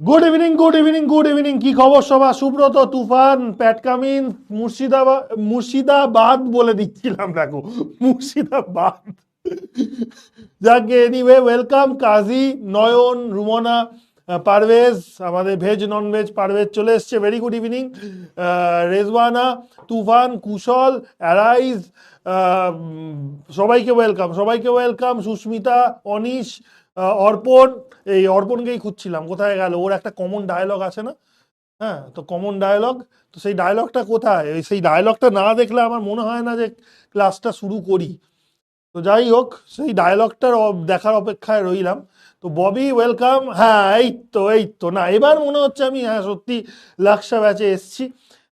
Good evening, good evening, good evening. কি খবর সবার? Subrata, Tufan, Pat Cummins, Murshidabad. মুর্শিদাবাদ বলে দিচ্ছিলাম, দেখো, মুর্শিদাবাদ। যাকে এনিওয়ে ওয়েলকাম। কাজী, নয়ন, রুমনা, পারভেজ, আমাদের ভেজ নন ভেজ পারভেজ চলে এসছে। Very good evening. Rezwana, Tufan, Kushal, arise, সবাইকে ওয়েলকাম, সবাইকে ওয়েলকাম। সুস্মিতা, অনিশ, অর্পণ। এই অর্পণকেই খুঁজছিলাম, কোথায় গেল? ওর একটা কমন ডায়লগ আছে না? হ্যাঁ, তো কমন ডায়লগ, তো সেই ডায়লগটা কোথায়? সেই ডায়লগটা না দেখলে আমার মনে হয় না যে ক্লাসটা শুরু করি। তো যাই হোক, সেই ডায়লগটার দেখার অপেক্ষায় রইলাম। তো ববি, ওয়েলকাম। হ্যাঁ, এই তো না, এবার মনে হচ্ছে আমি, হ্যাঁ সত্যি, লাক্সা ব্যাচে এসছি।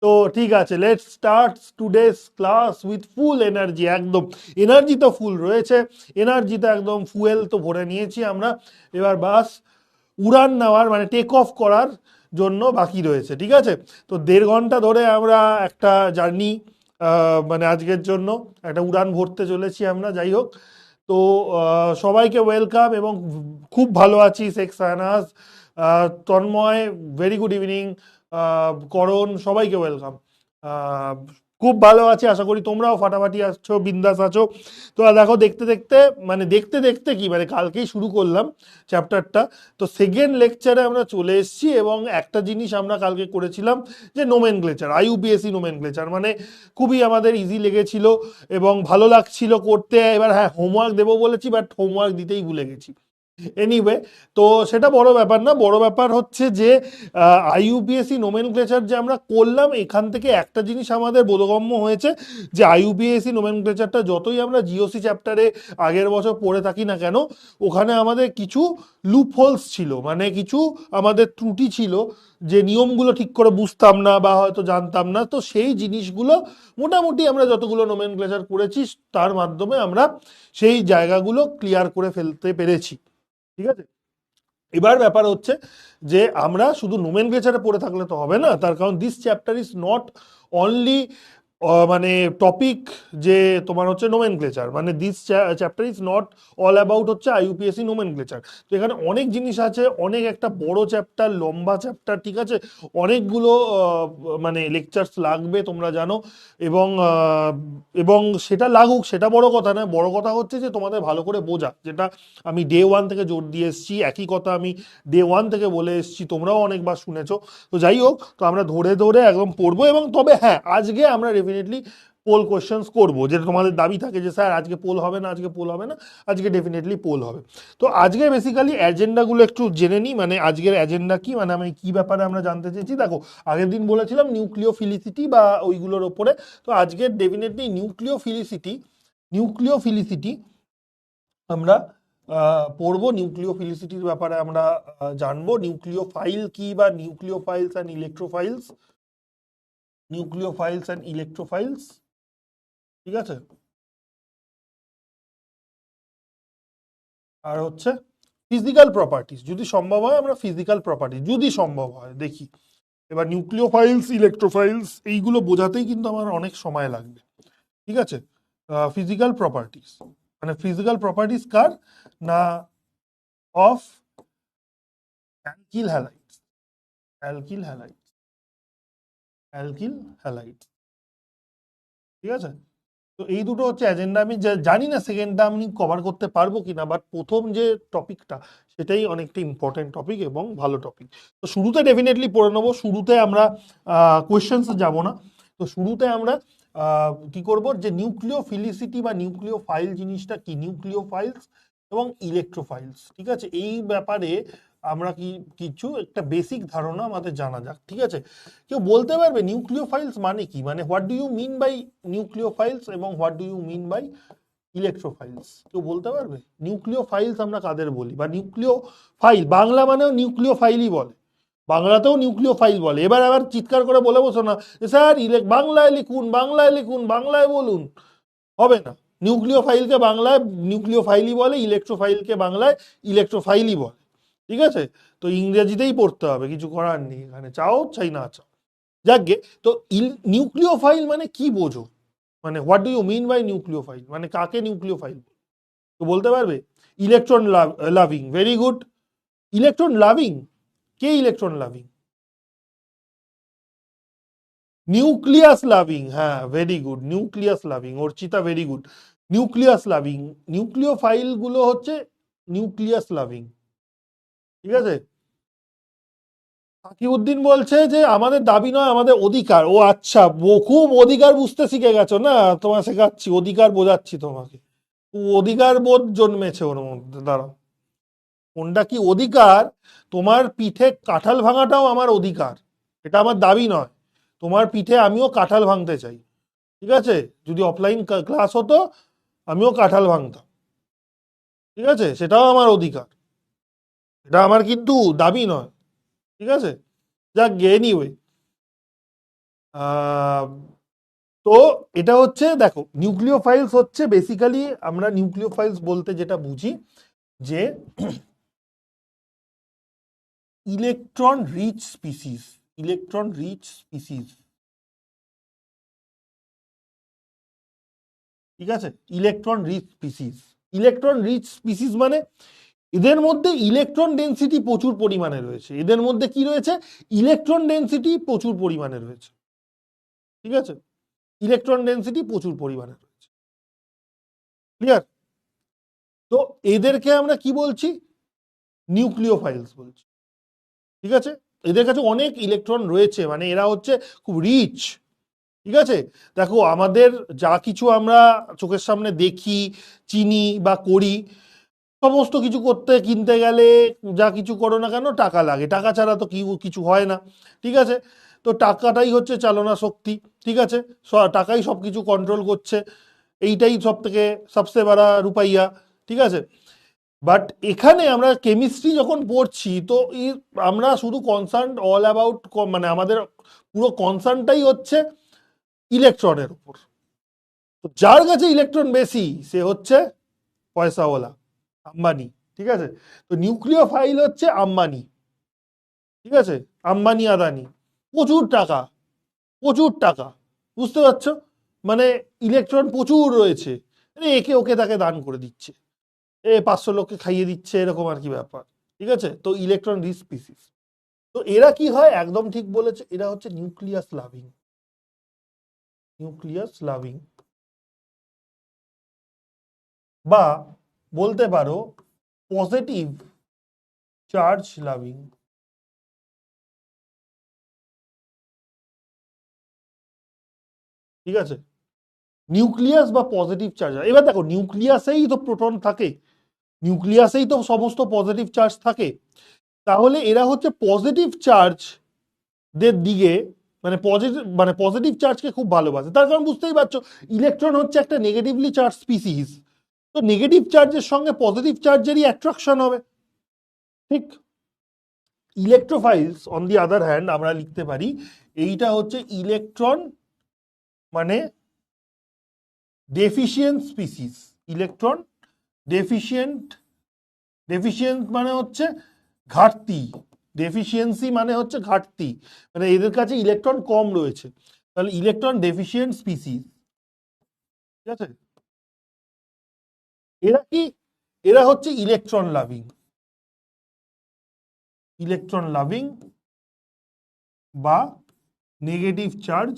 তো ঠিক আছে, let's start today's class with full energy. একদম এনার্জি তো ফুল রয়েছে, এনার্জি তো একদম ফুয়েল তো ভরে নিয়েছি আমরা। এবার বাস উড়ান নেওয়ার, মানে টেক অফ করার জন্য বাকি রয়েছে, ঠিক আছে? তো 1.5 ঘন্টা ধরে আমরা একটা জার্নি, মানে আজকের জন্য একটা উড়ান ভরতে চলেছি আমরা। যাই হোক, তো সবাইকে ওয়েলকাম, এবং খুব ভালো আছি। Sheikh Shahnaz, Tanmoy, very good evening. Karan, সবাইকে ওয়েলকাম। খুব ভালো আছি, আশা করি তোমরাও ফাটাফাটি আছো, বিন্দাস আছো। তো দেখো, দেখতে দেখতে, মানে দেখতে দেখতে কি, মানে কালকেই শুরু করলাম চ্যাপ্টারটা। তো সেকেন্ড লেকচারে আমরা চলে এসেছি, এবং একটা জিনিস আমরা কালকে করেছিলাম, যে নোমেনক্লেচার, আইইউপিএসি নোমেনক্লেচার, মানে খুবই আমাদের ইজি লেগেছিল এবং ভালো লাগছিল করতে। এবার হ্যাঁ, হোমওয়ার্ক দেবো বলেছি, বাট হোমওয়ার্ক দিতেই ভুলে গেছি। এনিওয়ে, তো সেটা বড় ব্যাপার না। বড় ব্যাপার হচ্ছে যে আইইউপিএসি নোমেনক্লেচার যে আমরা করলাম, এখান থেকে একটা জিনিস আমাদের বোধগম্য হয়েছে, যে আইইউপিএসি নোমেনক্লেচারটা যতই আমরা জিওসি চ্যাপ্টারে আগের বছর পড়ে থাকি না কেন, ওখানে আমাদের কিছু লুপ হোলস ছিল, মানে কিছু আমাদের ত্রুটি ছিল, যে নিয়মগুলো ঠিক করে বুঝতাম না বা হয়তো জানতাম না। তো সেই জিনিসগুলো মোটামুটি আমরা যতগুলো নোমেনক্লেচার করেছি, তার মাধ্যমে আমরা সেই জায়গাগুলো ক্লিয়ার করে ফেলতে পেরেছি, ঠিক আছে? এবার ব্যাপার হচ্ছে যে আমরা শুধু নোমেনক্লেচারে পড়ে থাকলে তো হবে না, তার কারণ this chapter is not only, মানে টপিক, যে তোমার হচ্ছে নোমেনক্লেচার, মানে this chapter is not all about হচ্ছে আইইউপিএসসি নোমেনক্লেচার। তো এখানে অনেক জিনিস আছে, অনেক একটা বড় চ্যাপ্টার, লম্বা চ্যাপ্টার, ঠিক আছে? অনেকগুলো মানে লেকচার্স লাগবে, তোমরা জানো। এবং এবং সেটা লাগুক, সেটা বড় কথা নয়। বড় কথা হচ্ছে যে তোমাদের ভালো করে বোঝা, যেটা আমি ডে 1 থেকে জোর দিয়ে এসেছি। একই কথা আমি ডে 1 থেকে বলে এসেছি, তোমরাও অনেকবার শুনেছো। তো যাই হোক, তো আমরা ধরে ধরে একদম পড়বো। এবং তবে হ্যাঁ, আজকে আমরা ডেফিনেটলি পোল কোয়েশ্চেন্স করবো, যেটা তোমাদের দাবি থাকে যে স্যার আজকে পোল হবে না, আজকে পোল হবে না। আজকে ডেফিনেটলি পোল হবে। তো আজকে বেসিক্যালি এজেন্ডাগুলো একটু জেনে নিই, মানে আজকের এজেন্ডা কি, মানে আমি কি ব্যাপারে আমরা জানতে চেয়েছি। দেখো, আগের দিন বলেছিলাম নিউক্লিওফিলিসিটি বা ওইগুলোর ওপরে। তো আজকে ডেফিনেটলি নিউক্লিওফিলিসিটি আমরা পড়বো। নিউক্লিওফিলিসিটির ব্যাপারে আমরা জানবো। নিউক্লিওফাইল কি, বা নিউক্লিওফাইলস অ্যান্ড ইলেকট্রোফাইলস, ঠিক আছে? আর হচ্ছে ফিজিক্যাল প্রপার্টিস, যদি সম্ভব হয় আমরা ফিজিক্যাল প্রপার্টি, যদি সম্ভব হয় দেখি। এবার নিউক্লিওফাইলস, ইলেকট্রোফাইলস, এইগুলো বোঝাতেই কিন্তু আমার অনেক সময় লাগবে, ঠিক আছে? ফিজিক্যাল প্রপার্টিস, মানে ফিজিক্যাল প্রপার্টিস কার না, অফ অ্যালকিল হ্যালাইডস, অ্যালকিল হ্যালাইডস, অ্যালকিল হ্যালাইডস, ঠিক আছে? তো এই দুটো হচ্ছে এজেন্ডা। আমি জানি না সেকেন্ডটা আমি কভার করতে পারবো কিনা, বাট প্রথম যে টপিকটা, সেটাই অনেকটা ইম্পর্টেন্ট টপিক এবং ভালো টপিক। তো শুরুতে ডেফিনেটলি পড়ে নেবো। শুরুতে আমরা কোয়েশ্চেন্স যাব না। তো শুরুতে আমরা কি করব, যে নিউক্লিওফিলিসিটি বা নিউক্লিওফাইল জিনিসটা কি, নিউক্লিওফাইলস এবং ইলেকট্রোফাইলস, ঠিক আছে? এই ব্যাপারে আমরা কিছু একটা বেসিক ধারণা আমাদের জানা যাক, ঠিক আছে? কেউ বলতে পারবে নিউক্লিওফাইলস মানে কি, মানে what do you mean by nucleophiles এবং what do you mean by electrophiles? কেউ বলতে পারবে নিউক্লিওফাইলস আমরা কাদের বলি, বা নিউক্লিওফাইল বাংলা মানেও নিউক্লিওফাইলই বলে, বাংলাতেও নিউক্লিওফাইল বলে। এবার আবার চিৎকার করে বলে বসো না যে স্যার বাংলায় লিখুন, বাংলায় লিখুন, বাংলায় বলুন, হবে না। নিউক্লিওফাইলকে বাংলায় নিউক্লিওফাইলই বলে, ইলেকট্রোফাইলকে বাংলায় ইলেকট্রোফাইলই বলে, ঠিক আছে? তো ইংরেজিতেই পড়তে হবে, কিছু করার নেই এখানে, চাও চাই না চাও। যাকগে, তো নিউক্লিওফাইল মানে কি বোঝো, মানে what do you mean by nucleophile, মানে কাকে নিউক্লিওফাইল তো বলতে পারবে? Electron loving, very good. Electron loving কে ইলেকট্রন লাভিং? নিউক্লিয়াস লাভিং, হ্যাঁ very good, nucleus loving, Archita very good. Nucleus loving, nucleophile গুলো হচ্ছে নিউক্লিয়াস লাভিং, ঠিক আছে। সাকিউদ্দিন বলছে যে আমাদের দাবি নয়, আমাদের অধিকার। ও আচ্ছা, খুব অধিকার বুঝতে শিখে গেছো না, তোমার শেখাচ্ছি, অধিকার বোঝাচ্ছি তোমাকে। অধিকার বোধ জন্মেছে ওর মধ্যে, দাঁড়াও। কোনটা কি অধিকার? তোমার পিঠে কাঁঠাল ভাঙাটাও আমার অধিকার, এটা আমার দাবি নয়। তোমার পিঠে আমিও কাঁঠাল ভাঙতে চাই, ঠিক আছে। যদি অফলাইন ক্লাস হতো আমিও কাঁঠাল ভাঙতাম, ঠিক আছে, সেটাও আমার অধিকার, এটা আমার কিন্তু দাবি নয়, ঠিক আছে। যাক, এনিওয়ে, তো এটা হচ্ছে, দেখো নিউক্লিওফাইলস হচ্ছে বেসিক্যালি, আমরা নিউক্লিওফাইলস বলতে যেটা বুঝি যে electron rich species, electron rich species, ঠিক আছে। Electron rich species, electron rich species মানে এদের মধ্যে ইলেকট্রন ডেন্সিটি প্রচুর পরিমাণে রয়েছে, এদের মধ্যে কি রয়েছে, ইলেকট্রন ডেন্সিটি প্রচুর পরিমাণে রয়েছে, ঠিক আছে। ইলেকট্রন ডেন্সিটি প্রচুর পরিমাণে রয়েছে, ক্লিয়ার। তো এদেরকে আমরা কি বলছি, নিউক্লিওফাইলস বলছি, ঠিক আছে। এদের কাছে অনেক ইলেকট্রন রয়েছে, মানে এরা হচ্ছে খুব রিচ, ঠিক আছে। দেখো আমাদের যা কিছু আমরা চোখের সামনে দেখি, চিনি বা করি, সমস্ত কিছু করতে কিনতে গেলে যা কিছু করো না কেন টাকা লাগে, টাকা ছাড়া তো কিছু হয় না, ঠিক আছে। তো টাকাটাই হচ্ছে চালনা শক্তি, ঠিক আছে। টাকাই সব কিছু কন্ট্রোল করছে, এইটাই সব থেকে সবচেয়ে বড় রুপাইয়া, ঠিক আছে। বাট এখানে আমরা কেমিস্ট্রি যখন পড়ছি, তো আমরা শুধু কনসার্ন অল অ্যাবাউট, মানে আমাদের পুরো কনসার্নটাই হচ্ছে ইলেকট্রনের উপর। তো যার কাছে ইলেকট্রন বেশি সে হচ্ছে পয়সাওয়ালা, আম্বানি, ঠিক আছে। তো নিউক্লিওফাইল হচ্ছে আম্বানি, ঠিক আছে, আম্বানি আদানি, প্রচুর টাকা, প্রচুর টাকা, বুঝতে পারছো, মানে ইলেকট্রন প্রচুর রয়েছে, একে ওকে তাকে দান করে দিচ্ছে, 500 লোককে খাইয়ে দিচ্ছে, এরকম আর কি ব্যাপার, ঠিক আছে। তো ইলেকট্রন রিচ স্পিসিস, তো এরা কি হয়, একদম ঠিক বলেছে, এরা হচ্ছে নিউক্লিয়াস লাভিং, নিউক্লিয়াস লাভিং, বা বলতে পারো পজিটিভ চার্জ লাভিং, ঠিক আছে। নিউক্লিয়াস বা পজিটিভ চার্জ, এবার দেখো নিউক্লিয়াসেই তো প্রোটন থাকে, নিউক্লিয়াসেই তো সমস্ত পজিটিভ চার্জ থাকে, তাহলে এরা হচ্ছে পজিটিভ চার্জ দের দিকে, মানে পজিটিভ চার্জকে খুব ভালোবাসে। তার কারণ বুঝতেই পারছো, ইলেকট্রন হচ্ছে একটা নেগেটিভলি চার্জ স্পিসিস, তো নেগেটিভ চার্জের সঙ্গে পজিটিভ চার্জেরই অ্যাট্রাকশন হবে, ঠিক। ইলেকট্রোফাইলস অন দি আদার হ্যান্ড আমরা লিখতে পারি, এইটা হচ্ছে ইলেকট্রন মানে deficient species, electron deficient, deficient মানে হচ্ছে ঘাটতি, ডেফিসিয়েন্সি মানে হচ্ছে ঘাটতি, মানে এদের কাছে ইলেকট্রন কম রয়েছে, তাহলে ইলেকট্রন ডেফিসিয়েন্ট স্পিসিস, ঠিক আছে। এরা কি, এরা হচ্ছে ইলেকট্রন লাভিং, ইলেকট্রন লাভিং বা নেগেটিভ চার্জ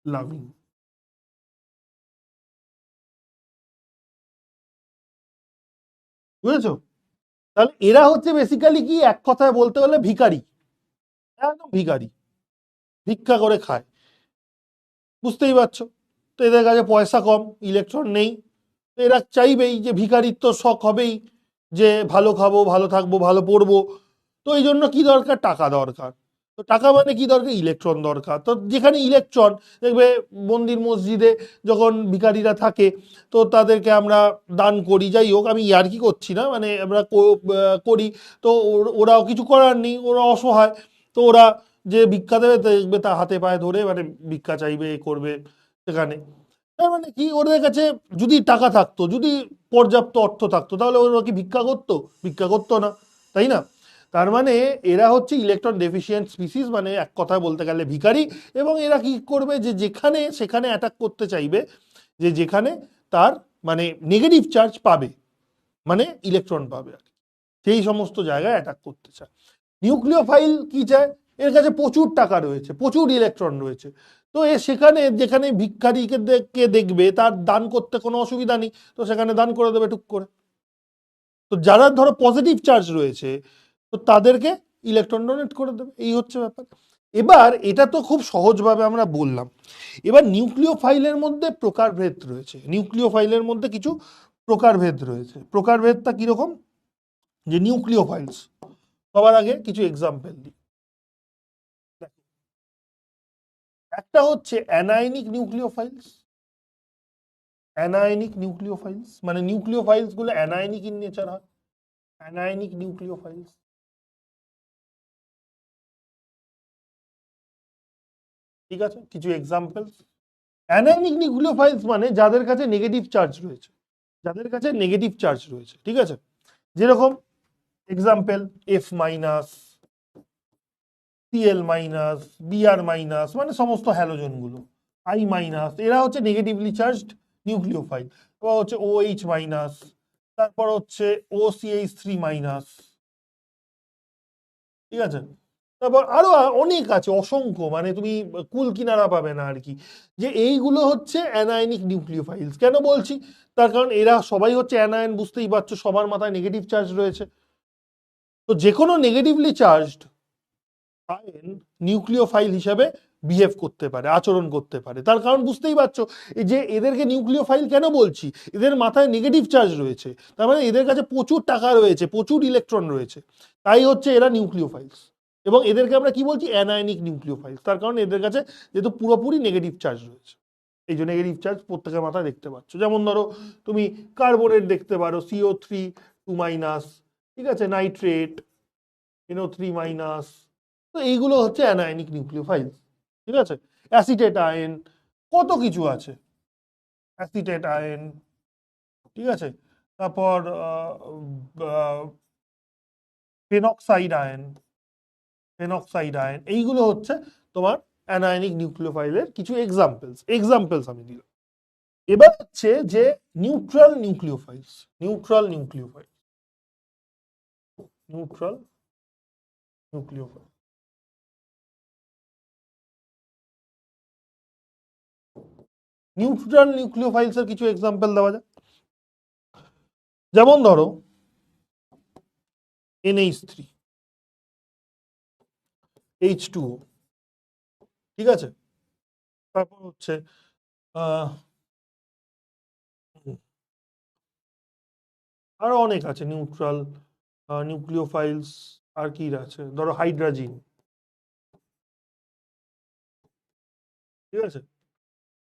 লাভিং, বুঝেছো। তাহলে এরা হচ্ছে বেসিক্যালি কি, এক কথায় বলতে গেলে ভিখারি, একদম ভিখারি, ভিক্ষা করে খায়, বুঝতেই পারছো। তো এদের কাছে পয়সা কম, ইলেকট্রন নেই, তো এরা চাইবেই যে ভিখারিত্ব শখ হবেই, যে ভালো খাবো, ভালো থাকবো, ভালো পড়বো, তো এই জন্য কি দরকার, টাকা দরকার। তো টাকা মানে কি দরকার, ইলেকট্রন দরকার। তো যেখানে ইলেকট্রন, দেখবে মন্দির মসজিদে যখন ভিখারিরা থাকে, তো তাদেরকে আমরা দান করি, যাই হোক আমি ইয়ার্কি করছি না, মানে আমরা করি, তো ওরাও কিছু করার নেই, ওরা অসহায়, তো ওরা যে ভিক্ষা দেবে দেখবে তা হাতে পায়ে ধরে মানে ভিক্ষা চাইবে, করবে সেখানে। তার মানে কি, ওদের কাছে যদি টাকা থাকতো, যদি পর্যাপ্ত অর্থ থাকতো, তাহলে ওরা কি ভিক্ষা করতো, ভিক্ষা করতো না, তাই না। তার মানে এরা হচ্ছে ইলেকট্রন ডেফিসিয়েন্ট স্পিসিস, মানে এক কথায় বলতে গেলে ভিখারি। এবং এরা কি করবে, যে যেখানে সেখানে অ্যাটাক করতে চাইবে, যে যেখানে তার মানে নেগেটিভ চার্জ পাবে, মানে ইলেকট্রন পাবে আর কি, সেই সমস্ত জায়গায় অ্যাটাক করতে চায়। নিউক্লিওফাইল কি চায়, এর কাছে প্রচুর টাকা রয়েছে, প্রচুর ইলেকট্রন রয়েছে, তো এ সেখানে যেখানে ভিক্ষারীকে দেখবে তার দান করতে কোনো অসুবিধা নেই, তো সেখানে দান করে দেবে টুক করে। তো যারা ধরো পজিটিভ চার্জ রয়েছে তো তাদেরকে ইলেকট্রন ডোনেট করে দেবে, এই হচ্ছে ব্যাপার। এবার এটা তো খুব সহজভাবে আমরা বললাম। এবার নিউক্লিওফাইলের মধ্যে প্রকারভেদ রয়েছে, নিউক্লিওফাইলের মধ্যে কিছু প্রকারভেদ রয়েছে। প্রকারভেদটা কিরকম, যে নিউক্লিওফাইলস, সবার আগে কিছু এক্সাম্পল দিই। একটা হচ্ছে অ্যানায়নিক নিউক্লিওফাইলস। অ্যানায়নিক নিউক্লিওফাইলস মানে নিউক্লিওফাইলস গুলো অ্যানায়নিক ইন নেচার হয়, অ্যানায়নিক নিউক্লিওফাইলস। ঠিক আছে, কিছু এক্সাম্পল। অ্যানায়নিক নিউক্লিওফাইলস মানে যাদের কাছে নেগেটিভ চার্জ রয়েছে, যাদের কাছে নেগেটিভ চার্জ রয়েছে, ঠিক আছে। যেরকম example F minus, CL minus, BR minus, মানে সমস্ত হ্যালোজেন গুলো, আই মাইনাস, এরা হচ্ছে নেগেটিভলি চার্জড নিউক্লিওফাইল। তারপর হচ্ছে OH মাইনাস, তারপর হচ্ছে OCH3 মাইনাস, ঠিক আছে। তারপর আরো অনেক আছে, অসংখ্য, মানে তুমি কুল কিনারা পাবে না আর কি, যে এইগুলো হচ্ছে অ্যানায়নিক নিউক্লিওফাইলস। কেন বলছি, তার কারণ এরা সবাই হচ্ছে অ্যানায়ন, বুঝতেই পারছো, সবার মাথায় নেগেটিভ চার্জ রয়েছে। তো যে কোনো নেগেটিভলি চার্জড আয়ন নিউক্লিওফাইল হিসাবে বিহেভ করতে পারে, আচরণ করতে পারে। তার কারণ বুঝতেই পারছো, এই যে এদেরকে নিউক্লিওফাইল কেন বলছি, এদের মাথায় নেগেটিভ চার্জ রয়েছে, তার মানে এদের কাছে প্রচুর টাকা রয়েছে, প্রচুর ইলেকট্রন রয়েছে, তাই হচ্ছে এরা নিউক্লিওফাইলস। এবং এদেরকে আমরা কি বলছি, অ্যানায়নিক নিউক্লিওফাইলস, তার কারণ এদের কাছে যেহেতু পুরোপুরি নেগেটিভ চার্জ রয়েছে। এই যে নেগেটিভ চার্জ প্রত্যেকের মাথায় দেখতে পাচ্ছ, যেমন ধরো তুমি কার্বনেট দেখতে পারো, CO3 2 মাইনাস, ঠিক আছে, নাইট্রেট NO3 মাইনাস। তো এইগুলো হচ্ছে অ্যানায়নিক নিউক্লিওফাইল, ঠিক আছে। অ্যাসিটেট আয়ন, কত কিছু আছে, অ্যাসিটেট আয়ন, ঠিক আছে। তারপর ফেনক্সাইড আয়ন, ফেনক্সাইড আয়ন, এইগুলো হচ্ছে তোমার অ্যানায়নিক নিউক্লিওফাইলের কিছু এক্সাম্পলস, এক্সাম্পলস আমি দিলাম। এবার হচ্ছে যে neutral nucleophiles, neutral nucleophile, neutral nucleophile. Neutral nucleophiles এর কিছু এক্সাম্পল দেওয়া যায়, যেমন ধরো NH3, H2O, ঠিক আছে। তারপর হচ্ছে আহ, আরো অনেক আছে নিউট্রাল নিউক্লিওফাইলস। আর কি আছে, ধরো হাইড্রাজিন, ঠিক আছে।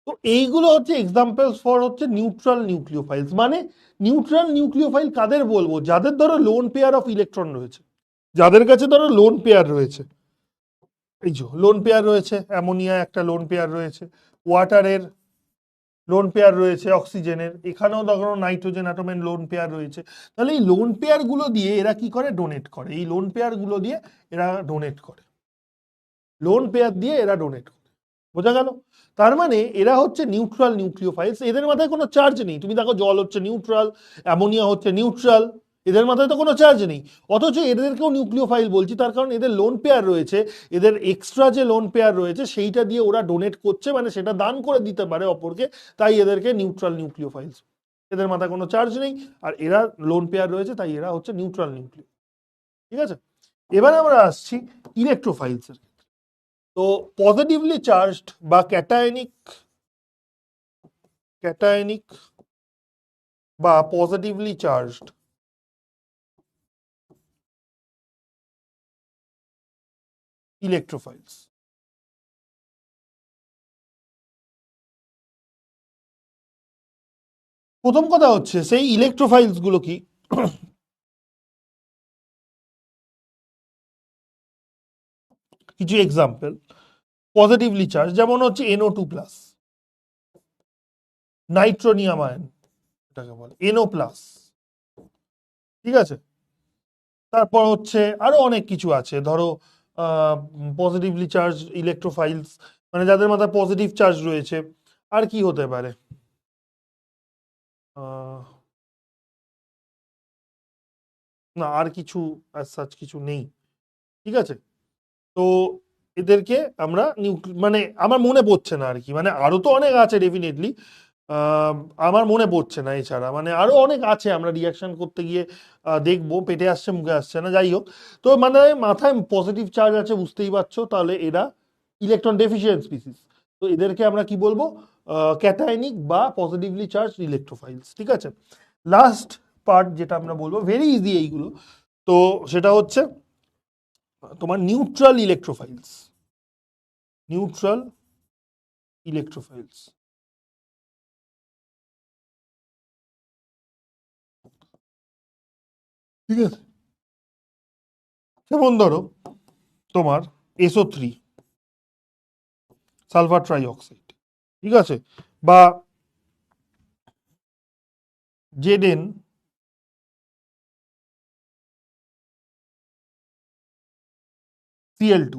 তো এইগুলো হচ্ছে এক্সাম্পলস ফর হচ্ছে নিউট্রাল নিউক্লিওফাইলস। মানে নিউট্রাল নিউক্লিওফাইল কাদের বলবো, যাদের ধরো লোন পেয়ার অফ ইলেকট্রন রয়েছে, যাদের কাছে ধরো লোন পেয়ার রয়েছে, এই যে লোন পেয়ার রয়েছে, অ্যামোনিয়া একটা লোন পেয়ার রয়েছে, ওয়াটারের লোন পেয়ার রয়েছে, অক্সিজেনের, এখানেও ধরো নাইট্রোজেন অ্যাটমের লোন পেয়ার রয়েছে। তাহলে এই লোন পেয়ার গুলো দিয়ে এরা কি করে, ডোনেট করে, এই লোন পেয়ার গুলো দিয়ে এরা ডোনেট করে, লোন পেয়ার দিয়ে এরা ডোনেট করে, বোঝা গেল। তার মানে এরা হচ্ছে নিউট্রাল নিউক্লিওফাইলস, এদের মাথায় কোনো চার্জ নেই। তুমি দেখো জল হচ্ছে নিউট্রাল, অ্যামোনিয়া হচ্ছে নিউট্রাল, এদের মাথায় তো কোনো চার্জ নেই, অথচ এদেরকেও নিউক্লিওফাইল বলছি, তার কারণ এদের লোন পেয়ার রয়েছে, এদের এক্সট্রা যে লোন পেয়ার রয়েছে সেইটা দিয়ে ওরা ডোনেট করছে, মানে সেটা দান করে দিতে পারে অপরকে, তাই এদেরকে নিউট্রাল নিউক্লিওফাইলস। এদের মাথায় কোনো চার্জ নেই, আর এরা লোন পেয়ার রয়েছে, তাই এরা হচ্ছে নিউট্রাল নিউক্লিও, ঠিক আছে। এবার আমরা আসছি ইলেকট্রোফাইলস এর। তো পজিটিভলি চার্জড বা ক্যাটায়নিক, ক্যাটায়নিক বা পজিটিভলি চার্জড ইলেকট্রোফাইলস। প্রথম কথা হচ্ছে সেই ইলেকট্রোফাইলস গুলো কি, কিছু এক্সাম্পল পজিটিভলি চার্জ, যেমন হচ্ছে NO2+, নাইট্রোনিয়াম আয়ন এটাকে বলে NO+, ঠিক আছে। তারপর হচ্ছে আরো অনেক কিছু আছে, ধরো পজিটিভলি চার্জ ইলেকট্রোফাইলস মানে যাদের মাথায় পজিটিভ চার্জ রয়েছে। আর কি হতে পারে, আহ, না আর কিছু as such কিছু নেই। ঠিক আছে? তো এদেরকে আমরা মানে আমার মনে পড়ছে না আর কি, মানে আরো তো অনেক আছে ডেফিনেটলি, আমার মনে পড়ছে না এছাড়া, মানে আরো অনেক আছে আমরা রিয়াকশন করতে গিয়ে দেখবো, পেটে আসছে মুখে আসছে না, যাই হোক। তো মানে মাথায় পজিটিভ চার্জ আছে বুঝতেই পারছো, তাহলে এরা ইলেকট্রন ডেফিসিয়েন্ট স্পিসিস। তো এদেরকে আমরা কি বলবো, ক্যাটায়নিক বা পজিটিভলি চার্জ ইলেকট্রোফাইলস। ঠিক আছে, লাস্ট পার্ট যেটা আমরা বলবো, ভেরি ইজি এইগুলো, তো সেটা হচ্ছে তোমার নিউট্রাল ইলেকট্রোফাইলস। নিউট্রাল ইলেকট্রোফাইলস, ঠিক আছে? যেমন ধরো তোমার SO3, সালফার ট্রাই অক্সাইড, ঠিক আছে, বা Zn Cl2,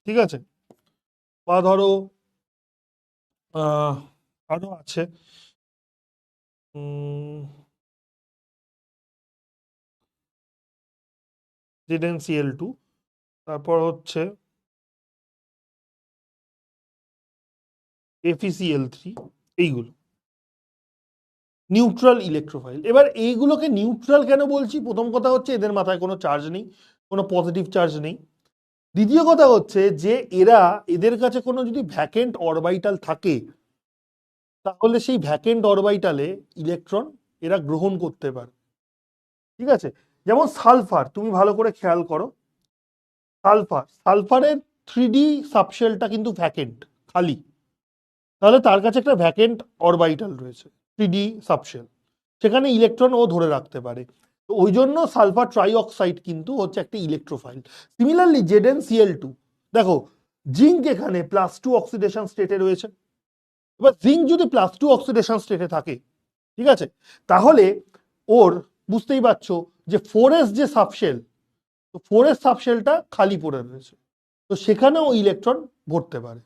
ঠিক আছে, বা ধরো আহ আরো আছে, ZnCl2, তারপর হচ্ছে FeCl3, এইগুলো নিউট্রাল ইলেকট্রোফাইল। এবার এইগুলোকে নিউট্রাল কেন বলছি, প্রথম কথা হচ্ছে এদের মাথায় কোনো চার্জ নেই, কোনো পজিটিভ চার্জ নেই। দ্বিতীয় কথা হচ্ছে যে এদের কাছে কোনো যদি ভ্যাকেন্ট অরবাইটাল থাকে, তাহলে সেই ভ্যাকেন্ট অরবাইটালে ইলেকট্রন এরা গ্রহণ করতে পারে। ঠিক আছে, যেমন সালফার, তুমি ভালো করে খেয়াল করো, সালফারের 3D সাবশেলটা কিন্তু ভ্যাকেন্ট, খালি, তাহলে তার কাছে একটা ভ্যাকেন্ট অরবাইটাল রয়েছে, 3D সাবশেল, সেখানে ইলেকট্রন ও ধরে রাখতে পারে। তো ওই জন্য সালফার ট্রাইঅক্সাইড কিন্তু হচ্ছে একটা ইলেকট্রোফাইল। সিমিলারলি ZnCl2, দেখো জিঙ্ক এখানে +2 অক্সিডেশন স্টেটে রয়েছে। এবার জিঙ্ক যদি +2 অক্সিডেশন স্টেটে থাকে, ঠিক আছে, তাহলে ওর বুঝতেই পারছো যে 4s যে সাবশেল, তো 4s সাবশেলটা খালি পড়ে রয়েছে, তো সেখানেও ইলেকট্রন ভরতে পারে।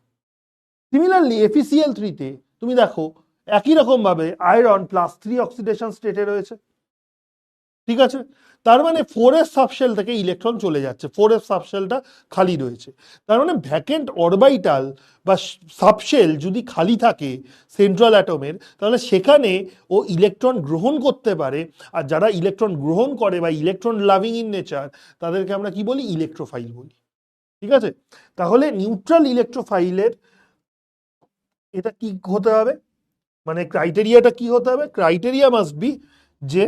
সিমিলারলি FeCl3 তে তুমি দেখো একই রকম ভাবে আয়রন +3 অক্সিডেশন স্টেটে রয়েছে, ঠিক আছে, তার মানে 4s সাবশেল থেকে ইলেকট্রন চলে যাচ্ছে, 4s সাবশেলটা খালি রয়েছে। তার মানে ভ্যাকেন্ট অরবাইটাল বা সাবশেল যদি খালি থাকে সেন্ট্রাল অ্যাটমের, তাহলে সেখানে ও ইলেকট্রন গ্রহণ করতে পারে। আর যারা ইলেকট্রন গ্রহণ করে বা ইলেকট্রন লাভিং ইন নেচার, তাদেরকে আমরা কি বলি, ইলেকট্রোফাইল বলি। ঠিক আছে, তাহলে নিউট্রাল ইলেকট্রোফাইলের এটা কি হতে হবে, মানে ক্রাইটেরিয়াটা কি হতে হবে, ক্রাইটেরিয়া মাস্ট বি যে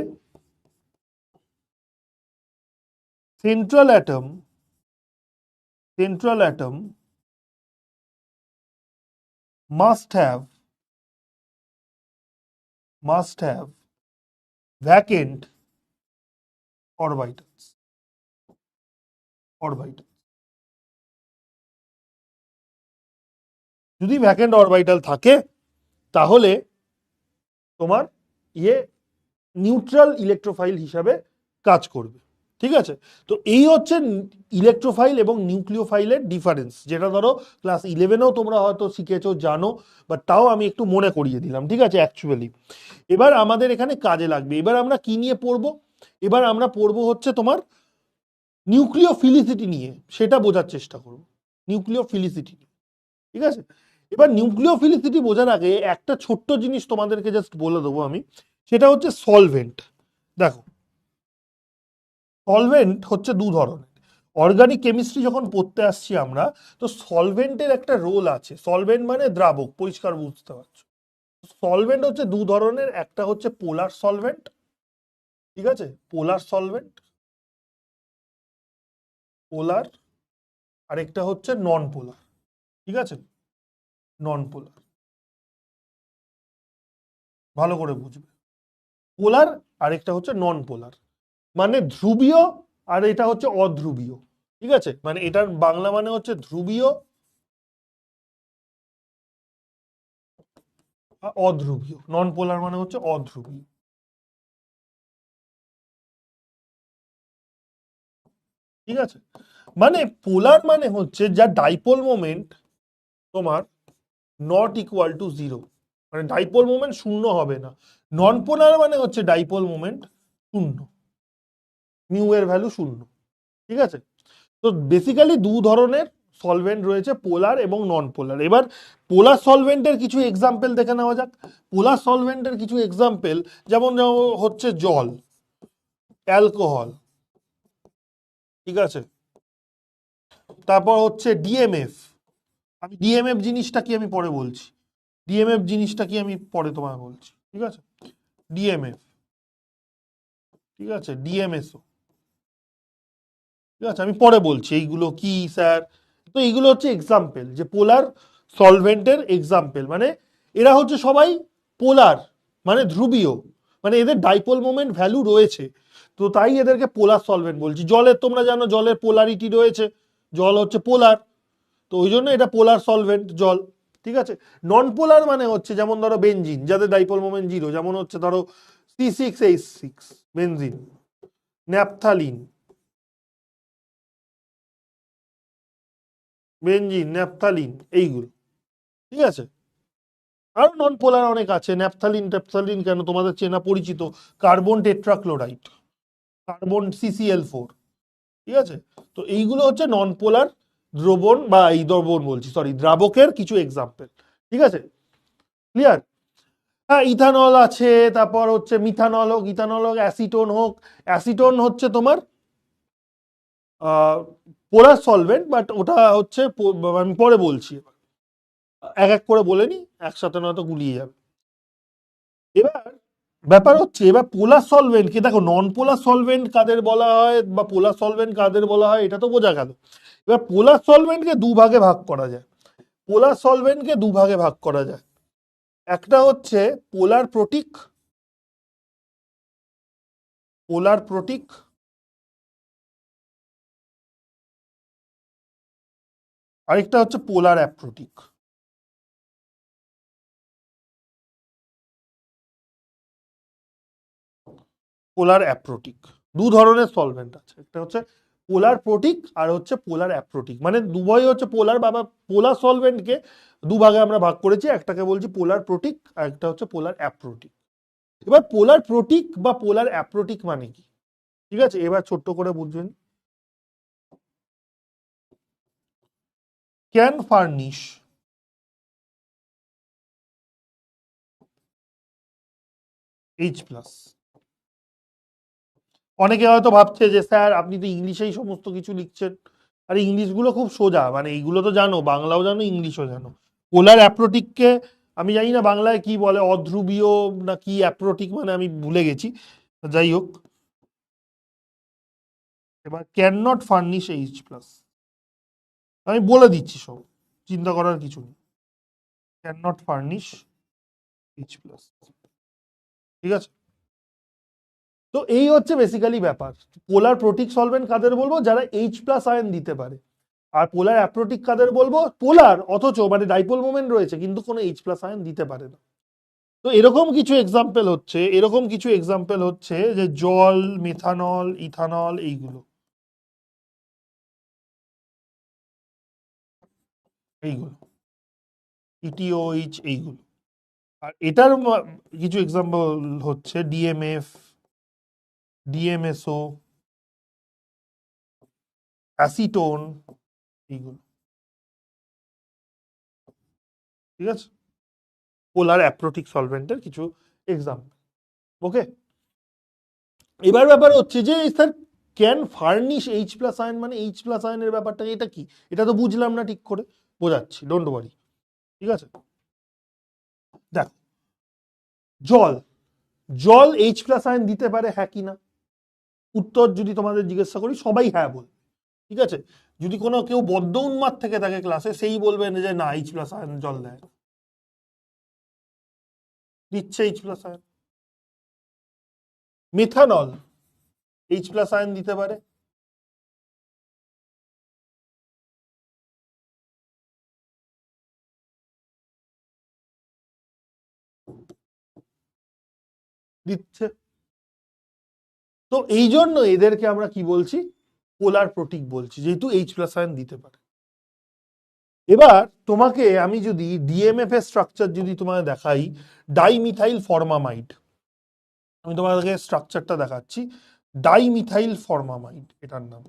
central atom, central atom must have vacant orbitals. যদি ভ্যাকেন্ট অরবাইটাল থাকে, তাহলে তোমার ইয়ে নিউট্রাল ইলেকট্রোফাইল হিসাবে কাজ করবে। ঠিক আছে, তো এই হচ্ছে ইলেকট্রোফাইল এবং নিউক্লিওফাইলের ডিফারেন্স, যেটা ধরো ক্লাস 11এও তোমরা হয়তো শিখেছো, জানো, বাট তাও আমি একটু মনে করিয়ে দিলাম। ঠিক আছে, অ্যাকচুয়ালি এবার আমাদের এখানে কাজে লাগবে। এবার আমরা কি নিয়ে পড়বো, এবার আমরা পড়বো হচ্ছে তোমার নিউক্লিওফিলিসিটি নিয়ে, সেটা বোঝার চেষ্টা করব, নিউক্লিওফিলিসিটি। ঠিক আছে, এবার নিউক্লিওফিলিসিটি বোঝার আগে একটা ছোট্ট জিনিস তোমাদেরকে জাস্ট বলে দেবো আমি, সেটা হচ্ছে সলভেন্ট। দেখো, সলভেন্ট হচ্ছে দু ধরনের। অর্গানিক কেমিস্ট্রি যখন পড়তে আসছি আমরা, তো সলভেন্টের একটা রোল আছে। সলভেন্ট মানে দ্রাবক, পরিষ্কার বুঝতে পারছো। সলভেন্ট হচ্ছে দু ধরনের, একটা হচ্ছে পোলার সলভেন্ট, ঠিক আছে, পোলার সলভেন্ট, পোলার, আরেকটা হচ্ছে নন পোলার। ঠিক আছে, নন পোলার, ভালো করে বুঝবে, পোলার আরেকটা হচ্ছে নন পোলার, মানে ধ্রুবীয়, আর এটা হচ্ছে অধ্রুবীয়। ঠিক আছে, মানে এটার বাংলা মানে হচ্ছে ধ্রুবীয়, অধ্রুবীয়। নন পোলার মানে হচ্ছে অধ্রুবীয়। ঠিক আছে, মানে পোলার মানে হচ্ছে যা ডাইপোল মোমেন্ট তোমার নট ইকুয়াল টু জিরো, মানে ডাইপোল মোমেন্ট শূন্য হবে না। নন পোলার মানে হচ্ছে ডাইপোল মোমেন্ট শূন্য, মিউ এর ভ্যালু শূন্য। ঠিক আছে, তো বেসিক্যালি দু ধরনের সলভেন্ট রয়েছে, পোলার এবং নন পোলার। এবার পোলার সলভেন্টের কিছু এক্সাম্পল দেখে নেওয়া যাক। পোলার সলভেন্টের কিছু এক্সাম্পল যেমন হচ্ছে জল, অ্যালকোহল, ঠিক আছে, তারপর হচ্ছে ডিএমএফ। আমি ডিএমএফ জিনিসটা কি আমি পরে বলছি, ডিএমএফ জিনিসটা কি আমি পরে তোমায় বলছি, ঠিক আছে। ডিএমএফ, ঠিক আছে, ডিএমএসও, ঠিক আছে, আমি পরে বলছি এইগুলো কি স্যার। তো এইগুলো হচ্ছে এক্সাম্পল, যে পোলার সলভেন্টের এক্সাম্পল, মানে এরা হচ্ছে সবাই পোলার, মানে ধ্রুবীয়, মানে এদের ডাইপোল মোমেন্ট ভ্যালু রয়েছে, তো তাই এদেরকে পোলার সলভেন্ট বলছি। জলের তোমরা জানো জলের পোলারিটি রয়েছে, জল হচ্ছে পোলার, তো ওই জন্য এটা পোলার সলভেন্ট জল, ঠিক আছে। নন পোলার মানে হচ্ছে যেমন ধরো বেনজিন, যাদের ডাইপোল মোমেন্ট জিরো, যেমন হচ্ছে ধরো C6H6 benzene, naphthalene, benzene, naphthalene, এইগুলো, ঠিক আছে। আরো নন পোলার অনেক আছে, ন্যাপথালিন ট্যাপথালিন, কেন তোমাদের চেনা পরিচিত কার্বন টেট্রাক্লোরাইড, কার্বন CCl4, ঠিক আছে। তো এইগুলো হচ্ছে নন পোলার দ্রবণ, বা এই দ্রবণ বলছি, সরি, দ্রাবকের কিছু এক্সাম্পল, ঠিক আছে, ক্লিয়ার। হ্যাঁ, ইথানল আছে, তারপর হচ্ছে মিথানল হোক, ইথানল হোক, অ্যাসিটোন হোক। অ্যাসিটোন হচ্ছে তোমার পোলার সলভেন্ট, বাট ওটা হচ্ছে আমি পরে বলছি, এক এক করে বলে নি, একসাথে নয়তো গুলিয়ে যাবে। এবার ব্যাপার হচ্ছে, এবার পোলার সলভেন্ট কি, দেখো নন পোলার সলভেন্ট কাদের বলা হয় বা পোলার সলভেন্ট কাদের বলা হয় এটা তো বোঝা গেল। এবার পোলার সলভেন্টকে দুভাগে ভাগ করা যায়, পোলার সলভেন্টকে দুভাগে ভাগ করা যায়। একটা হচ্ছে পোলার প্রোটিক, পোলার প্রোটিক, আরেকটা হচ্ছে পোলার অ্যাপ্রোটিক। পোলার অ্যাপ্রোটিক, দু ধরনের সলভেন্ট আছে, একটা হচ্ছে পোলার প্রোটিক আর হচ্ছে পোলার অ্যাপ্রোটিক, মানে দুভাই হচ্ছে পোলার, বাবা পোলার সলভেন্টকে দুভাগে আমরা ভাগ করেছি, একটাকে বলছি পোলার প্রোটিক আর একটা হচ্ছে পোলার অ্যাপ্রোটিক। এবার পোলার প্রোটিক বা পোলার অ্যাপ্রোটিক মানে কি, ঠিক আছে, এবার ছোট্ট করে বুঝবেন। Can furnish H+। অনেকে হয়তো ভাবছে যে স্যার আপনি তো ইংলিশেই সমস্ত কিছু লিখছেন, আর ইংলিশগুলো খুব সোজা, মানে এইগুলো তো জানো, বাংলাও জানো ইংলিশও জানো। পোলার অ্যাপ্রোটিককে আমি জানি না বাংলায় কি বলে, অধ্রুবীয় না কি অ্যাপ্রোটিক, মানে আমি ভুলে গেছি, যাই হোক। এবার ক্যান নট ফার্নিশ H+, আমি বলে দিচ্ছি, সব চিন্তা করার কিছু নেই, ক্যান নট ফার্নিশ H+, ঠিক আছে। তো এই হচ্ছে বেসিক্যালি ব্যাপার। পোলার প্রোটিক সলভেন্ট কাদের বলবো, যারা H+ আয়ন দিতে পারে। আর পোলার অ্যাপ্রোটিক কাদের বলবো, পোলার অথচ মানে ডাইপোল মোমেন্ট রয়েছে কিন্তু কোনো H+ আয়ন দিতে পারে না। তো এরকম কিছু এক্সাম্পল হচ্ছে, এরকম কিছু এক্সাম্পল হচ্ছে যে জল, মিথানল, ইথানল, এইগুলো, এইগুলো ETOH, এইগুলো। আর এটার কিছু এক্সাম্পল হচ্ছে ডিএমএফ, ডিএমএসও, অ্যাসিটোন, এইগুলো, ঠিক আছে, পোলার অ্যাপ্রোটিক সলভেন্টের কিছু এক্সাম্পল। ওকে, এবার ব্যাপার হচ্ছে যে sir can furnish H+ ion, মানে H+ আয়নের ব্যাপারটা এটা কি, এটা তো বুঝলাম না ঠিক করে, বোঝাচ্ছি, ডোন্ট ওয়ারি, ঠিক আছে। দেখো, জল, জল H+ আয়ন দিতে পারে, হ্যাঁ কি না? উত্তর যদি তোমাদের জিজ্ঞাসা করি সবাই হ্যাঁ বলবে, ঠিক আছে। যদি কোনো কেউ বদ্ধ উন্মাদ থেকে থাকে ক্লাসে, সেই বলবে না যে না H+ আয়ন জল দেয় না। দিচ্ছে H+ ion. Methanol H+ ion দিতে পারে, দিচ্ছে। তো এই জন্য এদেরকে আমরা কি বলছি, পোলার প্রোটিক বলছি, যেহেতু H+ আয়ন দিতে পারে। এবার তোমাকে আমি যদি ডিএমএফ এর স্ট্রাকচার যদি তোমাকে দেখাই, ডাইমিথাইল ফরমামাইড, আমি তোমাদেরকে স্ট্রাকচারটা দেখাচ্ছি, ডাইমিথাইল ফরমামাইড এটার নাম,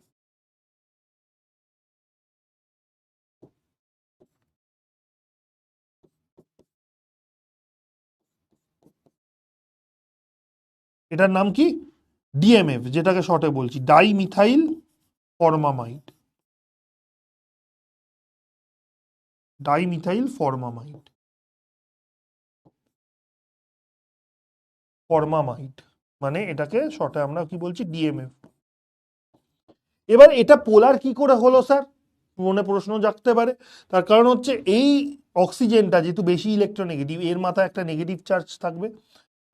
এটার নাম কি? ডিএমএফ, যেটাকে শর্টে বলছি ডাইমিথাইল ফরমামাইড। ডাইমিথাইল ফরমামাইড, ফরমামাইড মানে এটাকে শর্টে আমরা কি বলছি? ডিএমএফ। এবার এটা পোলার কি করে হলো স্যার, মনে প্রশ্ন জাগতে পারে। তার কারণ হচ্ছে এই অক্সিজেনটা যেহেতু বেশি ইলেকট্রোনেগেটিভ, এর মাথায় একটা নেগেটিভ চার্জ থাকবে,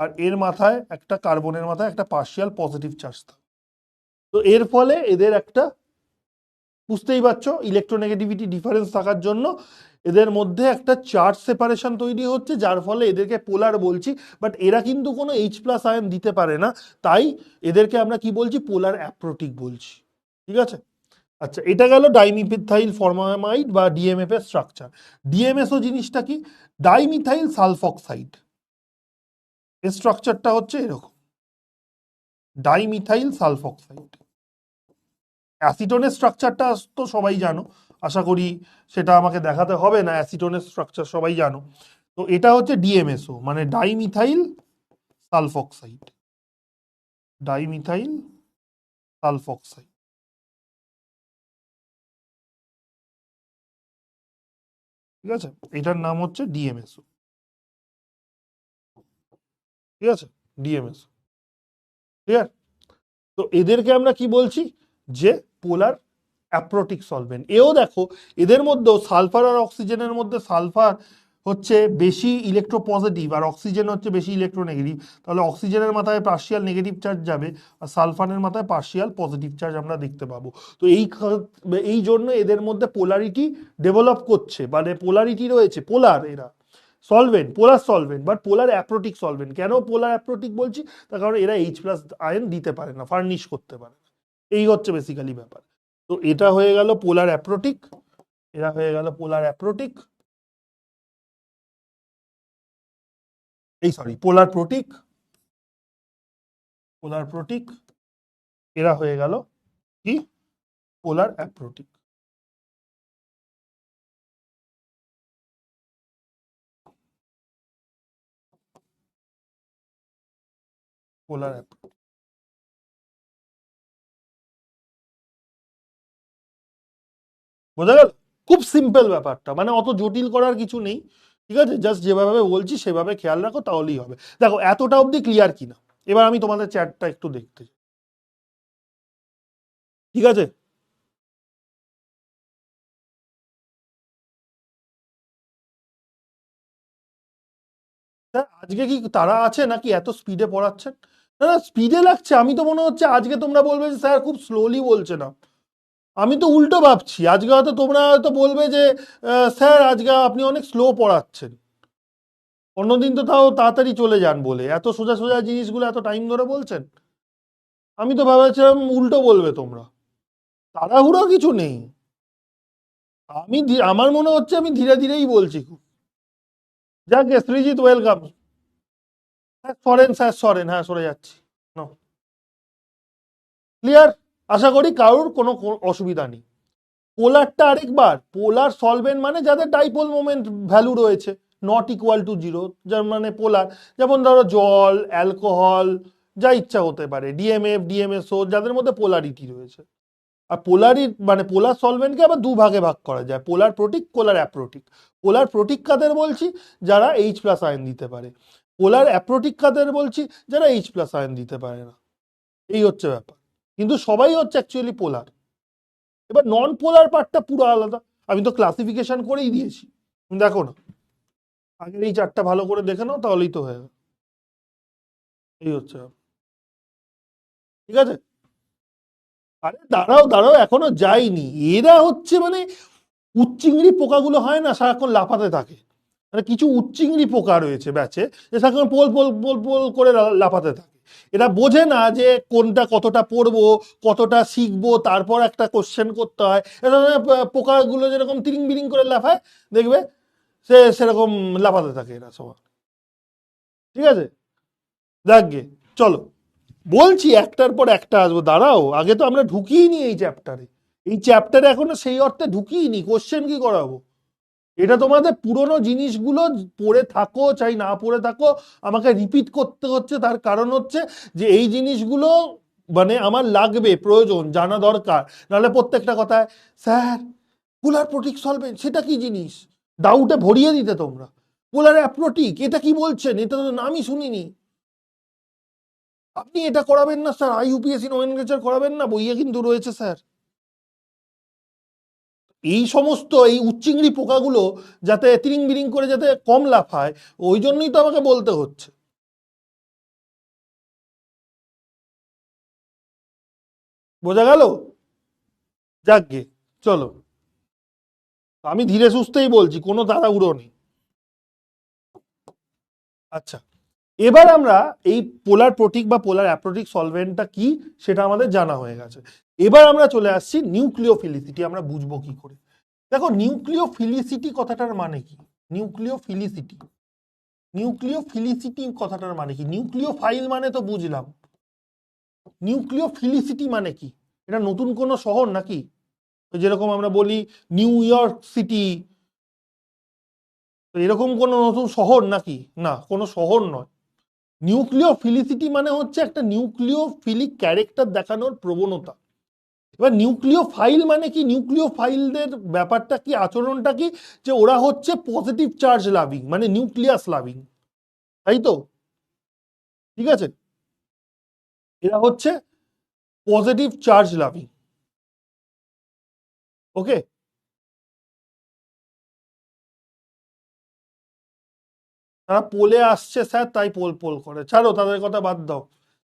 আর এর মাথায় একটা, কার্বনের মাথায় একটা পার্শিয়াল পজিটিভ চার্জ থাকবে। তো এর ফলে এদের একটা, বুঝতেই পারছো, ইলেকট্রোনেগেটিভিটি ডিফারেন্স থাকার জন্য এদের মধ্যে একটা চার্জ সেপারেশন তৈরি হচ্ছে, যার ফলে এদেরকে পোলার বলছি। বাট এরা কিন্তু কোনো H প্লাস আয়ন দিতে পারে না, তাই এদেরকে আমরা কি বলছি? পোলার অ্যাপ্রোটিক বলছি। ঠিক আছে? আচ্ছা, এটা গেল ডাইমিথাইল ফরমামাইড বা ডিএমএফ এর স্ট্রাকচার। ডিএমএসও জিনিসটা কি? Dimethyl sulphoxide. এর স্ট্রাকচারটা হচ্ছে এরকম, ডাইমিথাইল সালফক্সাইড। অ্যাসিটোনের স্ট্রাকচারটা তো সবাই জানো, আশা করি সেটা আমাকে দেখাতে হবে না, অ্যাসিটোনের স্ট্রাকচার সবাই জানো। তো এটা হচ্ছে ডিএমএসও, মানে ডাইমিথাইল সালফক্সাইড, ডাইমিথাইল সালফক্সাইড। ঠিক আছে? এটার নাম হচ্ছে ডিএমএসও। ঠিক আছে? ডিএমএসও, ক্লিয়ার? তো এদেরকে আমরা কি বলছি? যে পোলার অ্যাপ্রোটিক সলভেন্ট। এও দেখো, এদের মধ্যেও সালফার আর অক্সিজেনের মধ্যে সালফার হচ্ছে বেশি ইলেকট্রোপজিটিভ আর অক্সিজেন হচ্ছে বেশি ইলেকট্রোনেগেটিভ। তাহলে অক্সিজেনের মাথায় পার্শিয়াল নেগেটিভ চার্জ যাবে, আর সালফারের মাথায় পার্শিয়াল পজিটিভ চার্জ আমরা দেখতে পাবো। তো এই জন্য এদের মধ্যে পোলারিটি ডেভেলপ করছে, মানে পোলারিটি রয়েছে, পোলার এরা solvent, polar solvent, but polar aprotic solvent. কেন পোলার অ্যাপ্রোটিক বলছি? তার কারণ এরা H প্লাস আয়ন দিতে পারে না, ফার্নিশ করতে পারে না। এই হচ্ছে বেসিক্যালি ব্যাপার। তো এটা হয়ে গেল পোলার অ্যাপ্রোটিক, এরা হয়ে গেল পোলার অ্যাপ্রোটিক, এই সরি পোলার প্রোটিক, পোলার প্রোটিক। এরা হয়ে গেল কি? পোলার অ্যাপ্রোটিক। পোলার অ্যাপ্রোটিক, বোঝা গেল? খুব সিম্পল ব্যাপারটা, মানে অত জটিল করার কিছু নেই। ঠিক আছে? জাস্ট যেভাবে বলছি সেভাবে খেয়াল রাখো, তাহলেই হবে। দেখো এতটা অবধি ক্লিয়ার কিনা? এবার আমি তোমাদের চ্যাটটা একটু দেখতে চাই। ঠিক আছে? স্যার আজকে কি তারা আছে নাকি এত স্পিডে পড়াচ্ছেন? না না, স্পিডে লাগছে। আমি তো মনে হচ্ছে আজকে তোমরা বলবে যে স্যার খুব স্লোলি বলছে না। আমি তো উল্টো ভাবছি, আজকে হয়তো তোমরা হয়তো বলবে যে স্যার আজকে আপনি অনেক স্লো পড়াচ্ছেন। অন্যদিন তো তাও তাড়াতাড়ি চলে যান বলে, এত সোজা সোজা জিনিসগুলো এত টাইম ধরে বলছেন। আমি তো ভাবছিলাম উল্টো বলবে তোমরা। তাড়াহুড়ো কিছু নেই। আমার মনে হচ্ছে আমি ধীরে ধীরেই বলছি খুব। যাক, সৃজিত ওয়েলকাম। সরেন স্যার, সরেন, হ্যাঁ সরে যাচ্ছি। ক্লিয়ার? আশা করি কারোর কোনো অসুবিধা নেই। পোলারটা আরেকবার, পোলার সলভেন্ট মানে যাদের ডাইপোল মোমেন্ট ভ্যালু রয়েছে নট ইকুয়াল টু জিরো, যার মানে পোলার। যেমন ধরো জল, অ্যালকোহল, যা ইচ্ছা হতে পারে, ডিএমএফ, ডিএমএসও, যাদের মধ্যে পোলারিটি রয়েছে। আর মানে পোলার সলভেন্টকে আবার দুভাগে ভাগ করা যায়, পোলার প্রোটিক, পোলার অ্যাপ্রোটিক। পোলার প্রোটিক কাদের বলছি? যারা H প্লাস আয়ন দিতে পারে। পোলার অ্যাপ্রোটিক কাদের বলছি? যারা H প্লাস আয়ন দিতে পারে না। এই হচ্ছে ব্যাপার। কিন্তু সবাই হচ্ছে অ্যাকচুয়ালি পোলার। এবার নন পোলার পার্টটা পুরো আলাদা, আমি তো ক্লাসিফিকেশন করেই দিয়েছি। তুমি দেখো না, আগের এই চারটা ভালো করে দেখে নাও, তাহলেই তো হয়ে গেল। এই হচ্ছে ব্যাপার। ঠিক আছে? আরে দাঁড়াও দাঁড়াও, এখনো যাইনি। এরা হচ্ছে মানে উচ্চিংড়ি পোকাগুলো হয় না, সারাক্ষণ লাফাতে থাকে। মানে কিছু উচ্চিংড়ি পোকা রয়েছে ব্যাচে, যে সারাক্ষণ পোল পোল পোল পোল করে লাফাতে থাকে। এরা বোঝে না যে কোনটা কতটা পড়বো, কতটা শিখবো, তারপর একটা কোশ্চেন করতে হয়। এরা পোকাগুলো যেরকম তিরিং বিরিং করে লাফায়, দেখবে সেরকম লাফাতে থাকে এরা সবাই। ঠিক আছে? দেখবে, চলো বলছি একটার পর একটা আসবো, দাঁড়াও। আগে তো আমরা ঢুকিয়ে নি এই চ্যাপ্টারে, এই চ্যাপ্টারে এখনো সেই অর্থে ঢুকিয়ে নি। কোশ্চেন কি করাবো? এটা তোমাদের পুরনো জিনিসগুলো পড়ে থাকো চাই না পড়ে থাকো, আমাকে রিপিট করতে হচ্ছে, তার কারণ হচ্ছে যে এই জিনিসগুলো মানে আমার লাগবে, প্রয়োজন, জানা দরকার। নাহলে প্রত্যেকটা কথায় স্যার পোলার প্রোটিক সলভেন্ট সেটা কি জিনিস, ডাউটে ভরিয়ে দিতে তোমরা। পোলার অ্যাপ্রোটিক এটা কি বলছেন, এটা তো নামই শুনিনি। আপনি এটা করাবেন না স্যার, আইইউপিএসসি নোমেনক্লেচার করাবেন না, বইয়ে কিন্তু রয়েছে স্যার। এই সমস্ত এই উচ্চিংড়ি পোকাগুলো যাতে তিরিং বিরিং করে যাতে কম লাফায়, ওই জন্যই তো আমাকে বলতে হচ্ছে। বোঝা গেল? যাকগে, চলো, আমি ধীরে সুস্থেই বলছি, কোনো তাড়াহুড়ো নেই। আচ্ছা, এবার আমরা এই পোলার প্রোটিক বা পোলার অ্যাপ্রোটিক সলভেন্টটা কি সেটা আমাদের জানা হয়ে গেছে। এবার আমরা চলে আসছি নিউক্লিওফিলিসিটি আমরা বুঝবো কি করে। দেখো, নিউক্লিওফিলিসিটি কথাটার মানে কি? নিউক্লিওফিলিসিটি, নিউক্লিওফিলিসিটি কথাটার মানে কি? নিউক্লিওফাইল মানে তো বুঝলাম, নিউক্লিওফিলিসিটি মানে কি? এটা নতুন কোনো শহর নাকি? যেরকম আমরা বলি নিউ ইয়র্ক সিটি, এরকম কোনো নতুন শহর নাকি? না, কোনো শহর নয়। নিউক্লিওফিলিসিটি মানে হচ্ছে একটা নিউক্লিওফিলিক ক্যারেক্টার দেখানোর প্রবণতা। এবার নিউক্লিওফাইল মানে কি? নিউক্লিওফাইলদের ব্যাপারটা কি, আচরণটা কি? যে ওরা হচ্ছে পজিটিভ চার্জ লাভিং, মানে নিউক্লিয়াস লাভিং, তাই তো? ঠিক আছে, এরা হচ্ছে পজিটিভ চার্জ লাভিং। ওকে, তারা পোলে আসছে স্যার তাই পোল পোল করে, ছাড়ো তাদের কথা বাদ দাও।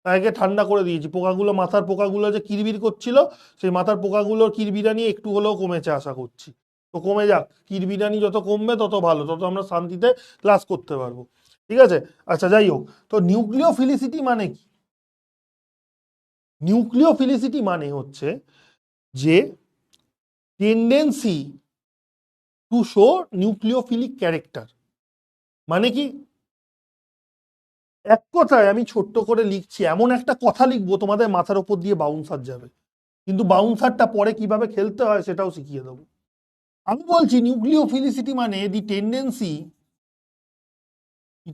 তাকে ঠান্ডা করে দিয়েছি, পোকাগুলো, মাথার পোকাগুলো যে কিরবির করছিল, সেই মাথার পোকাগুলোর কিরবিরানি একটু হলেও কমেছে আশা করছি। তো কমে যাক, কিরবিরানি যত কমবে তত ভালো, তত আমরা শান্তিতে ক্লাস করতে পারবো। ঠিক আছে, আচ্ছা যাই হোক, তো নিউক্লিওফিলিসিটি মানে কি? নিউক্লিওফিলিসিটি মানে হচ্ছে যে tendency to show nucleophilic character. মানে কি? এক কথায় আমি ছোট্ট করে লিখছি, এমন একটা কথা লিখবো তোমাদের মাথার উপর দিয়ে বাউন্সার যাবে, কিন্তু বাউন্সারটা পরে কিভাবে খেলতে হয় সেটাও শিখিয়ে দেবো। আমি বলছি নিউক্লিওফিলিসিটি মানে the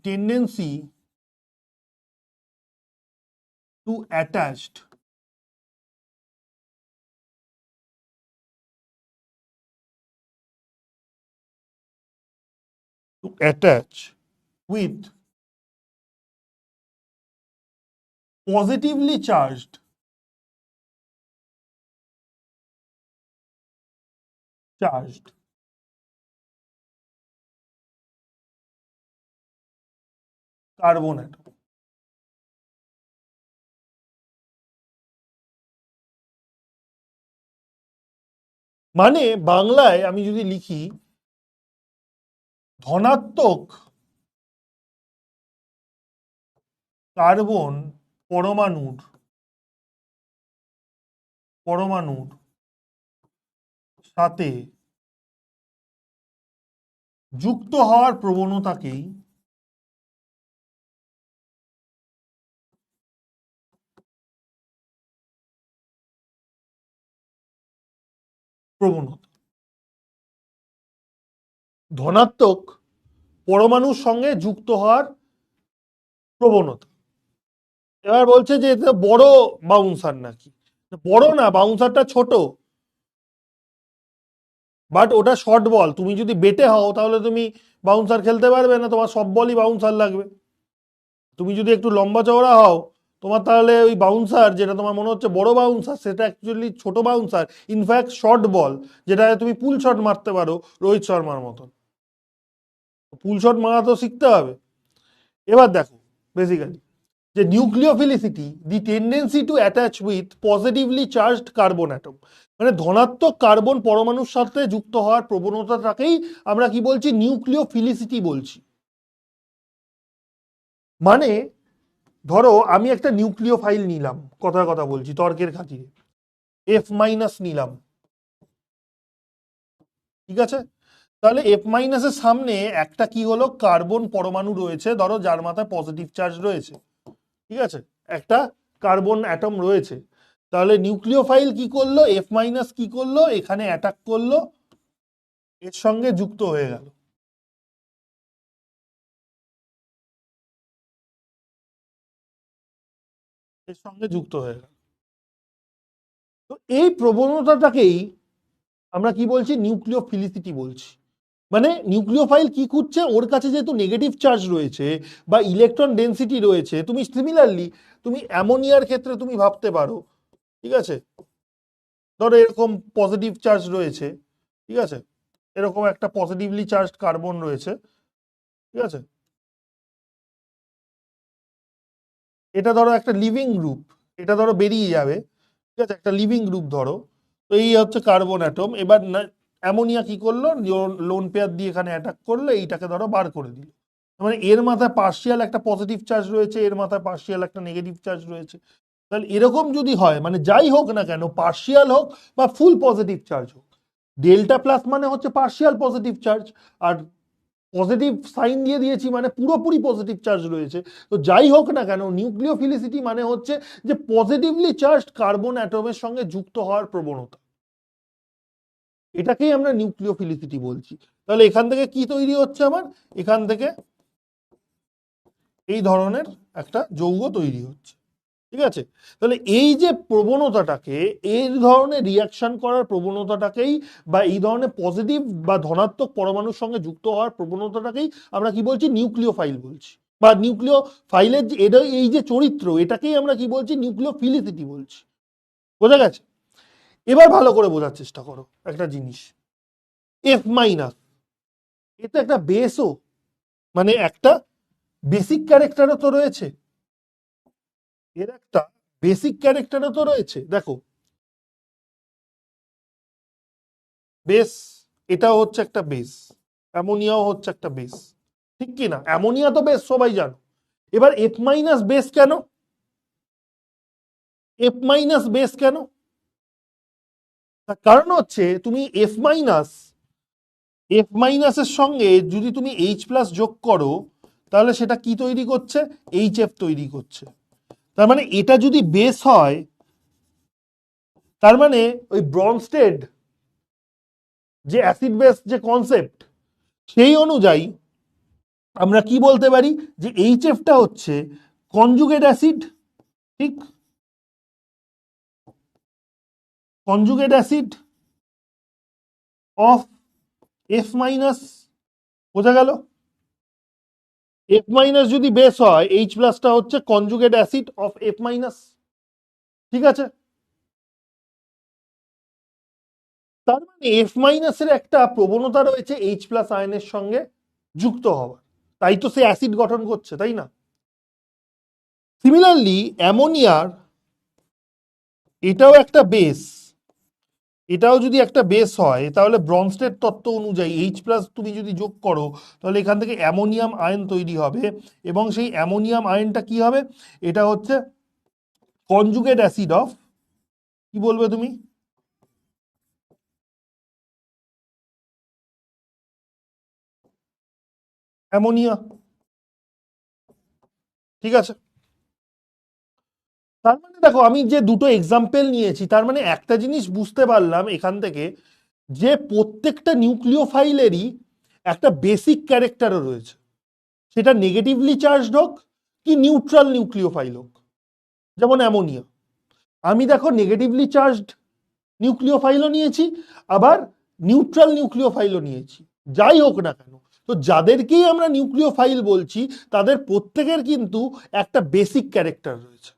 tendency to attached to attach with positively charged carbon atom. মানে বাংলায় আমি যদি লিখি, ধনাত্মক কার্বন পরমাণুর পরমাণুর সাথে যুক্ত হওয়ার প্রবণতাকেই প্রবণতা, ধনাত্মক পরমাণুর সঙ্গে যুক্ত হওয়ার প্রবণতা। এবার বলছে যে এটা বড় বাউন্সার নাকি? বড় না, বাউন্সারটা ছোট, বাট ওটা শর্ট বল। তুমি যদি বেটে হও তাহলে তুমি বাউন্সার খেলতে পারবে না, তোমার সব বলই বাউন্সার লাগবে। তুমি যদি একটু লম্বা চওড়া হও, তোমার তাহলে ওই বাউন্সার যেটা তোমার মনে হচ্ছে বড় বাউন্সার, সেটা অ্যাকচুয়ালি ছোট বাউন্সার, ইনফ্যাক্ট শর্ট বল, যেটা তুমি পুল শট মারতে পারো রোহিত শর্মার মতন। পুল শট মারা তো শিখতে হবে। এবার দেখো, বেসিক্যালি যে nucleophilicity the tendency to attach with positively charged carbon atom, মানে ধনাত্মক কার্বন পরমাণুর সাথে যুক্ত হওয়ার প্রবণতাটাকেই আমরা কি বলছি? নিউক্লিওফিলিসিটি বলছি। মানে ধরো আমি একটা নিউক্লিওফাইল নিলাম, কথার কথা বলছি তর্কের খাতিরে, এফ মাইনাস নিলাম, ঠিক আছে? তাহলে এফ মাইনাসের সামনে একটা কি হলো, কার্বন পরমাণু রয়েছে, ধরো যার মাথায় পজিটিভ চার্জ রয়েছে, ঠিক আছে, একটা কার্বন অ্যাটম রয়েছে। তাহলে নিউক্লিওফাইল কি করলো, এফ মাইনাস কি করলো, এখানে অ্যাটাক করলো এর সঙ্গে যুক্ত হয়ে গেল। এর সঙ্গে যুক্ত হয়ে গেল। তো এই প্রবণতাটাকেই আমরা কি বলছি, নিউক্লিওফিলিসিটি বলছি। মানে নিউক্লিওফাইল কি খুঁজছে, ওর কাছে যেহেতু নেগেটিভ চার্জ রয়েছে বা ইলেকট্রন ডেন্সিটি রয়েছে, তুমি সিমিলারলি তুমি অ্যামোনিয়ার ক্ষেত্রে তুমি ভাবতে পারো, ঠিক আছে, ধরো এরকম পজিটিভ চার্জ রয়েছে, ঠিক আছে, এরকম একটা পজিটিভলি চার্জড কার্বন রয়েছে, ঠিক আছে, এটা ধরো একটা লিভিং গ্রুপ, এটা ধরো বেরিয়ে যাবে, ঠিক আছে, একটা লিভিং গ্রুপ ধরো। তো এই হচ্ছে কার্বন অ্যাটম। এবার অ্যামোনিয়া কি করলো, লোন পেয়ার দিয়ে এখানে অ্যাটাক করলো, এইটাকে ধরো বার করে দিল। মানে এর মাথায় পার্শিয়াল একটা পজিটিভ চার্জ রয়েছে, এর মাথায় পার্শিয়াল একটা নেগেটিভ চার্জ রয়েছে। তাহলে এরকম যদি হয়, মানে যাই হোক না কেন, পার্শিয়াল হোক বা ফুল পজিটিভ চার্জ হোক, ডেল্টা প্লাস মানে হচ্ছে পার্শিয়াল পজিটিভ চার্জ, আর পজিটিভ সাইন দিয়ে দিয়েছি মানে পুরোপুরি পজিটিভ চার্জ রয়েছে। তো যাই হোক না কেন, নিউক্লিওফিলিসিটি মানে হচ্ছে যে পজিটিভলি চার্জড কার্বন অ্যাটমের সঙ্গে যুক্ত হওয়ার প্রবণতা, এটাকেই আমরা নিউক্লিওফিলিসিটি বলছি। তাহলে এখান থেকে কি তৈরি হচ্ছে আমার, এখান থেকে এই ধরনের একটা যৌগ তৈরি হচ্ছে, ঠিক আছে। তাহলে এই যে প্রবণতাটাকে, এই ধরনের রিয়াকশন করার প্রবণতাটাকেই, বা এই ধরনের পজিটিভ বা ধনাত্মক পরমাণুর সঙ্গে যুক্ত হওয়ার প্রবণতাটাকেই আমরা কি বলছি, নিউক্লিওফাইল বলছি, বা নিউক্লিও ফাইলের যে এটা, এই যে চরিত্র, এটাকেই আমরা কি বলছি, নিউক্লিওফিলিসিটি বলছি। বোঝা গেছে? এবার ভালো করে বোঝার চেষ্টা করো একটা জিনিস, এফ মাইনাস, এটা একটা বেসও, মানে একটা বেসিক ক্যারেক্টারও তো রয়েছে, এর একটা বেসিক ক্যারেক্টারও তো রয়েছে। দেখো, বেস, এটাও হচ্ছে একটা বেস, অ্যামোনিয়াও হচ্ছে একটা বেস, ঠিক কি না? অ্যামোনিয়া তো বেস সবাই জানো। এবার এফ মাইনাস বেস কেন, এফ মাইনাস বেস কেন? তার কারণ হচ্ছে তুমি এফ মাইনাসের সঙ্গে যদি তুমি এইচ প্লাস যোগ করো, তাহলে সেটা কি তৈরি করছে, এইচ এফ তৈরি করছে। তার মানে এটা যদি বেস হয়, তার মানে ওই ব্রনস্টেড যে অ্যাসিড বেস যে কনসেপ্ট, সেই অনুযায়ী আমরা কি বলতে পারি, যে এইচ এফটা হচ্ছে কনজুগেট অ্যাসিড, ঠিক, conjugate acid of F minus. বোঝা গেল? এফ মাইনাস যদি বেস হয়, এইচ প্লাসটা হচ্ছে conjugate acid of F minus, ঠিক আছে। তার মানে এফ মাইনাসের একটা প্রবণতা রয়েছে এইচ প্লাস আয়নের সঙ্গে যুক্ত হওয়ার, তাই তো সে অ্যাসিড গঠন করছে, তাই না? সিমিলারলি অ্যামোনিয়ার এটাও একটা বেস, এটাও যদি একটা বেস হয়, তাহলে ব্রনস্টেড তত্ত্ব অনুযায়ী এইচ প্লাস তুমি যদি যোগ করো, তাহলে এখান থেকে অ্যামোনিয়াম আয়ন তৈরি হবে, এবং সেই অ্যামোনিয়াম আয়নটা কি হবে, এটা হচ্ছে কনজুগেট অ্যাসিড অফ, কি বলবে তুমি, অ্যামোনিয়া, ঠিক আছে। তার মানে দেখো, আমি যে দুটো এক্সাম্পল নিয়েছি, তার মানে একটা জিনিস বুঝতে পারলাম এখান থেকে, যে প্রত্যেকটা নিউক্লিওফাইলেরই একটা বেসিক ক্যারেক্টারও রয়েছে, সেটা নেগেটিভলি চার্জড হোক কি নিউট্রাল নিউক্লিওফাইল হোক। যেমন অ্যামোনিয়া, আমি দেখো নেগেটিভলি চার্জড নিউক্লিওফাইলও নিয়েছি, আবার নিউট্রাল নিউক্লিওফাইলও নিয়েছি। যাই হোক না কেন, তো যাদেরকেই আমরা নিউক্লিওফাইল বলছি, তাদের প্রত্যেকের কিন্তু একটা বেসিক ক্যারেক্টার রয়েছে,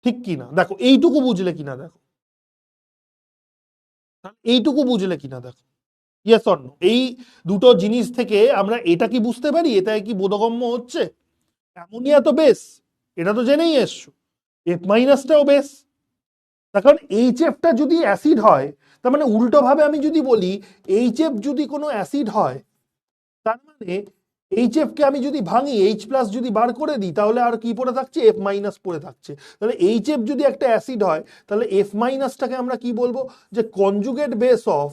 ঠিক কি না? দেখো এইটুকু বুঝলে কিনা, দেখো এইটুকু বুঝলে কিনা, দেখো, ইয়েস অর নো, এই দুটো জিনিস থেকে আমরা এটা কি বুঝতে পারি, এটা কি বোধগম্য হচ্ছে? অ্যামোনিয়া তো বেস, এটা তো জেনেই এসছো, এফ মাইনাসটাও বেস। তার কারণ এইচ এফটা যদি অ্যাসিড হয়, তার মানে উল্টো ভাবে আমি যদি বলি, এইচ এফ যদি কোনো অ্যাসিড হয়, তার মানে এইচ এফ কে আমি যদি ভাঙি, এইচ প্লাস যদি বার করে দিই, তাহলে আর কি পড়ে থাকছে, এফ মাইনাস পড়ে থাকছে। তাহলে এইচ এফ যদি একটা অ্যাসিড হয়, তাহলে এফ মাইনাসটাকে আমরা কি বলবো, যে conjugate base of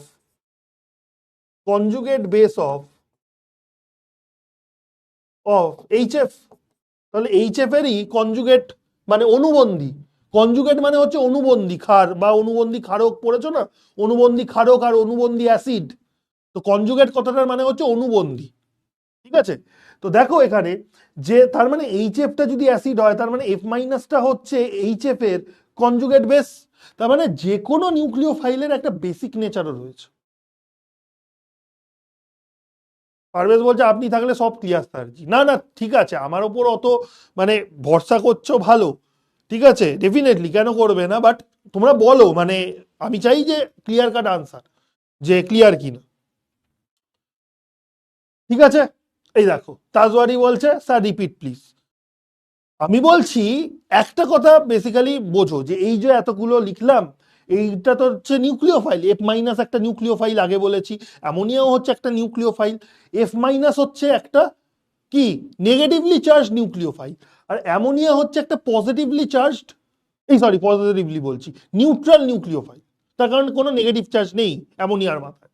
H F. তাহলে এইচ এফ এরই কনজুগেট মানে অনুবন্ধী, কনজুগেট মানে হচ্ছে অনুবন্ধী ক্ষার বা অনুবন্ধী ক্ষারক, পড়েছো না, অনুবন্ধী ক্ষারক আর অনুবন্ধী অ্যাসিড, কনজুগেট কথাটার মানে হচ্ছে অনুবন্ধী, ঠিক আছে? তো দেখো এখানে যে তার মানে এইচএফটা যদি অ্যাসিড হয় তার মানে এফ মাইনাসটা হচ্ছে এইচএফ এর কনজুগেট বেস। তার মানে যে কোনো নিউক্লিওফাইলের একটা বেসিক নেচারও রয়েছে। পারভেজ বলছে আপনি থাকলে সব ক্লিয়ার স্যারজি। না না ঠিক আছে, আমার ওপর অত মানে ভরসা করছো ভালো, ঠিক আছে, ডেফিনেটলি কেন করবে না, বাট তোমরা বলো, মানে আমি চাই যে ক্লিয়ার কাট আনসার, যে ক্লিয়ার কিনা। ঠিক আছে, এই দেখো তাজওয়ারি বলছে স্যার রিপিট প্লিজ। আমি বলছি একটা কথা বেসিক্যালি বোঝো, যে এই যে এতগুলো লিখলাম এইটা তো হচ্ছে নিউক্লিওফাইল, এফ মাইনাস একটা নিউক্লিওফাইল আগে বলেছি, অ্যামোনিয়াও হচ্ছে একটা নিউক্লিওফাইল। এফ মাইনাস হচ্ছে একটা কি নেগেটিভলি চার্জ নিউক্লিওফাইল, আর অ্যামোনিয়া হচ্ছে একটা পজিটিভলি চার্জড, এই সরি পজিটিভলি বলছি, নিউট্রাল নিউক্লিওফাইল, তার কারণ কোনো নেগেটিভ চার্জ নেই অ্যামোনিয়ার মাথায়।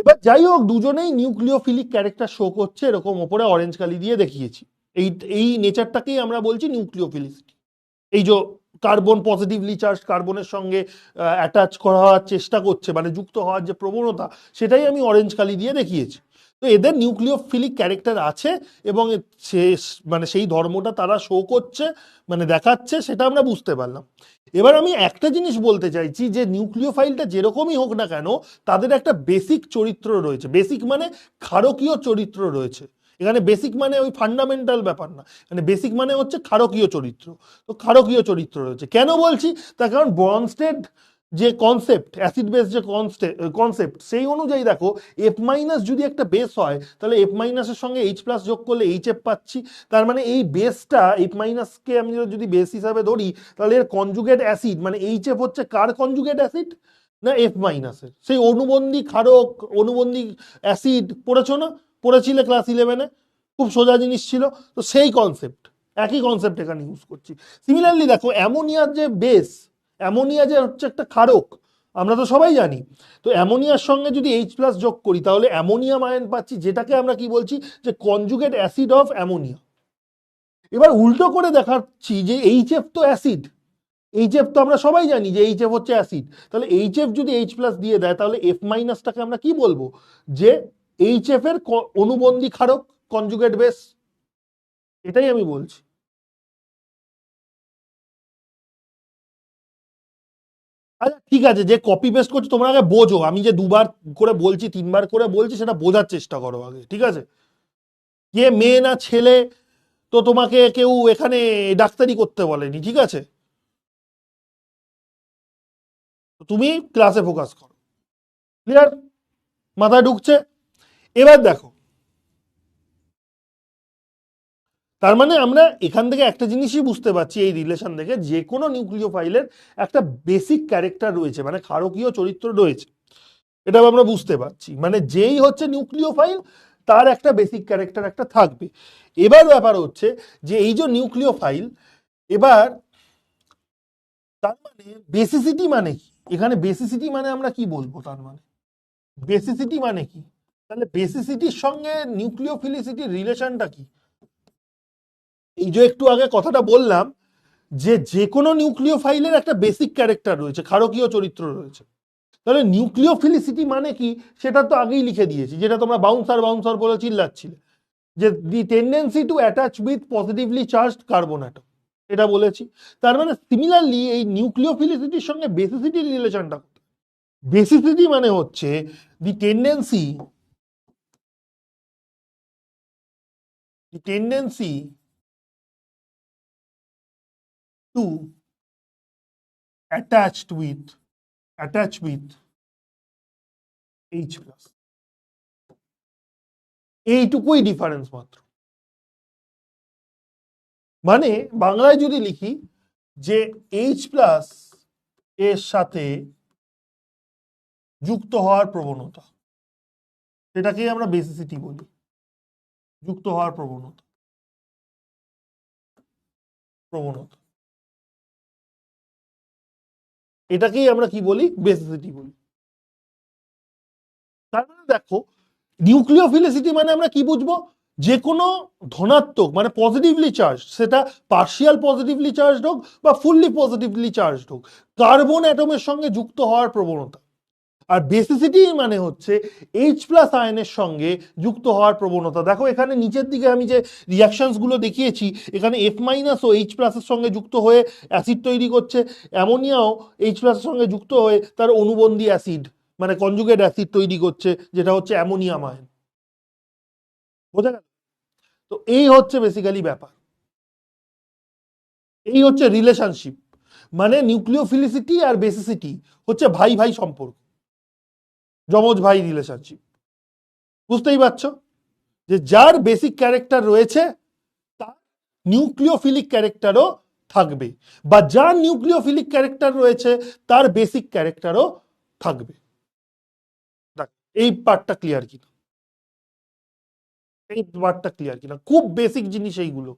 এবার যাই হোক দুজনেই নিউক্লিওফিলিক ক্যারেক্টার শো করছে, এরকম ওপরে অরেঞ্জ কালি দিয়ে দেখিয়েছি। এই এই নেচারটাকেই আমরা বলছি নিউক্লিওফিলিসিটি। এই যে কার্বন পজিটিভলি চার্জ কার্বনের সঙ্গে অ্যাটাচ করার চেষ্টা করছে, মানে যুক্ত হওয়ার যে প্রবণতা, সেটাই আমি অরেঞ্জ কালি দিয়ে দেখিয়েছি। তো এদের নিউক্লিওফিলিক ক্যারেক্টার আছে এবং সে মানে সেই ধর্মটা তারা শো করছে, মানে দেখাচ্ছে, সেটা আমরা বুঝতে পারলাম। এবার আমি একটা জিনিস বলতে চাইছি, যে নিউক্লিওফাইলটা যেরকমই হোক না কেন তাদের একটা বেসিক চরিত্র রয়েছে। বেসিক মানে ক্ষারকীয় চরিত্র রয়েছে। এখানে বেসিক মানে ওই ফান্ডামেন্টাল ব্যাপার না, মানে বেসিক মানে হচ্ছে ক্ষারকীয় চরিত্র। তো ক্ষারকীয় চরিত্র রয়েছে কেন বলছি, তার কারণ ব্রনস্টেড যে কনসেপ্ট, অ্যাসিড বেস যে কনসেপ্ট, সেই অনুযায়ী দেখো এফ মাইনাস যদি একটা বেস হয় তাহলে এফ মাইনাসের সঙ্গে এইচ প্লাস যোগ করলে এইচ এফ পাচ্ছি। তার মানে এই বেসটা এফ মাইনাসকে আমি যদি বেস হিসাবে ধরি, তাহলে এর কনজুগেট অ্যাসিড মানে এইচ এফ হচ্ছে কার কনজুগেট অ্যাসিড, না এফ মাইনাসের। সেই অনুবন্ধী ক্ষারক, অনুবন্ধী অ্যাসিড পড়েছো না, পড়েছিলে ক্লাস 11-এ, খুব সোজা জিনিস ছিল। তো সেই কনসেপ্ট, একই কনসেপ্ট এখানে ইউজ করছি। সিমিলারলি দেখো অ্যামোনিয়ার যে বেস, অ্যামোনিয়া যে হচ্ছে একটা ক্ষারক, আমরা তো সবাই জানি। তো অ্যামোনিয়ার সঙ্গে যদি এইচ প্লাস যোগ করি তাহলে অ্যামোনিয়াম আয়ন পাচ্ছি, যেটাকে আমরা কি বলছি, যে কনজুগেট অ্যাসিড অফ অ্যামোনিয়া। এবার উল্টো করে দেখাচ্ছি যে এইচ এফ তো অ্যাসিড, এইচ এফ তো আমরা সবাই জানি যে এইচ এফ হচ্ছে অ্যাসিড, তাহলে এইচ এফ যদি এইচ প্লাস দিয়ে দেয় তাহলে এফ মাইনাসটাকে আমরা কি বলবো, যে এইচ এফ এর অনুবন্ধী ক্ষারক, কনজুগেট বেস। এটাই আমি বলছি। আচ্ছা ঠিক আছে, যে কপি পেস্ট করছো তোমরা আগে বোঝো, আমি যে দুবার করে বলছি, তিনবার করে বলছি, সেটা বোঝার চেষ্টা করো আগে, ঠিক আছে? কে মেয়ে না ছেলে তো তোমাকে কেউ এখানে ডাক্তারি করতে বলেনি, ঠিক আছে? তুমি ক্লাসে ফোকাস করো। ক্লিয়ার? মাথায় ঢুকছে? এবার দেখো, তার মানে আমরা এখান থেকে একটা জিনিসই বুঝতে পারছি এই রিলেশন থেকে, যে কোনো নিউক্লিওফাইলের একটা বেসিক ক্যারেক্টার রয়েছে, মানে ক্ষারকীয় চরিত্র রয়েছে। এটা আমরা বুঝতে পারছি, মানে যেই হচ্ছে নিউক্লিওফাইল তার একটা বেসিক ক্যারেক্টার একটা থাকবে। এবার ব্যাপার হচ্ছে যে এই যে নিউক্লিওফাইল, এবার তার মানে বেসিসিটি মানে কি, এখানে বেসিসিটি মানে আমরা কি বলবো, তার মানে বেসিসিটি মানে কি, তাহলে বেসিসিটির সঙ্গে নিউক্লিওফিলিসিটির রিলেশনটা কি? এই যে একটু আগে কথাটা বললাম, যে যে কোনো নিউক্লিওফাইলের একটা বেসিক ক্যারেক্টার রয়েছে, ক্ষারকীয় চরিত্র রয়েছে। তাহলে নিউক্লিওফিলিসিটি মানে কি সেটা তো আগেই লিখে দিয়েছি, যেটা তোমরা বাউন্সার বাউন্সার বলে চিল্লাচ্ছিলে, যে the tendency to attach with positively charged carbon atom, এটা বলেছি। তার মানে সিমিলারলি এই নিউক্লিওফিলিসিটির সঙ্গে বেসিসিটির রিলেশনটা, বেসিসিটি মানে হচ্ছে the tendency, the tendency to attach with H plus, এইটুকুই ডিফারেন্স মাত্র। মানে বাংলায় যদি লিখি যে এইচ প্লাস এর সাথে যুক্ত হওয়ার প্রবণতা, সেটাকেই আমরা বেসিসিটি বলি, যুক্ত হওয়ার প্রবণতা, প্রবণতা, এটাকেই আমরা কি বলি, বেসিসিটি বলি। তার মানে দেখো নিউক্লিওফিলিসিটি মানে আমরা কি বুঝবো, যে কোনো ধনাত্মক মানে পজিটিভলি চার্জ, সেটা পার্শিয়াল পজিটিভলি চার্জ হোক বা ফুললি পজিটিভলি চার্জ হোক, কার্বন অ্যাটমের সঙ্গে যুক্ত হওয়ার প্রবণতা। আর বেসিসিটি মানে হচ্ছে এইচ প্লাস আয়নের সঙ্গে যুক্ত হওয়ার প্রবণতা। দেখো এখানে নিচের দিকে আমি যে রিয়াকশনস গুলো দেখিয়েছি, এখানে এফ মাইনাস ও এইচ প্লাসের সঙ্গে যুক্ত হয়ে অ্যাসিড তৈরি করছে, অ্যামোনিয়াও এইচ প্লাসের সঙ্গে যুক্ত হয়ে তার অনুবন্ধী অ্যাসিড মানে কনজুগেট অ্যাসিড তৈরি করছে, যেটা হচ্ছে অ্যামোনিয়াম আয়ন। বোঝা গেল? তো এই হচ্ছে বেসিক্যালি ব্যাপার, এই হচ্ছে রিলেশনশিপ। মানে নিউক্লিওফিলিসিটি আর বেসিসিটি হচ্ছে ভাই ভাই সম্পর্ক, যমজ ভাই রিলেশনশিপ। বুঝতেই পারছো যে যার বেসিক ক্যারেক্টার রয়েছে তার নিউক্লিওফিলিক ক্যারেক্টারও থাকবে, বা যার নিউক্লিওফিলিক ক্যারেক্টার রয়েছে তার বেসিক ক্যারেক্টারও থাকবে। এই পার্টটা ক্লিয়ার কিনা? এই পার্টটা ক্লিয়ার কিনা? খুব বেসিক জিনিস এইগুলো।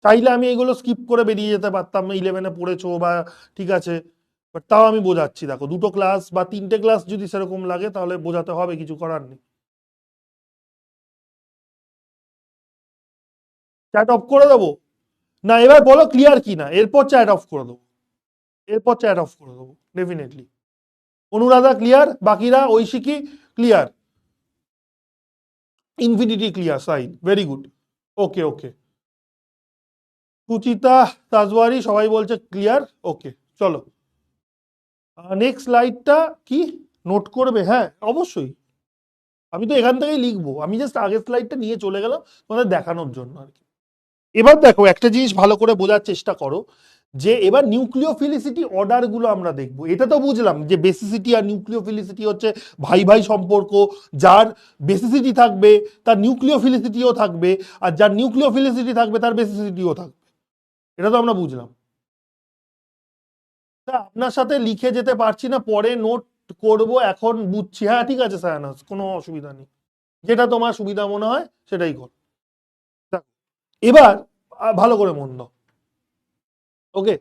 চাইলে আমি এগুলো স্কিপ করে বেরিয়ে যেতে পারতাম, 11-এ পড়েছো বা ঠিক আছে, বাট তাও আমি বোঝাচ্ছি। দেখো দুটো ক্লাস বা তিনটে ক্লাস যদি সেরকম লাগে তাহলে বোঝাতে হবে, কিছু করার নেই। চ্যাট অফ করে দেবো? না, এবার বলো ক্লিয়ার কি না, এরপর চ্যাট অফ করে দেবো, এরপর চ্যাট অফ করে দেবো ডেফিনেটলি। অনুরাধা ক্লিয়ার, বাকিরা Oishiki clear, infinity clear, sign, very good, okay okay. Suchita Tajwari সবাই বলছে ক্লিয়ার, ওকে চলো নেক্সট স্লাইডটা কি নোট করবে? হ্যাঁ অবশ্যই, আমি তো এখান থেকেই লিখবো, আমি জাস্ট আগের স্লাইডটা নিয়ে চলে গেলাম তোমাদের দেখানোর জন্য আর কি। এবার দেখো একটা জিনিস ভালো করে বোঝার চেষ্টা করো, যে এবার নিউক্লিওফিলিসিটি অর্ডার গুলো আমরা দেখবো। এটা তো বুঝলাম যে বেসিসিটি আর নিউক্লিওফিলিসিটি হচ্ছে ভাই ভাই সম্পর্ক, যার বেসিসিটি থাকবে তার নিউক্লিওফিলিসিটিও থাকবে, আর যার নিউক্লিওফিলিসিটি থাকবে তার বেসিসিটিও থাকবে। এটা তো আমরা বুঝলাম। তা আপনার সাথে লিখে যেতে পারছি না, পরে নোট করব, এখন বুঝছি। হ্যাঁ ঠিক আছে সায়ানাস, কোনো অসুবিধা নেই, যেটা তোমার সুবিধা মনে হয় সেটাই কর। এবার ভালো করে মন দাও, ওকে?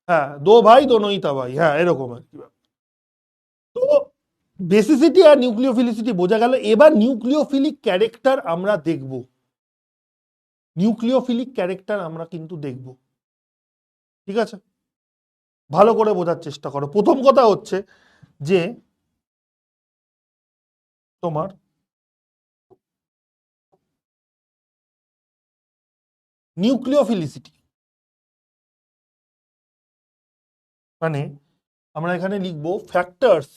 হ্যাঁ, দো ভাই দো নইতা ভাই, হ্যাঁ এরকম আর কি। তো বেসিসিটি আর নিউক্লিওফিলিসিটি বোঝা গেল। এবার নিউক্লিওফিলিক ক্যারেক্টার আমরা দেখব, নিউক্লিওফিলিক ক্যারেক্টার আমরা কিন্তু দেখব, ঠিক আছে? ভালো করে বোঝার চেষ্টা করো। প্রথম কথা হচ্ছে যে তোমার নিউক্লিওফিলিসিটি মানে আমরা এখানে লিখব ফ্যাক্টরস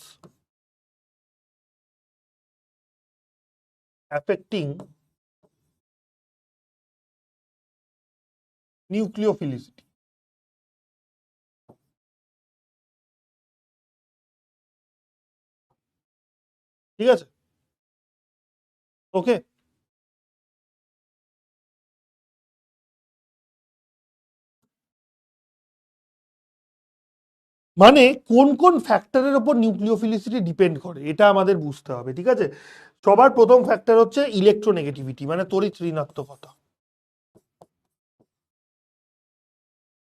অ্যাফেক্টিং নিউক্লিওফিলিসিটি। ঠিক আছে, ওকে? মানে কোন কোন ফ্যাক্টরের উপর নিউক্লিওফিলিসিটি ডিপেন্ড করে এটা আমাদের বুঝতে হবে, ঠিক আছে? সবার প্রথম ফ্যাক্টর হচ্ছে ইলেকট্রোনেগেটিভিটি, মানে তড়িৎ ঋণাত্মকতা।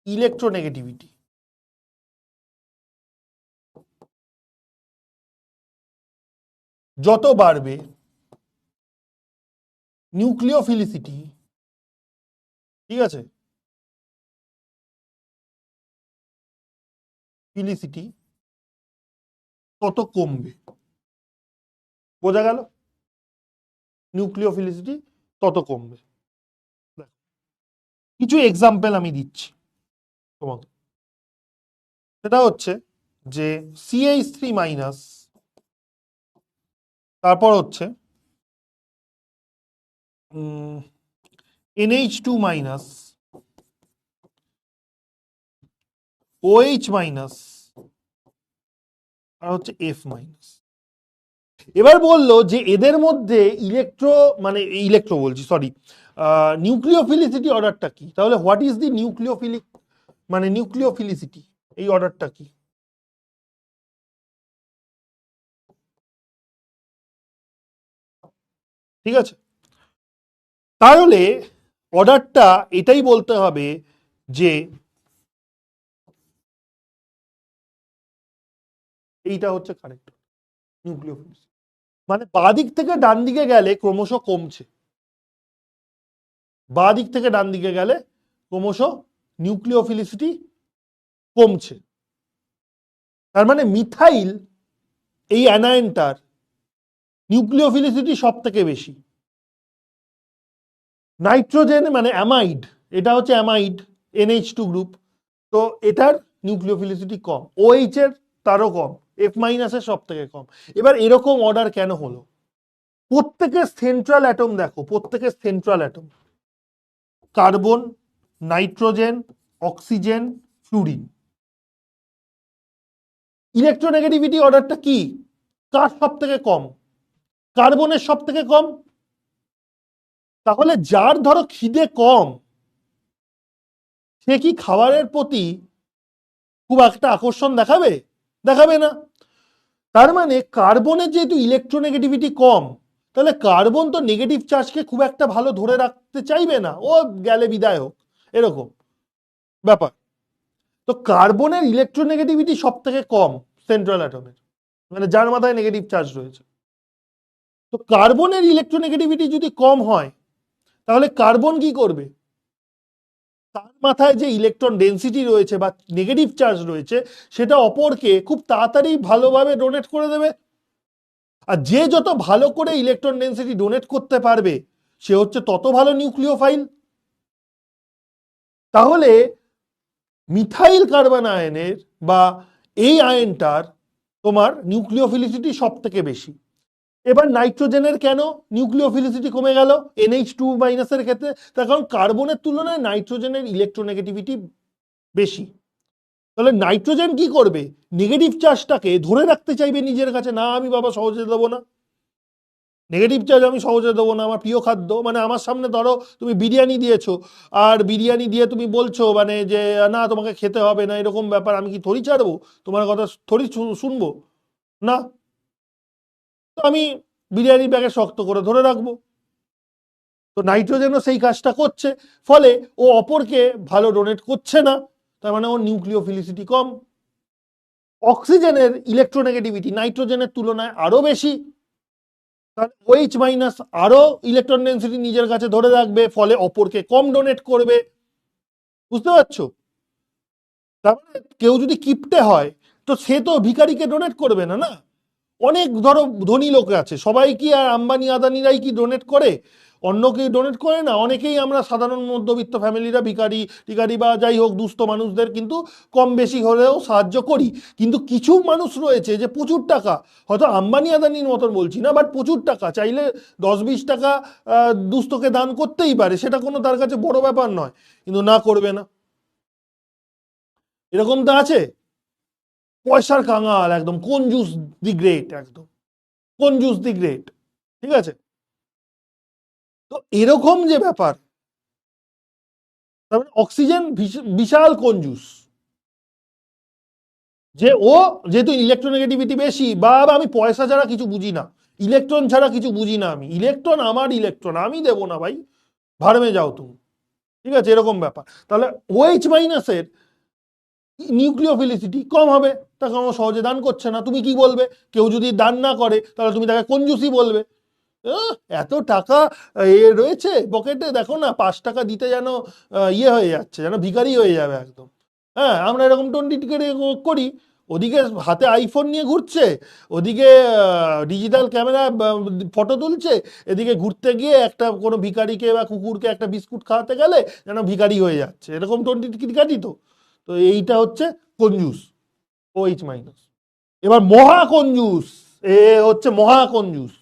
ইলেকট্রোনেগেটিভিটি যত বাড়বে নিউক্লিওফিলিসিটি, ঠিক আছে, ফিলিসিটি তত কমবে। বোঝা গেল? নিউক্লিওফিলিসিটি তত কমবে। কিছু এক্সাম্পল আমি দিচ্ছি তোমাকে। সেটা হচ্ছে যে CH3 মাইনাস, তারপর হচ্ছে NH2 মাইনাস, OH মাইনাস, আর হচ্ছে F মাইনাস। এবার বললো যে এদের মধ্যে ইলেকট্রো মানে ইলেকট্রো বলছি সরি, নিউক্লিওফিলিসিটি অর্ডারটা কি? তাহলে হোয়াট ইজ দি নিউক্লিওফিলিক মানে নিউক্লিওফিলিসিটি, এই অর্ডারটা কি? ঠিক আছে, তাহলে অর্ডারটা এটাই বলতে হবে যে এইটা হচ্ছে কারেক্ট নিউক্লিওফিলিসিটি। মানে বাঁ দিক থেকে ডান দিকে গেলে ক্রমশ কমছে, বাঁ দিক থেকে ডান দিকে গেলে ক্রমশ নিউক্লিওফিলিসিটি কমছে। তার মানে মিথাইল এই অ্যানায়নটার নিউক্লিওফিলিসিটি সব থেকে বেশি। নাইট্রোজেন মানে অ্যামাইড, এটা হচ্ছে অ্যামাইড NH2 গ্রুপ, তো এটার নিউক্লিওফিলিসিটি কম, OH এর তারও কম, F মাইনাসের সব থেকে কম। এবার এরকম অর্ডার কেন হলো? প্রত্যেকের সেন্ট্রাল অ্যাটম দেখো, প্রত্যেকের central atom carbon, nitrogen, oxygen, fluorine. Electronegativity অর্ডারটা কি? কার সব থেকে কম? কার্বনের সব থেকে কম। তাহলে যার ধরো খিদে কম, সে কি খাবারের প্রতি খুব একটা আকর্ষণ দেখাবে? দেখাবে না। তার মানে কার্বনের যেহেতু ইলেকট্রোনেগেটিভিটি কম, তাহলে কার্বন তো নেগেটিভ চার্জকে খুব একটা ভালো ধরে রাখতে চাইবে না, ও গেলে বিদায় হোক, এরকম ব্যাপার। তো কার্বনের ইলেকট্রোনেগেটিভিটি সব থেকে কম সেন্ট্রাল অ্যাটমের, মানে যার মাথায় নেগেটিভ চার্জ রয়েছে। তো কার্বনের ইলেকট্রোনেগেটিভিটি যদি কম হয়, তাহলে কার্বন কি করবে? তার মাথায় যে ইলেকট্রন ডেন্সিটি রয়েছে বা নেগেটিভ চার্জ রয়েছে, সেটা অপরকে খুব তাড়াতাড়ি ভালোভাবে ডোনেট করে দেবে। আর যে যত ভালো করে ইলেকট্রন ডেন্সিটি ডোনেট করতে পারবে, সে হচ্ছে তত ভালো নিউক্লিওফাইল। তাহলে মিথাইল কার্বন আয়নের বা এই আয়নটার তোমার নিউক্লিওফিলিসিটি সব থেকে বেশি। এবার নাইট্রোজেনের কেন নিউক্লিওফিলিসিটি কমে গেল NH2 মাইনাসের ক্ষেত্রে? তার কারণ কার্বনের তুলনায় নাইট্রোজেনের ইলেকট্রোনেগেটিভিটি বেশি। তাহলে নাইট্রোজেন কি করবে? নেগেটিভ চার্জটাকে ধরে রাখতে চাইবে নিজের কাছে, না আমি বাবা সহজে দেবো না, নেগেটিভ চার্জ আমি সহজে দেবো না, আমার প্রিয় খাদ্য। মানে আমার সামনে ধরো তুমি বিরিয়ানি দিয়েছো, আর বিরিয়ানি দিয়ে তুমি বলছো মানে যে না তোমাকে খেতে হবে না, এরকম ব্যাপার, আমি কি থরি ছাড়বো? তোমার কথা থরি শুনবো না? তো আমি বিরিয়ানির ব্যাগে শক্ত করে ধরে রাখবো। তো নাইট্রোজেনও সেই কাজটা করছে, ফলে ও অপরকে ভালো ডোনেট করছে না, তার মানে ওর নিউক্লিওফিলিসিটি কম। অক্সিজেনের ইলেকট্রোনেগেটিভিটি নাইট্রোজেনের তুলনায় আরো বেশি, তাহলে OH মাইনাস আরো ইলেকট্রন ডেন্সিটি নিজের কাছে ধরে রাখবে, ফলে অপরকে কম ডোনেট করবে। বুঝতে পারছো? তার মানে কেউ যদি কিপটে হয়, তো সে তো ভিখারিকে ডোনেট করবে না, না। অনেক ধরো ধনী লোক আছে, সবাই কি আর আম্বানি আদানিরাই কি ডোনেট করে? অন্য কেউ ডোনেট করে না। অনেকেই আমরা সাধারণ মধ্যবিত্ত ফ্যামিলিরা ভিখারি টিকারি বা যাই হোক দুস্থ মানুষদের কিন্তু কম বেশি হলেও সাহায্য করি। কিন্তু কিছু মানুষ রয়েছে যে প্রচুর টাকা, হয়তো আম্বানি আদানির মতন বলছি না, বাট প্রচুর টাকা, চাইলে 10-20 টাকা দুস্থকে দান করতেই পারে, সেটা কোনো তার কাছে বড় ব্যাপার নয়, কিন্তু না, করবে না। এরকম তো আছে, পয়সার কাঙাল, একদম কঞ্জুস দি গ্রেট, একদম কঞ্জুস দি গ্রেট। ঠিক আছে? তো এরকম যে ব্যাপার, তার মানে অক্সিজেন বিশাল কঞ্জুস, যে ও যেহেতু ইলেকট্রোনেগেটিভিটি বেশি, বা আমি পয়সা ছাড়া কিছু বুঝি না, ইলেকট্রন ছাড়া কিছু বুঝি না, আমি ইলেকট্রন আমার ইলেকট্রন আমি দেবো না ভাই, ভাড়মে যাও তুমি। ঠিক আছে? এরকম ব্যাপার। তাহলে OH মাইনাসের নিউক্লিওফিলিসিটি কম হবে, তাকে আমার সহজে দান করছে না। তুমি কি বলবে? কেউ যদি দান না করে, তাহলে তুমি তাকে কঞ্জুসই বলবে। এত টাকা রয়েছে পকেটে, দেখো না 5 টাকা দিতে যেন ইয়ে হয়ে যাচ্ছে, যেন ভিখারি হয়ে যাবে একদম। হ্যাঁ, আমরা এরকম টোন টিটকারি করি। ওদিকে হাতে আইফোন নিয়ে ঘুরছে, ওদিকে ডিজিটাল ক্যামেরা ফটো তুলছে, এদিকে ঘুরতে গিয়ে একটা কোনো ভিখারিকে বা কুকুরকে একটা বিস্কুট খাওয়াতে গেলে যেন ভিখারি হয়ে যাচ্ছে, এরকম টোন টিটকারি। তো তো এইটা হচ্ছে কঞ্জুস, OH মাইনাস। এবার মহা কঞ্জুস, এ হচ্ছে মহা কঞ্জুস,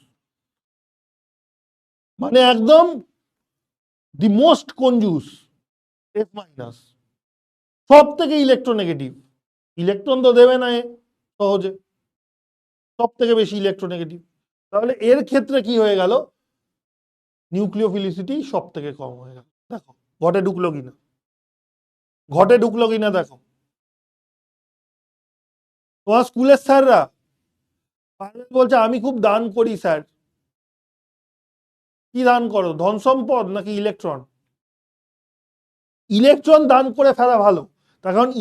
মানে একদম দি মোস্ট কঞ্জুস, F মাইনাস। সব থেকে ইলেকট্রোনেগেটিভ, ইলেকট্রন তো দেবে না এ সহজে, সব থেকে বেশি ইলেকট্রোনেগেটিভ। তাহলে এর ক্ষেত্রে কি হয়ে গেল? নিউক্লিওফিলিসিটি সব থেকে কম হয়ে গেল। দেখো ঘটে ঢুকলো কিনা, ঘটে ঢুকলো কিনা দেখো। তোমার স্কুলের স্যাররা বলছে আমি খুব দান করি স্যার। কি দান করো? ধন সম্পদ নাকি ইলেকট্রন? ইলেকট্রন দান করে ফেলা ভালো, তার কারণ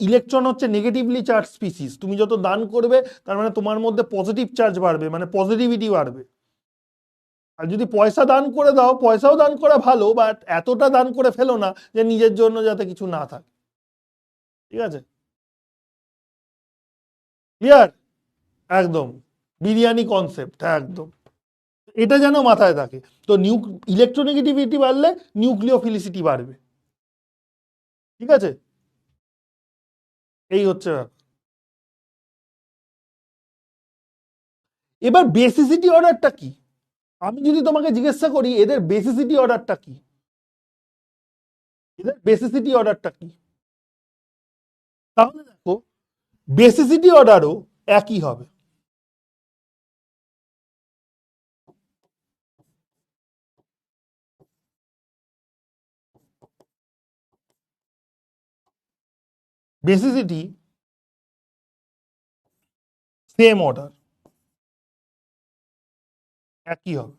ইলেকট্রন হচ্ছে নেগেটিভলি চার্জ স্পিসিস। তুমি যত দান করবে, তার মানে তোমার মধ্যে পজিটিভ চার্জ বাড়বে, মানে পজিটিভিটি বাড়বে। আর যদি পয়সা দান করে দাও, পয়সাও দান করা ভালো, বাট এতটা দান করে ফেলো না যে নিজের জন্য যাতে কিছু না থাকে। ঠিক আছে? ক্লিয়ার? একদম। বিরিয়ানি কনসেপ্ট, হ্যাঁ একদম। এটা যেন মাথায় থাকে। তো ইলেকট্রোনেগেটিভিটি বাড়লে নিউক্লিওফিলিসিটি বাড়বে। ঠিক আছে, এই হচ্ছে ব্যাপার। এবার বেসিসিটি অর্ডারটা কি? আমি যদি তোমাকে জিজ্ঞাসা করি এদের বেসিসিটি অর্ডারটা কি, এদের বেসিসিটি অর্ডারটা কি, তাহলে দেখো বেসিসিটি অর্ডারও একই হবে। বেসিসিটি সেম অর্ডার, একই হবে।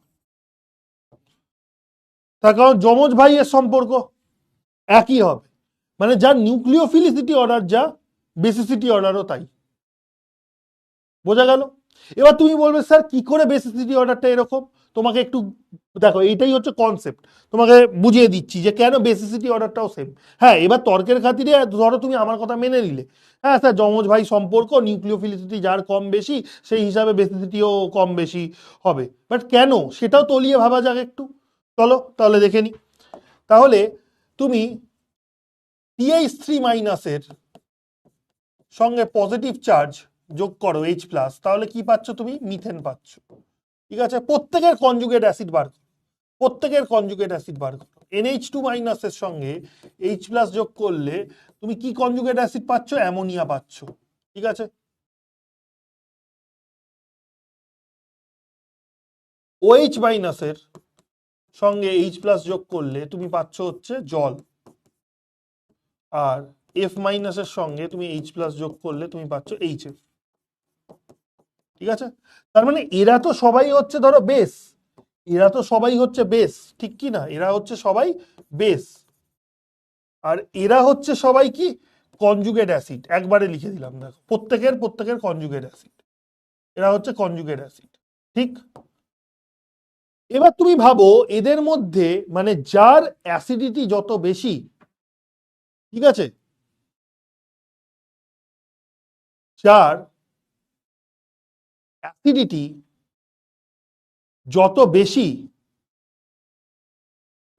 তার কারণ যমজ ভাইয়ের সম্পর্ক একই হবে, মানে যার নিউক্লিওফিলিসিটি অর্ডার যা, বেসিসিটি অর্ডারও তাই। বোঝা গেল? এবার তুমি বলবে স্যার কি করে বেসিসিটি অর্ডারটা এরকম, তোমাকে একটু দেখো, এইটাই হচ্ছে কনসেপ্ট, তোমাকে বুঝিয়ে দিচ্ছি যে কেন বেসিসিটি অর্ডারটাও সেম। হ্যাঁ, এবার তর্কের খাতিরে ধরো তুমি আমার কথা মেনে নিলে, হ্যাঁ স্যার যমজ ভাই সম্পর্ক, নিউক্লিওফিলিসিটি যার কম বেশি সেই হিসাবে বেসিসিটিও কম বেশি হবে, বাট কেন সেটাও তলিয়ে ভাবা যাক একটু। চলো তাহলে দেখে নি। তাহলে তুমি CH3- সঙ্গে পজিটিভ চার্জ যোগ করো H+, তাহলে কি পাচ্ছ তুমি? মিথেন পাচ্ছ। ঠিক আছে, প্রত্যেকের কনজুগেট অ্যাসিড বার করো, প্রত্যেকের কনজুগেট অ্যাসিড বার করো। NH2- এর সঙ্গে H+ যোগ করলে তুমি কি কনজুগেট অ্যাসিড পাচ্ছ? অ্যামোনিয়া পাচ্ছ। ঠিক আছে, OH- এর সঙ্গে H+ যোগ করলে তুমি পাচ্ছ হচ্ছে জল, আর F- এর সঙ্গে তুমি H+ যোগ করলে তুমি পাচ্ছ HF। ঠিক আছে, তার মানে এরা তো সবাই হচ্ছে ধরো বেস, এরা তো সবাই হচ্ছে বেস, ঠিক কি না? এরা হচ্ছে সবাই বেস, আর এরা হচ্ছে সবাই কি? Conjugate acid. একবারে লিখে দিলাম, দেখো প্রত্যেকের কনজুগেট অ্যাসিড, এরা হচ্ছে কনজুগেট অ্যাসিড। ঠিক, এবার তুমি ভাবো এদের মধ্যে মানে যার অ্যাসিডিটি যত বেশি, ঠিক আছে, যার অ্যাসিডিটি যত বেশি,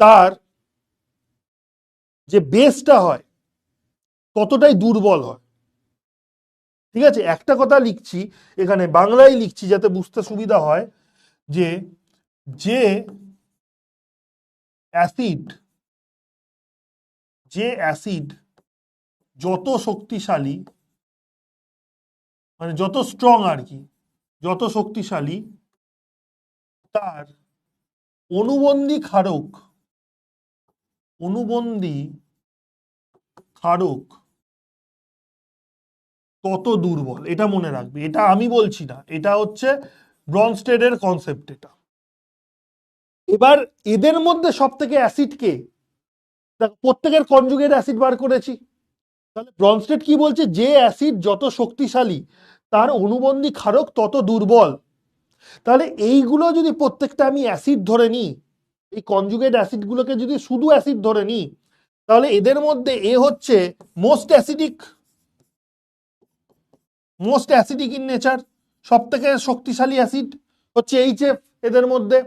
তার যে বেসটা হয় ততটাই দুর্বল হয়। ঠিক আছে, একটা কথা লিখছি এখানে, বাংলায় লিখছি যাতে বুঝতে সুবিধা হয়, যে যে অ্যাসিড যে অ্যাসিড যত শক্তিশালী, মানে যত স্ট্রং আর কি, যত শক্তিশালী, তার অনুবন্ধী ক্ষারক অনুবন্ধী ক্ষারক তত দুর্বল। এটা মনে রাখবে, এটা আমি বলছি না, এটা হচ্ছে ব্রনস্টেডের কনসেপ্ট এটা। এবার এদের মধ্যে সব থেকে অ্যাসিড কে? দেখো প্রত্যেকের কনজুগেট অ্যাসিড বার করেছি, তাহলে ব্রনস্টেড কি বলছে? যে অ্যাসিড যত শক্তিশালী তার অনুবন্ধী ক্ষারক তত দুর্বল। তাহলে এইগুলো যদি প্রত্যেকটা আমি অ্যাসিড ধরে নিই, এই কনজুগেট অ্যাসিডগুলোকে যদি শুধু অ্যাসিড ধরে নিই, তাহলে এদের মধ্যে এ হচ্ছে most acidic, most acidic in nature, সব থেকে শক্তিশালী অ্যাসিড হচ্ছে HF এদের মধ্যে।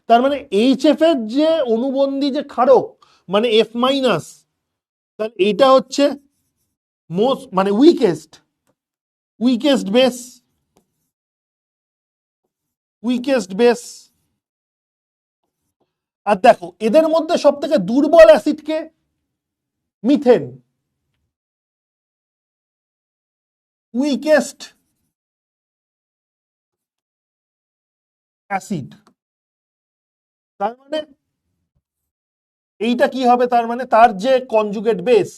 তার মানে HF এর যে অনুবন্ধী যে ক্ষারক, মানে F-, তাহলে এইটা হচ্ছে মোস্ট মানে উইকেস্ট বেস, উইকেস্ট বেস। আর দেখো এদের মধ্যে সব থেকে দুর্বল অ্যাসিডকে? Methane, weakest acid. তার মানে এইটা কি হবে? তার মানে তার যে কনজুগেট বেস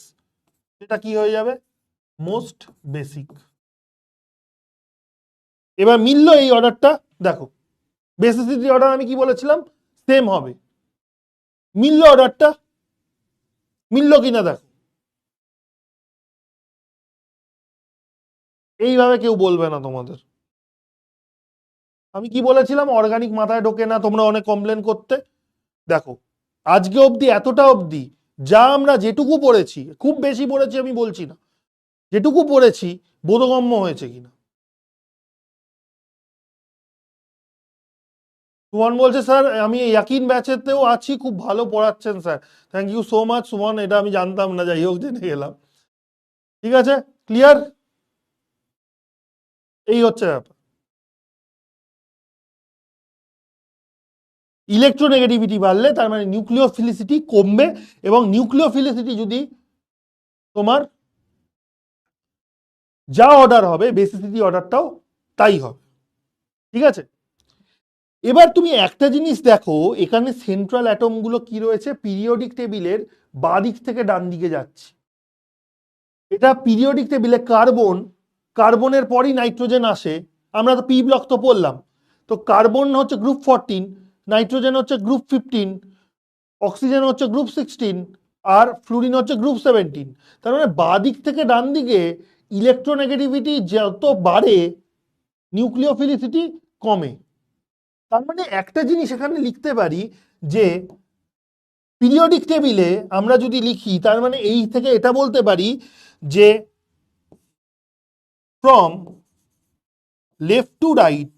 সেটা কি হয়ে যাবে? Most basic. এবার মিললো এই অর্ডারটা, দেখো বেসিসিটি অর্ডার আমি কি বলেছিলাম? সেম হবে। মিললো অর্ডারটা, মিললো কিনা দেখো, এইভাবে কেউ বলবে না তোমাদের। আমি কি বলেছিলাম? অর্গানিক মাথায় ঢোকে না, তোমরা অনেক কমপ্লেন করতে। দেখো আজকে অবধি, এতটা অবধি যা আমরা যেটুকু পড়েছি, খুব বেশি পড়েছি আমি বলছি না, যেটুকু পড়েছি বোধগম্য হয়েছে কিনা? সুমন বলছে স্যার আমি এই ইয়াকিন ব্যাচেতেও আছি, খুব ভালো পড়াচ্ছেন sir. Thank you so much Suman, এটা আমি জানতাম না, যাই হোক জেনে গেলাম। ঠিক আছে, ক্লিয়ার। এই হচ্ছে ব্যাপার। ইলেকট্রোনেগেটিভিটি বাড়লে তার মানে নিউক্লিওফিলিসিটি কমবে, এবং নিউক্লিওফিলিসিটি যদি তোমার যা অর্ডার হবে বেসিসিটি অর্ডারটাও তাই হবে। ঠিক আছে, এবার তুমি একটা জিনিস দেখো, এখানে সেন্ট্রাল অ্যাটমগুলো কি রয়েছে, পিরিয়ডিক টেবিলের বাঁ দিক থেকে ডান দিকে যাচ্ছে। এটা পিরিয়ডিক টেবিলে কার্বন, কার্বনের পরই নাইট্রোজেন আসে। আমরা তো পি ব্লক তো পড়লাম। তো কার্বন হচ্ছে গ্রুপ 14, নাইট্রোজেন হচ্ছে গ্রুপ 15, অক্সিজেন হচ্ছে গ্রুপ 16, আর ফ্লুরিন হচ্ছে গ্রুপ 17। তার মানে বাঁ দিক থেকে ডান দিকে ইলেকট্রোনেগেটিভিটি যত বাড়ে নিউক্লিওফিলিসিটি কমে। তার মানে একটা জিনিস এখানে লিখতে পারি যে পিরিয়ডিক টেবিলে আমরা যদি লিখি তার মানে এই থেকে এটা বলতে পারি যে from left to right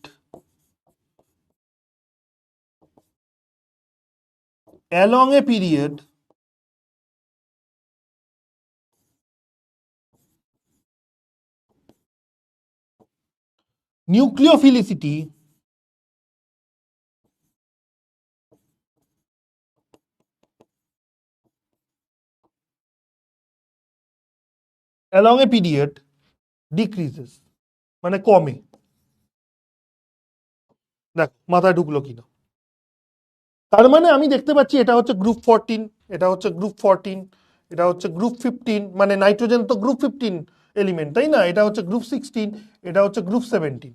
along a period, nucleophilicity along a period decreases, মানে কমে। দেখ মাথায় ঢুকলো কিনা। তার মানে আমি দেখতে পাচ্ছি এটা হচ্ছে গ্রুপ 14, এটা হচ্ছে গ্রুপ 14, এটা হচ্ছে গ্রুপ 15, মানে নাইট্রোজেন তো গ্রুপ 15 এলিমেন্ট তাই না, এটা হচ্ছে গ্রুপ 16, এটা হচ্ছে গ্রুপ 17।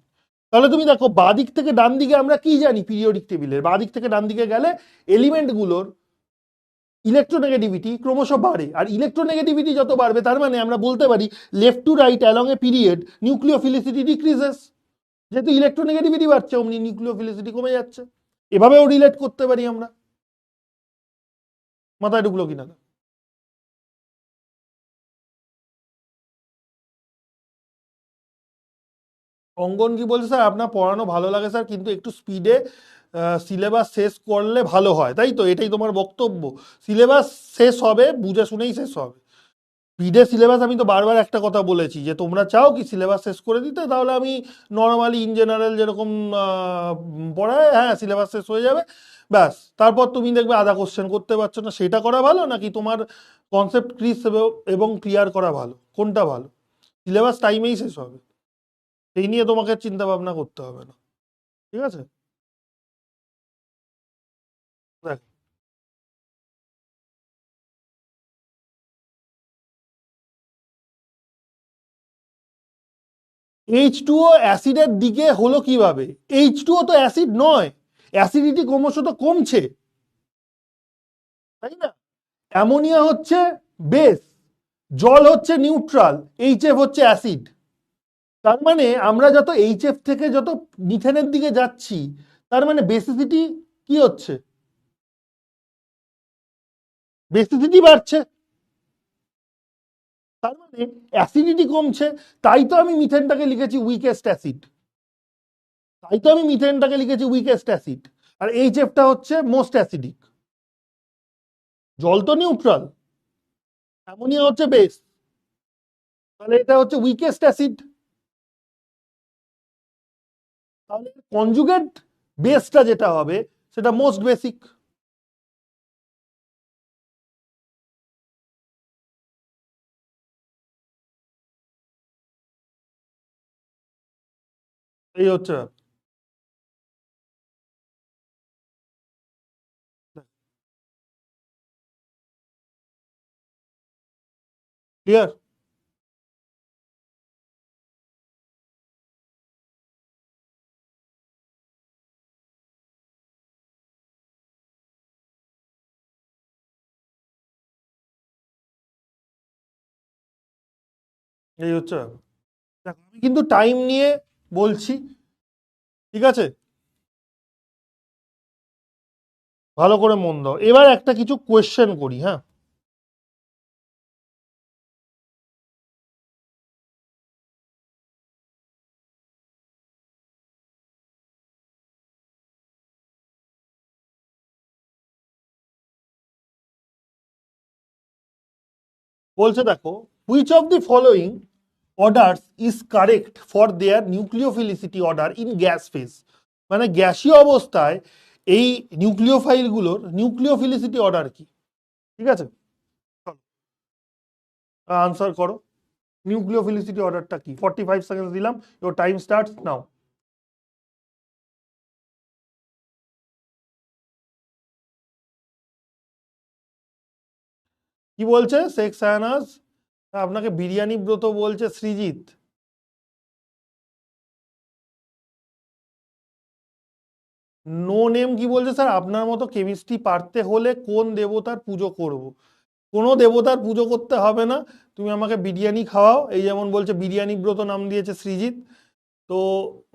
তাহলে তুমি দেখো বাঁ দিক থেকে ডান দিকে আমরা কি জানি, পিরিয়ডিক টেবিলের বাঁ দিক থেকে ডান দিকে গেলে এলিমেন্টগুলোর ইলেকট্রোনেগেটিভিটি ক্রমশ বাড়ে, আর ইলেকট্রোনেগেটিভিটি যত বাড়বে তার মানে আমরা বলতে পারি left to right along a period nucleophilicity decreases. যেহেতু ইলেকট্রোনেগেটিভিটি বাড়ছে অমনি নিউক্লিওফিলিসিটি কমে যাচ্ছে। এভাবেও রিলেট করতে পারি আমরা। মাথায় ঢুকলো কিনা? অঙ্কন কি বলছে, স্যার আপনার পড়ানো ভালো লাগে স্যার, কিন্তু একটু স্পিডে সিলেবাস শেষ করলে ভালো হয়, তাই তো? এটাই তোমার বক্তব্য? সিলেবাস শেষ হবে, বুঝে শুনেই শেষ হবে। স্পিডে সিলেবাস, আমি তো বারবার একটা কথা বলেছি যে তোমরা চাও কি সিলেবাস শেষ করে দিতে, তাহলে আমি নর্মালি ইন জেনারেল যেরকম পড়ায়, হ্যাঁ সিলেবাস শেষ হয়ে যাবে, ব্যাস। তারপর তুমি দেখবে আধা কোশ্চেন করতে পারছো না, সেটা করা ভালো নাকি তোমার কনসেপ্ট ক্রিস এবং ক্লিয়ার করা ভালো, কোনটা ভালো? সিলেবাস টাইমেই শেষ হবে, সেই নিয়ে তোমাকে চিন্তা ভাবনা করতে হবে না। ঠিক আছে, দেখ H2O অ্যাসিডের দিকে হলো কিভাবে? H2O তো অ্যাসিড নয়, অ্যাসিডিটি ক্রমশ তো কমছে, তাই না? অ্যামোনিয়া হচ্ছে বেস, জল হচ্ছে নিউট্রাল, এইচএফ হচ্ছে অ্যাসিড। তার মানে আমরা যত এইচএফ থেকে যত মিথেনের দিকে যাচ্ছি, তার মানে বেসিসিটি কি হচ্ছে? বেসিসিটি বাড়ছে। তার মানে অ্যাসিডিটি কমছে। তাই তো আমি মিথেনটাকে লিখেছি উইকেস্ট অ্যাসিড, তাই তো আমি মিথেনটাকে লিখেছি উইকেস্ট অ্যাসিড। আর এইচএফটা হচ্ছে মোস্ট অ্যাসিডিক। জল তো নিউট্রাল, অ্যামোনিয়া হচ্ছে বেস, তাহলে এটা হচ্ছে উইকেস্ট অ্যাসিড। তাহলে কনজুগেট বেসটা যেটা হবে সেটা মোস্ট বেসিক। এই হচ্ছে ক্লিয়ার। এই হচ্ছে ব্যাপার। দেখো, আমি কিন্তু টাইম নিয়ে বলছি, ঠিক আছে? ভালো করে মন দাও, এবার একটা কিছু কোয়েশ্চেন করি, হ্যাঁ। বলছে দেখো, which of the following orders is correct for their nucleophilicity order in gas phase. মানে গ্যাসীয় অবস্থায় এই নিউক্লিওফাইলগুলোর নিউক্লিওফিলিসিটি অর্ডার কি? ঠিক আছে, আনসার করো। নিউক্লিওফিলিসিটি অর্ডারটা কি? 45 সেকেন্ড দিলাম, ইওর টাইম স্টার্টস নাও। কি বলছে শেখ শাহনাজ? আপনাকে বিরিয়ানি ব্রত বলছে সৃজিত। নো নেম কি বলছে? স্যার আপনার মতো কেমিস্ট্রি পারতে হলে কোন দেবতার পুজো করব? কোনো দেবতার পুজো করতে হবে না, তুমি আমাকে বিরিয়ানি খাওয়াও। এই যেমন বলছে বিরিয়ানি ব্রত নাম দিয়েছে সৃজিত, তো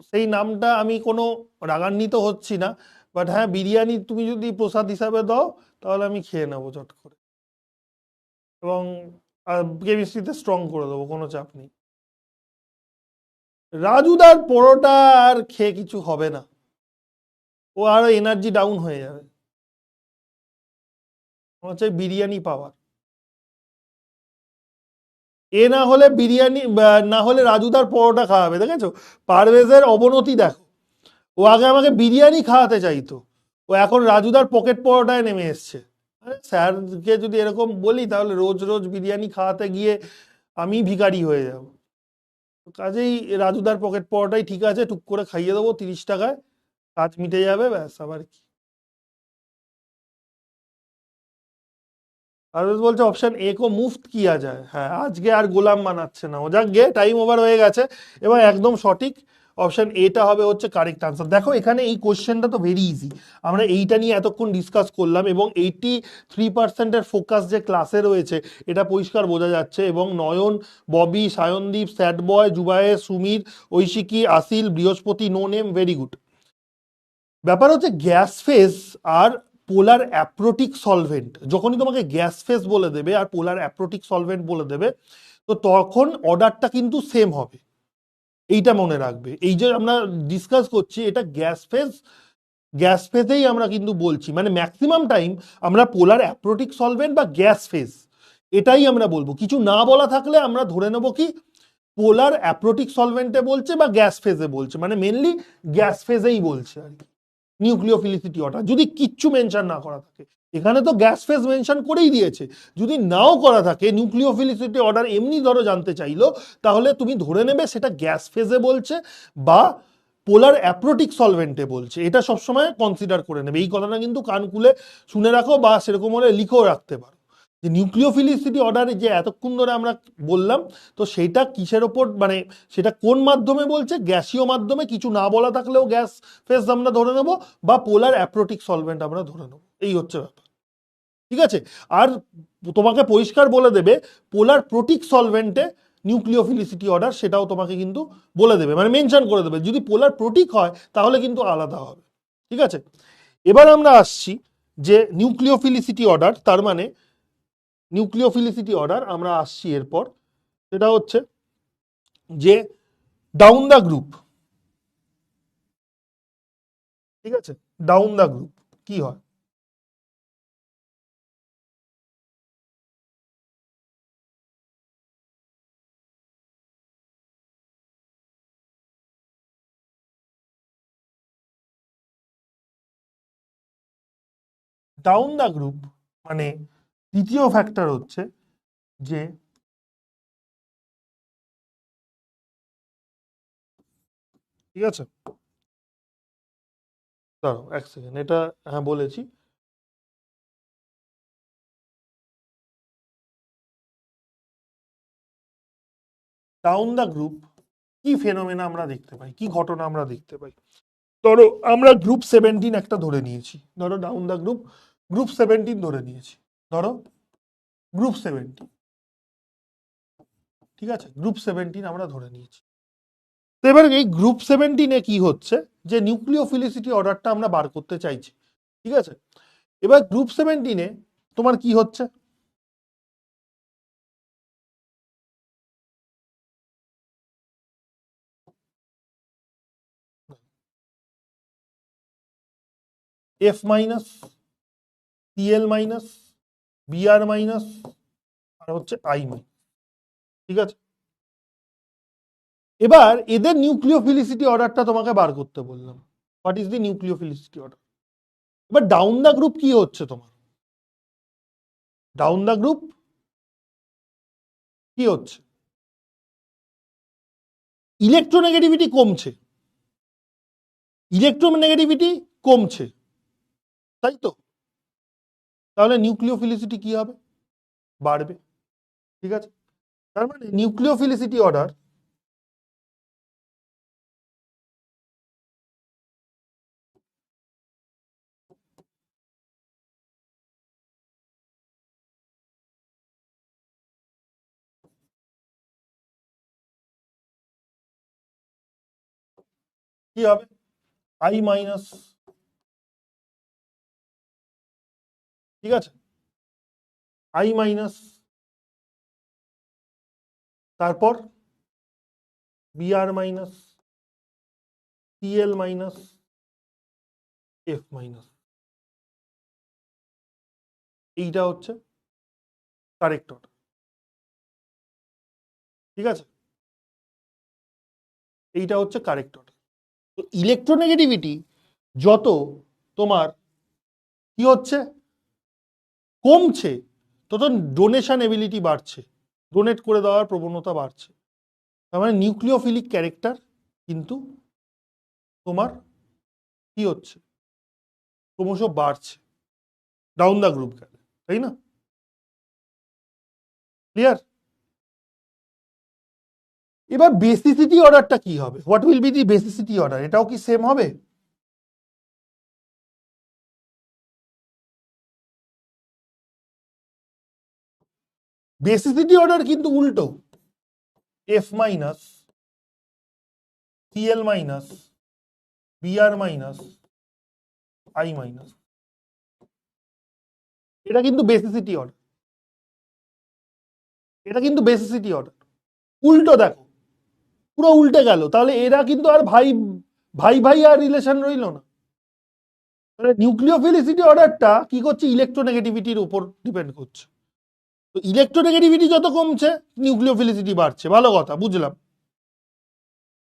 সেই নামটা আমি কোনো রাগান্বিত হচ্ছি না, বাট হ্যাঁ বিরিয়ানি তুমি যদি প্রসাদ হিসাবে দাও তাহলে আমি খেয়ে নেবো চট করে, এবং কেমিস্ট্রিতে স্ট্রং করে দেবো, কোনো চাপ নেই। রাজুদার পরোটা আর খেয়ে কিছু হবে না, ও আরো এনার্জি ডাউন হয়ে যাবে। আমার চাই বিরিয়ানি পাওয়ার। এ না হলে বিরিয়ানি না হলে রাজুদার পরোটা খাওয়াবে, দেখেছো পারভেজের অবনতি দেখো। ও আগে আমাকে বিরিয়ানি খাওয়াতে চাইতো, ও এখন রাজুদার পকেট পরোটায় নেমে এসছে। আরে স্যারকে যদি এরকম বলি তাহলে রোজ রোজ বিরিয়ানি খাওয়াতে গিয়ে আমি ভিখারি হয়ে যাব। কাজেই রাজুদার পকেট পরোটাই ঠিক আছে, টুক করে খাইয়ে দেবো 30 টাকায়, কাজ মিটে যাবে, ব্যাস। আবার কি? পারভেজ বলছে অপশন এ কো মুফত কিয়া যায়। হ্যাঁ, আজকে আর গোলাম বানাচ্ছে না ও, যাক গে টাইম ওভার হয়ে গেছে। এবং একদম সঠিক, অপশন এটা হবে হচ্ছে কারেক্ট আনসার। দেখো এখানে এই কোশ্চেনটা তো ভেরি ইজি, আমরা এইটা নিয়ে এতক্ষণ ডিসকাস করলাম, এবং 83%-এর ফোকাস যে ক্লাসে রয়েছে এটা পরিষ্কার বোঝা যাচ্ছে। এবং নয়ন, ববি, সায়নদীপ, স্যাড বয়, জুবায়ের, সুমির, ঐশিকী, আসিল, বৃহস্পতি, নো নেম, ভেরি গুড। ব্যাপার হচ্ছে গ্যাস ফেজ আর পোলার অ্যাপ্রোটিক সলভেন্ট, যখনই তোমাকে গ্যাস ফেজ বলে দেবে আর পোলার অ্যাপ্রোটিক সলভেন্ট বলে দেবে, তো তখন অর্ডারটা কিন্তু সেম হবে। এইটা মনে রাখবে, এই যে আমরা ডিসকাস করছি এটা গ্যাস ফেজ, গ্যাস ফেজেই আমরা কিন্তু বলছি, মানে ম্যাক্সিমাম টাইম আমরা পোলার অ্যাপ্রোটিক সলভেন্ট বা গ্যাস ফেজ এটাই আমরা বলবো। কিছু না বলা থাকলে আমরা ধরে নেব কি পোলার অ্যাপ্রোটিক সলভেন্টে বলছে বা গ্যাস ফেজে বলছে, মানে মেনলি গ্যাস ফেজেই বলছে আর কি। নিউক্লিওফিলিসিটি অর্ডার যদি কিচ্ছু মেনশন না করা থাকে, এখানে তো গ্যাস ফেজ মেনশন করেই দিয়েছে, যদি নাও করা থাকে নিউক্লিওফিলিসিটি অর্ডার এমনি ধরো জানতে চাইলো, তাহলে তুমি ধরে নেবে সেটা গ্যাস ফেজে বলছে বা পোলার অ্যাপ্রোটিক সলভেন্টে বলছে। এটা সবসময় কনসিডার করে নেবে, এই কথাটা কিন্তু কান খুলে শুনে রাখো, বা সেরকম হলে লিখেও রাখতে পারো যে নিউক্লিওফিলিসিটি অর্ডারে যে এতক্ষণ ধরে আমরা বললাম, তো সেটা কিসের ওপর, মানে সেটা কোন মাধ্যমে বলছে, গ্যাসীয় মাধ্যমে, কিছু না বলা থাকলেও গ্যাস ফেজ আমরা ধরে নেব, বা পোলার অ্যাপ্রোটিক সলভেন্ট আমরা ধরে নেব, এই হচ্ছে ব্যাপার। ঠিক আছে, আর তোমাকে পরিষ্কার বলে দেবে পোলার প্রোটিক সলভেন্টে নিউক্লিওফিলিসিটি অর্ডার, সেটাও তোমাকে কিন্তু বলে দেবে, মানে মেনশন করে দেবে। যদি পোলার প্রোটিক হয় তাহলে কিন্তু আলাদা হবে। ঠিক আছে, এবার আমরা আসছি যে নিউক্লিওফিলিসিটি অর্ডার, তার মানে নিউক্লিওফিলিসিটি অর্ডার আমরা আসছি এরপর, সেটা হচ্ছে যে ডাউন দ্য গ্রুপ। ঠিক আছে, ডাউন দ্য গ্রুপ কি হয়? ডাউন দ্য গ্রুপ মানে দ্বিতীয় ফ্যাক্টর হচ্ছে যে, ঠিক আছে দাঁড়াও এক সেকেন্ড, এটা হ্যাঁ বলেছি। ডাউন দ্য গ্রুপ কি ফেনোমেনা আমরা দেখতে পাই, কি ঘটনা আমরা দেখতে পাই? ধরো আমরা গ্রুপ 17 একটা ধরে নিয়েছি, ধরো ডাউন দ্য গ্রুপ গ্রুপ 17 ধরে নিয়েছি, ধরো গ্রুপ 17, ঠিক আছে গ্রুপ 17 আমরা ধরে নিয়েছি। তো এবার এই গ্রুপ 17-এ কি হচ্ছে, যে নিউক্লিওফিলিসিটি অর্ডারটা আমরা বার করতে চাইছি। ঠিক আছে, এবার গ্রুপ 17-এ তোমার কি হচ্ছে? F minus, CL minus, BR minus, আর হচ্ছে আই মাইনাস। ঠিক আছে, এবার এদের নিউক্লিওফিলিসিটি অর্ডারটা তোমাকে বার করতে বললাম। What is the nucleophilicity order? এবার ডাউন দা গ্রুপ কি হচ্ছে তোমার? ডাউন দা গ্রুপ কি হচ্ছে? ইলেকট্রোনেগেটিভিটি কমছে, ইলেকট্রোনেগেটিভিটি কমছে, তাই তো? তাহলে নিউক্লিওফিলিসিটি কি হবে? বাড়বে। ঠিক আছে, তার মানে নিউক্লিওফিলিসিটি অর্ডার কি হবে? I minus. ঠিক আছে, আই মাইনাস, তারপর BR minus, CL minus, F minus. এইটা হচ্ছে কারেক্ট অর্ডার। ঠিক আছে, এইটা হচ্ছে কারেক্ট অর্ডার। তো ইলেকট্রোনেগেটিভিটি যত তোমার কি হচ্ছে, কমছে, তত ডোনেশন এবিলিটি বাড়ছে, ডোনেট করে দেওয়ার প্রবণতা বাড়ছে। তার মানে নিউক্লিওফিলিক ক্যারেক্টার কিন্তু তোমার কি হচ্ছে, ক্রমশ বাড়ছে ডাউন দ্য গ্রুপ গেলে, তাই না? ক্লিয়ার? এবার বেসিসিটি অর্ডারটা কি হবে? What will be the basicity order? এটাও কি সেম হবে? বেসিসিটি অর্ডার কিন্তু উল্টো, F minus, CL minus, BR minus, I minus. এটা কিন্তু বেসিসিটি অর্ডার, এটা কিন্তু বেসিসিটি অর্ডার। উল্টো দেখো, পুরো উল্টে গেল। তাহলে এরা কিন্তু আর ভাই ভাই ভাই আর রিলেশন রইল না। তাহলে নিউক্লিওফিলিসিটি অর্ডারটা কি করছে? ইলেকট্রোনেগেটিভিটির উপর ডিপেন্ড করছে। তো ইলেকট্রোনেগেটিভিটি যত কমছে, নিউক্লিওফিলিসিটি বাড়ছে। ভালো কথা, বুঝলাম।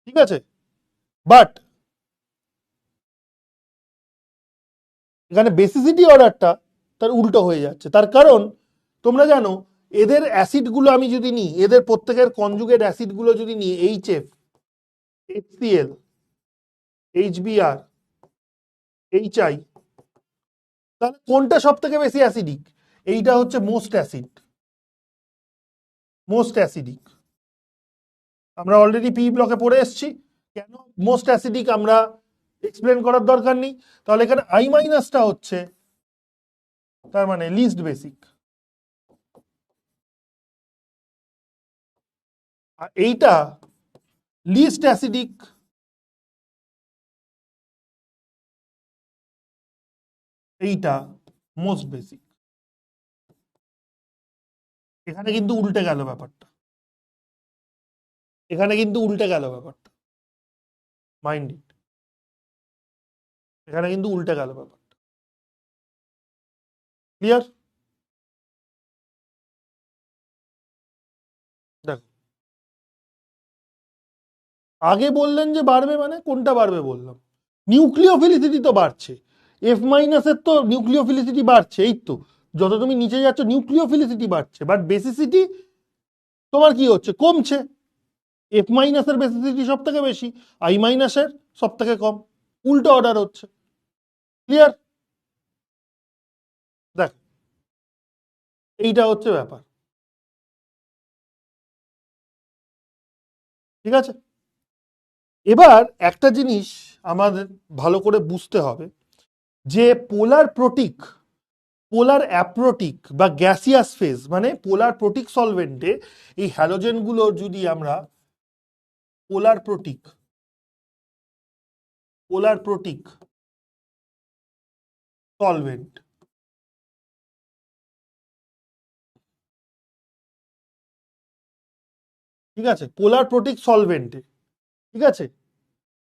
ঠিক আছে, বাট এখানে বেসিসিটি অর্ডারটা তার উল্টো হয়ে যাচ্ছে। তার কারণ তোমরা জানো, এদের অ্যাসিডগুলো আমি যদি নিই, এদের প্রত্যেকের কনজুগেট অ্যাসিডগুলো যদি নিই, এইচএফ, এইচসিএল, এইচবিআর, এইচআই, তাহলে কোনটা সব থেকে বেশি অ্যাসিডিক? এইটা হচ্ছে মোস্ট অ্যাসিড, মোস্ট অ্যাসিডিক। আমরা অলরেডি পি ব্লকে পড়ে এসেছি, কেন মোস্ট অ্যাসিডিক আমরা এক্সপ্লেন করার দরকার নেই। তাহলে এখানে আই মাইনাসটা হচ্ছে তার মানে লিস্ট বেসিক, আর এইটা লিস্ট অ্যাসিডিক, এইটা মোস্ট বেসিক। এখানে কিন্তু উল্টে গেল ব্যাপারটা, এখানে কিন্তু উল্টে গেল ব্যাপারটা, মাইন্ড ইট। এখানে কিন্তু উল্টে গেল ব্যাপারটা। ক্লিয়ার? দেখো, আগে বললেন যে বাড়বে, মানে কোনটা বাড়বে বললাম? নিউক্লিওফিলিসিটি তো বাড়ছে, এফ মাইনাসের তো নিউক্লিওফিলিসিটি বাড়ছে, এই তো যত তুমি নিচে যাচ্ছ নিউক্লিওফিলিসিটি বাড়ছে, বাট বেসিসিটি তোমার কি হচ্ছে? কমছে। এফ মাইনাসের বেসিসিটি সব থেকে বেশি, আই মাইনাসের সব থেকে কম। উল্টো অর্ডার হচ্ছে। ক্লিয়ার? দেখো, এইটা হচ্ছে ব্যাপার। ঠিক আছে, এবার একটা জিনিস আমাদের ভালো করে বুঝতে হবে, যে পোলার প্রোটিক, পোলার অ্যাপ্রোটিক বা গ্যাসিয়াস ফেজ, মানে পোলার প্রোটিক সলভেন্টে এই হ্যালোজেনগুলোর যদি আমরা পোলার প্রোটিক, পোলার প্রোটিক সলভেন্ট, ঠিক আছে, পোলার প্রোটিক সলভেন্টে, ঠিক আছে,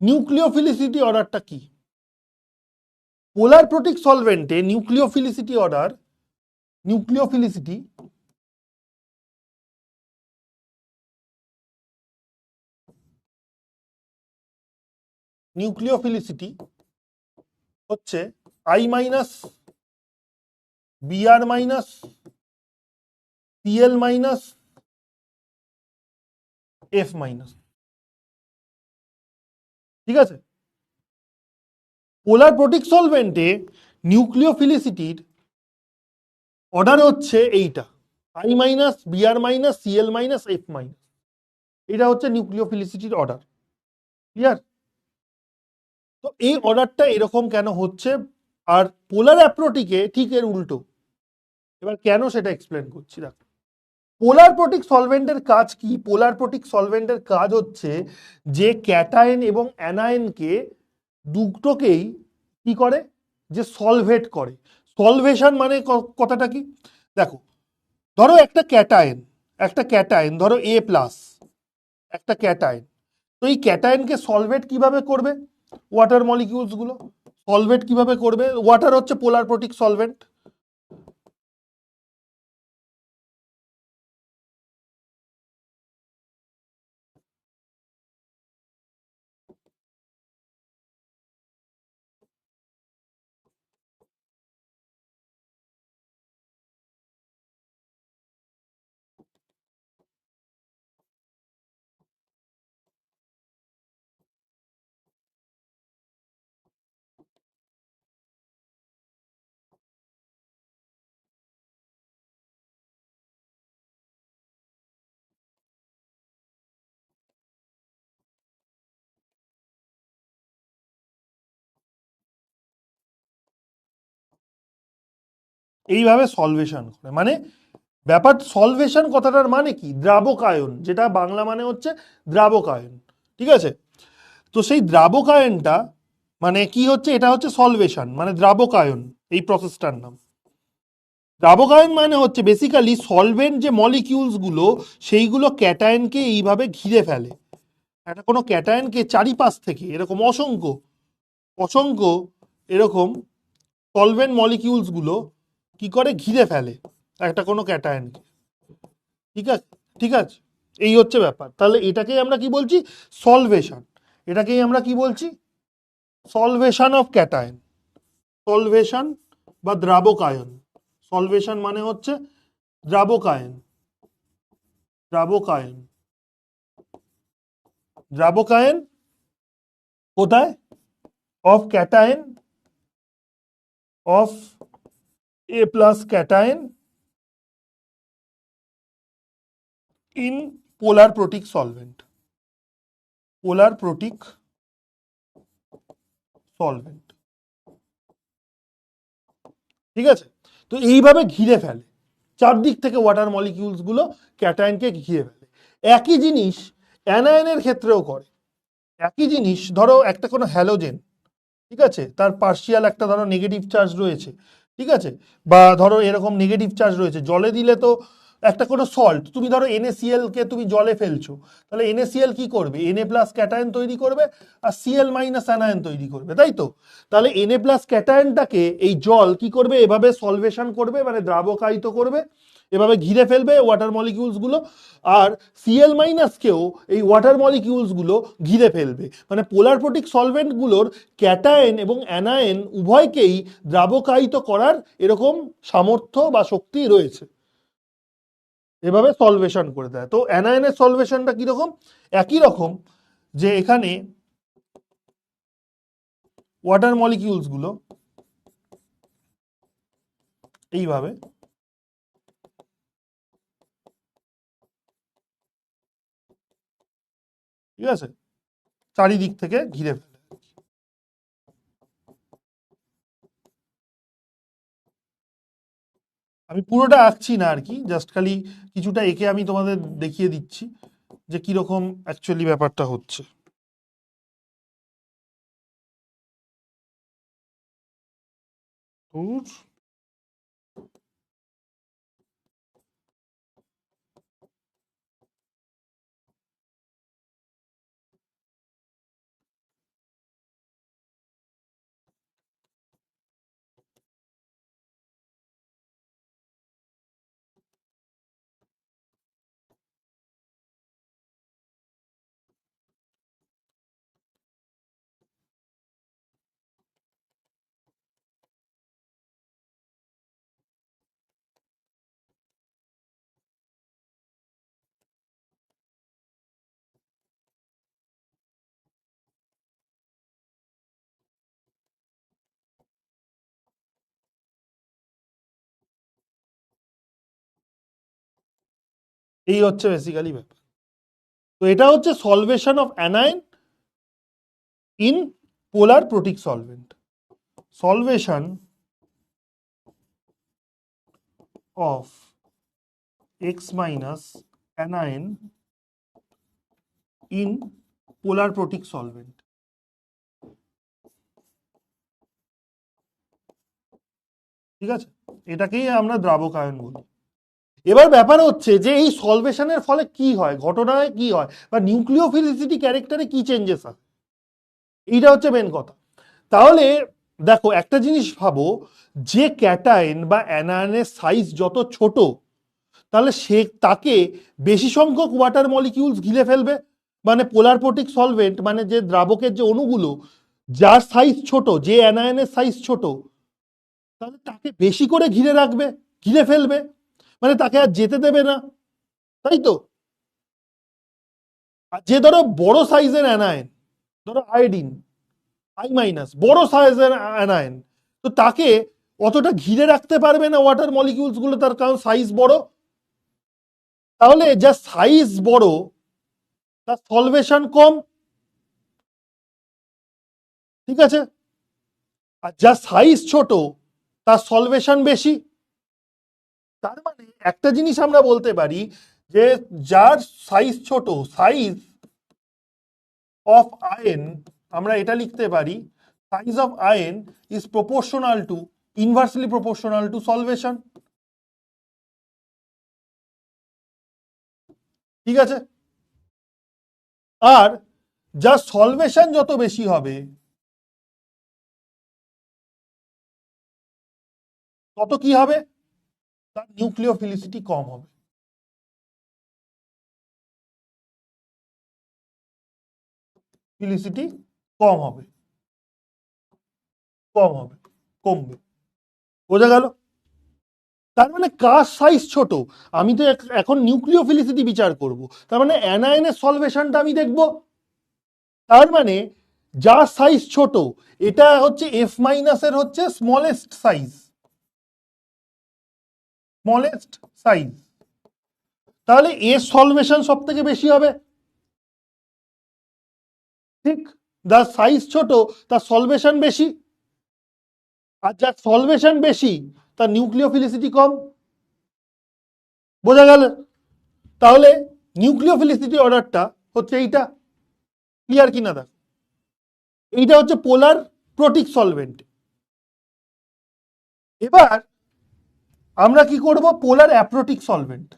নিউক্লিওফিলিসিটি অর্ডারটা কি? পোলার প্রোটিক সলভেন্টে নিউক্লিওফিলিসিটি অর্ডার, নিউক্লিওফিলিসিটি নিউক্লিওফিলিসিটি হচ্ছে I minus BR minus CL minus F minus. ঠিক আছে, পোলার প্রোটিক সলভেন্টে নিউক্লিওফিলিসিটির অর্ডার হচ্ছে এইটা, I minus BR minus CL minus F minus. এটা হচ্ছে নিউক্লিওফিলিসিটির অর্ডার। ক্লিয়ার? তো এই অর্ডারটা এরকম কেন হচ্ছে, আর পোলার অ্যাপ্রোটিকে ঠিক এর উল্টো। এবার কেন সেটা এক্সপ্লেন করছি। দেখো, পোলার প্রোটিক সলভেন্টের কাজ কি? পোলার প্রোটিক সলভেন্টের কাজ হচ্ছে যে ক্যাটায়ন এবং অ্যানায়নকে দুটোকেই কি করে, যে সলভেট করে। সলভেশন মানে কথাটা কি? দেখো, ধরো একটা ক্যাটায়ন ধরো এ প্লাস, একটা ক্যাটায়ন। তো এই ক্যাটায়নকে সলভেট কিভাবে করবে? ওয়াটার মলিকিউলস গুলো সলভেট কিভাবে করবে? ওয়াটার হচ্ছে পোলার প্রোটিক সলভেন্ট। এইভাবে সলভেশন করে, মানে ব্যাপার সলভেশন কথাটার মানে কি? দ্রাবকায়ন, যেটা বাংলা মানে হচ্ছে দ্রাবকায়ন। ঠিক আছে, তো সেই দ্রাবকায়নটা মানে কি হচ্ছে? এটা হচ্ছে সলভেশন, মানে দ্রাবকায়ন, এই প্রসেসটার নাম। দ্রাবকায়ন মানে হচ্ছে বেসিক্যালি সলভেন্ট যে মলিকিউলস গুলো, সেইগুলো ক্যাটায়নকে এইভাবে ঘিরে ফেলে। একটা কোনো ক্যাটায়নকে চারিপাশ থেকে এরকম অসংখ্য অসংখ্য এরকম সলভেন্ট মলিকিউলস গুলো কি করে? ঘিরে ফেলে একটা কোনো ক্যাটায়নকে। ঠিক আছে, ঠিক আছে, এই হচ্ছে ব্যাপার। তাহলে এটাকেই আমরা কি বলছি? সলভেশন। এটাকেই আমরা কি বলছি? সলভেশন অফ ক্যাটায়ন, সলভেশন বা দ্রাবকায়ন। সলভেশন মানে হচ্ছে দ্রাবকায়ন, দ্রাবকায়ন, দ্রাবকায়ন কোথায়? Of cation, of A plus cation in polar protic solvent, polar protic solvent. ঠিক আছে, তো এইভাবে ঘিরে ফেলে চারদিক থেকে ওয়াটার মলিকিউলস গুলো ক্যাটায়নকে ঘিরে ফেলে। একই জিনিস অ্যানায়নের ক্ষেত্রেও করে। একই জিনিস, ধরো একটা কোনো হ্যালোজেন, ঠিক আছে, তার পার্শিয়াল একটা ধরো নেগেটিভ চার্জ রয়েছে, ঠিক আছে, বা ধরো এরকম নেগেটিভ চার্জ রয়েছে, জলে দিলে তো একটা কোনো সল্ট, তুমি ধরো NaCl কে তুমি জলে ফেলছো, তাহলে NaCl কি করবে? Na প্লাস ক্যাটায়ন তৈরি করবে, আর Cl মাইনাস অ্যানায়ন তৈরি করবে, তাই তো? তাহলে Na প্লাস ক্যাটায়নটাকে এই জল কি করবে? এভাবে সলভেশন করবে, মানে দ্রাবকায়িত করবে, এভাবে ঘিরে ফেলবে ওয়াটার মলিকিউলস গুলো। আর Cl মাইনাসকেও এই ওয়াটার মলিকিউলস গুলো ঘিরে ফেলবে। মানে পোলার প্রোটিক সলভেন্ট গুলোর ক্যাটায়ন এবং অ্যানায়ন উভয়কেই দ্রাবকায়িত করার এরকম সামর্থ্য বা শক্তি রয়েছে। এভাবে সলভেশন করে দেয়। তো অ্যানায়নের সলভেশনটা কিরকম? একই রকম, যে এখানে ওয়াটার মলিকিউলস গুলো এইভাবে ঠিক আছে চারিদিক থেকে ঘিরে ফেলে। আমি পুরোটা আঁকছি না আর কি, জাস্ট খালি কিছুটা এঁকে আমি তোমাদের দেখিয়ে দিচ্ছি যে কিরকম অ্যাকচুয়ালি ব্যাপারটা হচ্ছে। ধুর, এই হচ্ছে বেসিক্যালি ব্যাপার। তো এটা হচ্ছে solvation of anion in polar protic solvent. Solvation of X minus anion in polar protic solvent। ঠিক আছে, এটাকেই আমরা দ্রাবক আয়ন বলি। এবার ব্যাপার হচ্ছে যে এই সলভেশনের ফলে কি হয়, ঘটনায় কি হয়, বা নিউক্লিওফিলিসিটি ক্যারেক্টারে কি চেঞ্জেস হয়, এইটা হচ্ছে মেন কথা। তাহলে দেখো একটা জিনিস ভাবো, যে ক্যাটায়ন বা অ্যানায়নের সাইজ যত ছোট, তাহলে সে তাকে বেশি সংখ্যক ওয়াটার মলিকিউলস ঘিরে ফেলবে। মানে পোলার প্রোটিক সলভেন্ট মানে যে দ্রাবকের যে অণুগুলো, যার সাইজ ছোট, যে অ্যানায়নের সাইজ ছোট, তাহলে তাকে বেশি করে ঘিরে রাখবে, ঘিরে ফেলবে, মানে তাকে আর যেতে দেবে না, তাই তো। আর যে ধরো বড় সাইজের অ্যানায়ন, ধরো আয়োডিন আই মাইনাস, বড় সাইজের অ্যানায়ন, তো তাকে অতটা ঘিরে রাখতে পারবে না ওয়াটার মলিকিউলস গুলো, তার কারণ সাইজ বড়। তাহলে যা সাইজ বড় তার সলভেশন কম, ঠিক আছে। আর যা সাইজ ছোট তার সলভেশন বেশি। তার মানে একটা জিনিস আমরা বলতে পারি যে যার সাইজ ছোট, সাইজ অফ আয়ন, আমরা এটা লিখতে পারি size of ion is proportional to, inversely proportional to solvation. ঠিক আছে। আর যা সলভেশন যত বেশি হবে তত কি হবে, তার নিউক্লিওফিলিসিটি কম হবে। ফিলিসিটি কম হবে, কম হবে, কমবে। বোঝা গেল? তার মানে কার সাইজ ছোট, আমি তো এখন নিউক্লিওফিলিসিটি বিচার করব, তার মানে অ্যানায়নের সলভেশনটা আমি দেখব। তার মানে যার সাইজ ছোট, এটা হচ্ছে এফ মাইনাসের হচ্ছে স্মলেস্ট সাইজ, স্মলেস্ট সাইজ, তাহলে এর সলভেশন সব থেকে বেশি হবে। ঠিক, যার সাইজ ছোট তার সলভেশন বেশি, আর যার সলভেশন বেশি তার নিউক্লিওফিলিসিটি কম। বোঝা গেল? তাহলে নিউক্লিওফিলিসিটি অর্ডারটা হচ্ছে এইটা। ক্লিয়ার কিনা দেখ, এইটা হচ্ছে পোলার প্রোটিক সলভেন্ট। এবার আমরা কি করব, পোলার অ্যাপ্রোটিক সলভেন্ট।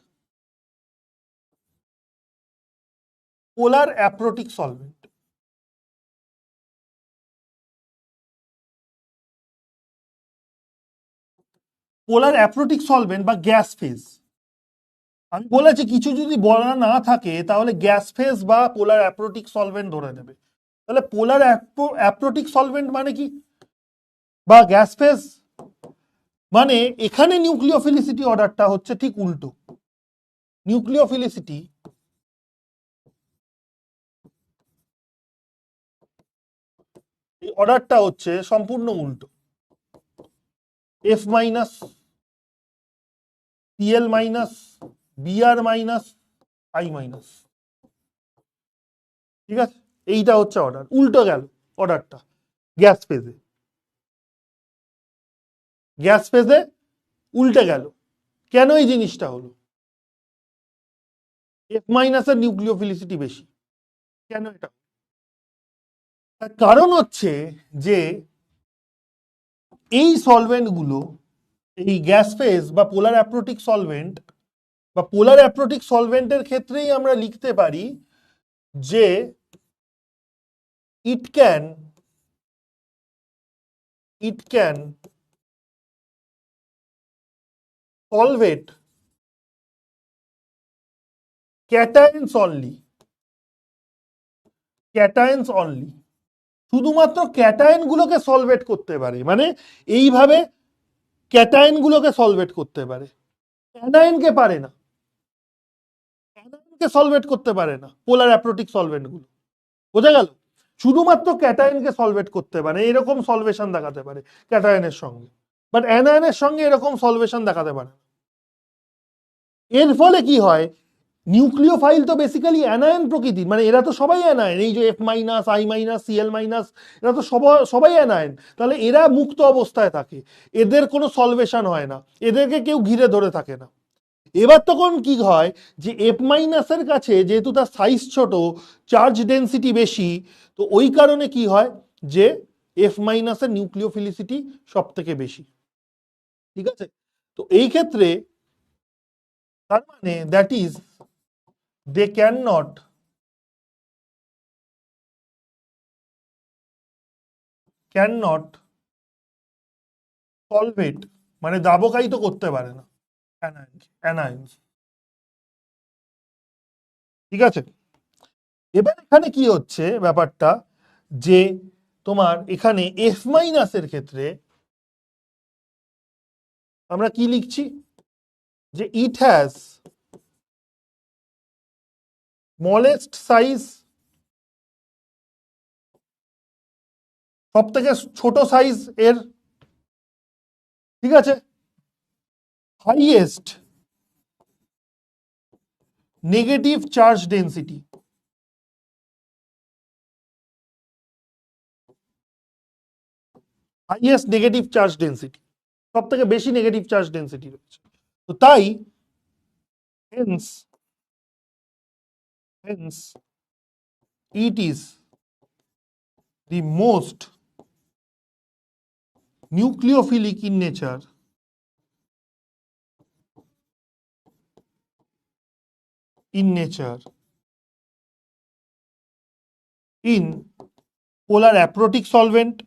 পোলার অ্যাপ্রোটিক সলভেন্ট, পোলার অ্যাপ্রোটিক সলভেন্ট বা গ্যাস ফেজ। আমি বলেছি কিছু যদি বলা না থাকে তাহলে গ্যাস ফেজ বা পোলার অ্যাপ্রোটিক সলভেন্ট ধরে নেবে। তাহলে পোলার অ্যাপ্রোটিক সলভেন্ট মানে কি, বা গ্যাস ফেজ মানে, এখানে নিউক্লিওফিলিসিটি অর্ডারটা হচ্ছে ঠিক উল্টো। নিউক্লিওফিলিসিটি এই অর্ডারটা হচ্ছে সম্পূর্ণ উল্টো। F minus, CL minus, BR minus, I minus. ঠিক আছে, এইটা হচ্ছে অর্ডার, উল্টো গেল অর্ডারটা গ্যাস ফেজে। গ্যাস ফেজে উল্টে গেল। কেন এই জিনিসটা হলো? এফ মাইনাসের নিউক্লিওফিলিসিটি বেশি। কেন এটা? তার কারণ হচ্ছে যে এই সলভেন্টগুলো, এই গ্যাস ফেজ বা পোলার অ্যাপ্রোটিক সলভেন্ট বা পোলার অ্যাপ্রোটিক সলভেন্টের ক্ষেত্রেই আমরা লিখতে পারি যে ইট ক্যান সলভেট ক্যাটায়ন্স অনলি, ক্যাটায়ন্স অনলি, শুধুমাত্র ক্যাটায়ন গুলোকে সলভেট করতে পারে, মানে এইভাবে ক্যাটায়ন গুলোকে সলভেট করতে পারে, অ্যানায়নকে পারে না, অ্যানায়নকে সলভেট করতে পারে না পোলার অ্যাপ্রোটিক সলভেন্ট গুলো। বোঝা গেল? শুধুমাত্র ক্যাটায়নকে সলভেট করতে পারে, এরকম সলভেশন দেখাতে পারে ক্যাটায়নের সঙ্গে, বাট অ্যানায়নের সঙ্গে এরকম সলভেশন দেখাতে পারে। এর ফলে কি হয়, নিউক্লিওফাইল তো বেসিক্যালি অ্যানায়ন প্রকৃতির, মানে এরা তো সবাই অ্যানায়ন, এই যে F minus I minus Cl minus, এরা তো সবাই অ্যানায়ন। তাহলে এরা মুক্ত অবস্থায় থাকে, এদের কোনো সলভেশন হয় না, এদেরকে কেউ ঘিরে ধরে থাকে না। এবার তখন কি হয় যে F মাইনাসের কাছে যেহেতু তার সাইজ ছোট, চার্জ ডেন্সিটি বেশি, তো ওই কারণে কি হয় যে F মাইনাসের নিউক্লিওফিলিসিটি সব থেকে বেশি। ঠিক আছে, তো এই ক্ষেত্রে তার মানে that is they can not solvate, মানে দাবকাই তো করতে পারে না অ্যানায়ন্স। ঠিক আছে, এবার এখানে কি হচ্ছে ব্যাপারটা, যে তোমার এখানে F মাইনাসের ক্ষেত্রে আমরা কি লিখছি, যে ইট হ্যাজ স্মলেস্ট সাইজ, সব থেকে ছোট সাইজ এর, ঠিক আছে, highest negative charge density, highest negative charge density, সব থেকে বেশি নেগেটিভ চার্জ ডেন্সিটি রয়েছে। তো তাই hence hence it is the most nucleophilic in nature in polar aprotic solvent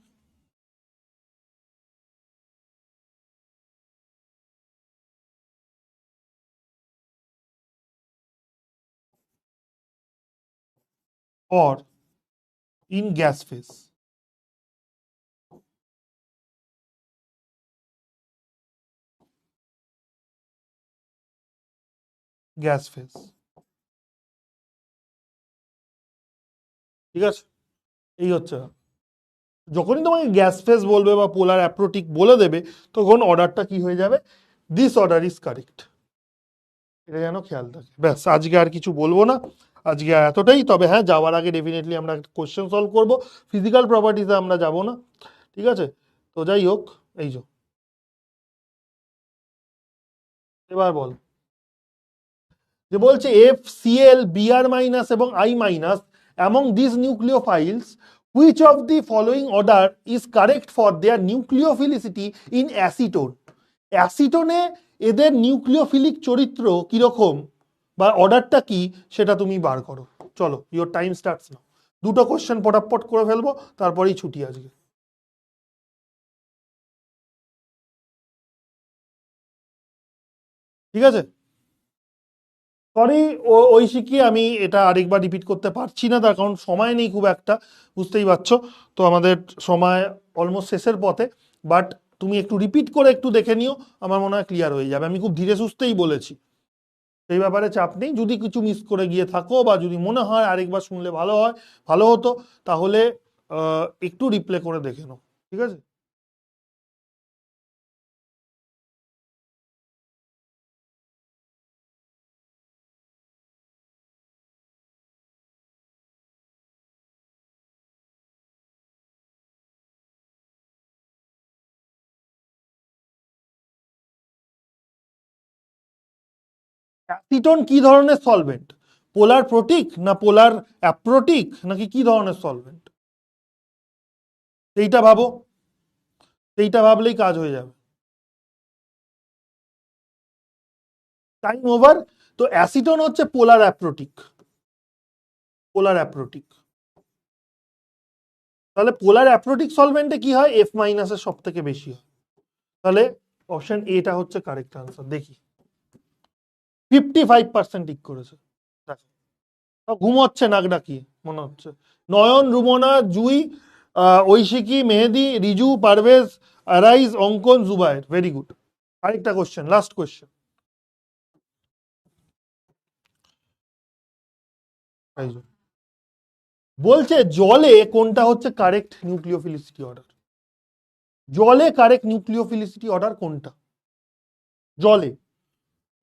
or in gas phase। Gas phase, ঠিক আছে, এই হচ্ছে, যখনই তোমাকে গ্যাস ফেজ বলবে বা পোলার অ্যাপ্রোটিক বলে দেবে, তখন অর্ডারটা কি হয়ে যাবে, দিস অর্ডার ইজ কারেক্ট, এটা যেন খেয়াল থাকে। ব্যাস, আজকে আর কিছু বলবো না, আজকে এতটাই। তবে হ্যাঁ, যাওয়ার আগে ডেফিনেটলি আমরা একটা কোশ্চেন সলভ করবো, ফিজিক্যাল প্রপার্টিসে আমরা যাব না। ঠিক আছে, তো যাই হোক, এই যে এবার বল, যে বলছে FCl Br মাইনাস এবং I minus among these nucleophiles which of the following order is correct for their nucleophilicity in acetone। অ্যাসিটোনে এদের নিউক্লিওফিলিক চরিত্র কিরকম বা অর্ডারটা কি, সেটা তুমি বার করো। চলো, ইওর টাইম স্টার্টস নাও। দুটো কোশ্চেন পটাপট করে ফেলবো, তারপরেই ছুটি আজকে। ঠিক আছে, সরি ঐশিকি, আমি এটা আরেকবার রিপিট করতে পারছি না, তার কারণ সময় নেই খুব একটা, বুঝতেই পারছো। তো আমাদের সময় অলমোস্ট শেষের পথে, বাট তুমি একটু রিপিট করে একটু দেখে নিও, আমার মনে হয় ক্লিয়ার হয়ে যাবে। আমি খুব ধীরে সুস্থেই বলেছি, সেই ব্যাপারে চাপ নেই। যদি কিছু মিস করে গিয়ে থাকো বা যদি মনে হয় আরেকবার শুনলে ভালো হয়, ভালো হতো, তাহলে একটু রিপ্লে করে দেখে নাও। ঠিক আছে, অ্যাসিটন কি ধরনের সলভেন্ট, পোলার প্রোটিক না পোলার অ্যাপ্রোটিক, নাকি কি ধরনের সলভেন্ট, সেইটা ভাবো, সেইটা ভাবলেই কাজ হয়ে যাবে। Time over. তো অ্যাসিটন হচ্ছে পোলার অ্যাপ্রোটিক, পোলার অ্যাপ্রোটিক। তাহলে পোলার অ্যাপ্রোটিক সলভেন্টে কি হয়, F মাইনাসের সব থেকে বেশি হয়। তাহলে অপশন এটা হচ্ছে কারেক্ট আনসার। দেখি, 55% ঠিক করেছে। দেখো, ঘুমোচ্ছে নাক ডাকিয়ে মনে হচ্ছে। নয়ন, রুমনা, জুই, ঐশিকি, মেহেদি, রিজু, পারভেজ, আরাইজ, অঙ্কন, জুবায়ের, ভেরি গুড। আরেকটা কোশ্চেন, লাস্ট কোশ্চেন। বলছে জলে কোনটা হচ্ছে কারেক্ট নিউক্লিওফিলিসিটি অর্ডার, জলে কারেক্ট নিউক্লিওফিলিসিটি অর্ডার কোনটা, জলে।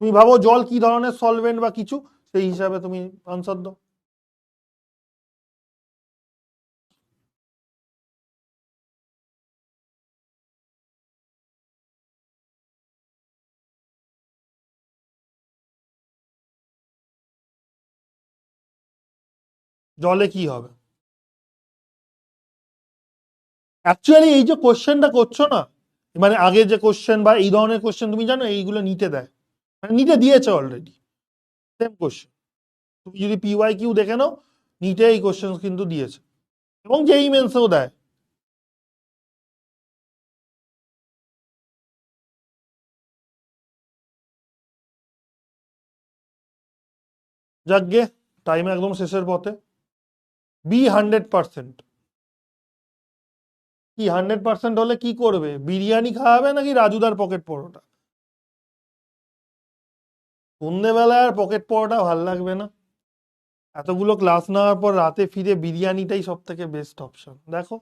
তুমি ভাবো জল কি ধরনের সলভেন্ট বা কিছু, সেই হিসাবে তুমি আনসার দাও। জলে কি হবে? অ্যাকচুয়ালি এই যে কোশ্চেনটা করছো না, মানে আগে যে কোশ্চেন বা এই ধরনের কোশ্চেন তুমি জানো এইগুলো নিতে দেয়, মানে নিতে দিয়েছে অলরেডি সেম কোশ্চেন। তুমি যদি পিওয়াই কিউ দেখে নাও, নিটে এই কোশ্চেন কিন্তু দিয়েছে, এবং যেই মেন্সেও দেয়। যাকগে, টাইম একদম শেষের পথে। বি 100%। কি 100% হলে কি করবে? বিরিয়ানি খাওয়াবে নাকি রাজুদার পকেট পরোটা? সন্ধ্যেবেলায় আর পকেট পরোটা ভাল লাগবে না। এতগুলো ক্লাস নেওয়ার পর রাতে ফিরে বিরিয়ানিটাই সব থেকে বেস্ট অপশন। দেখো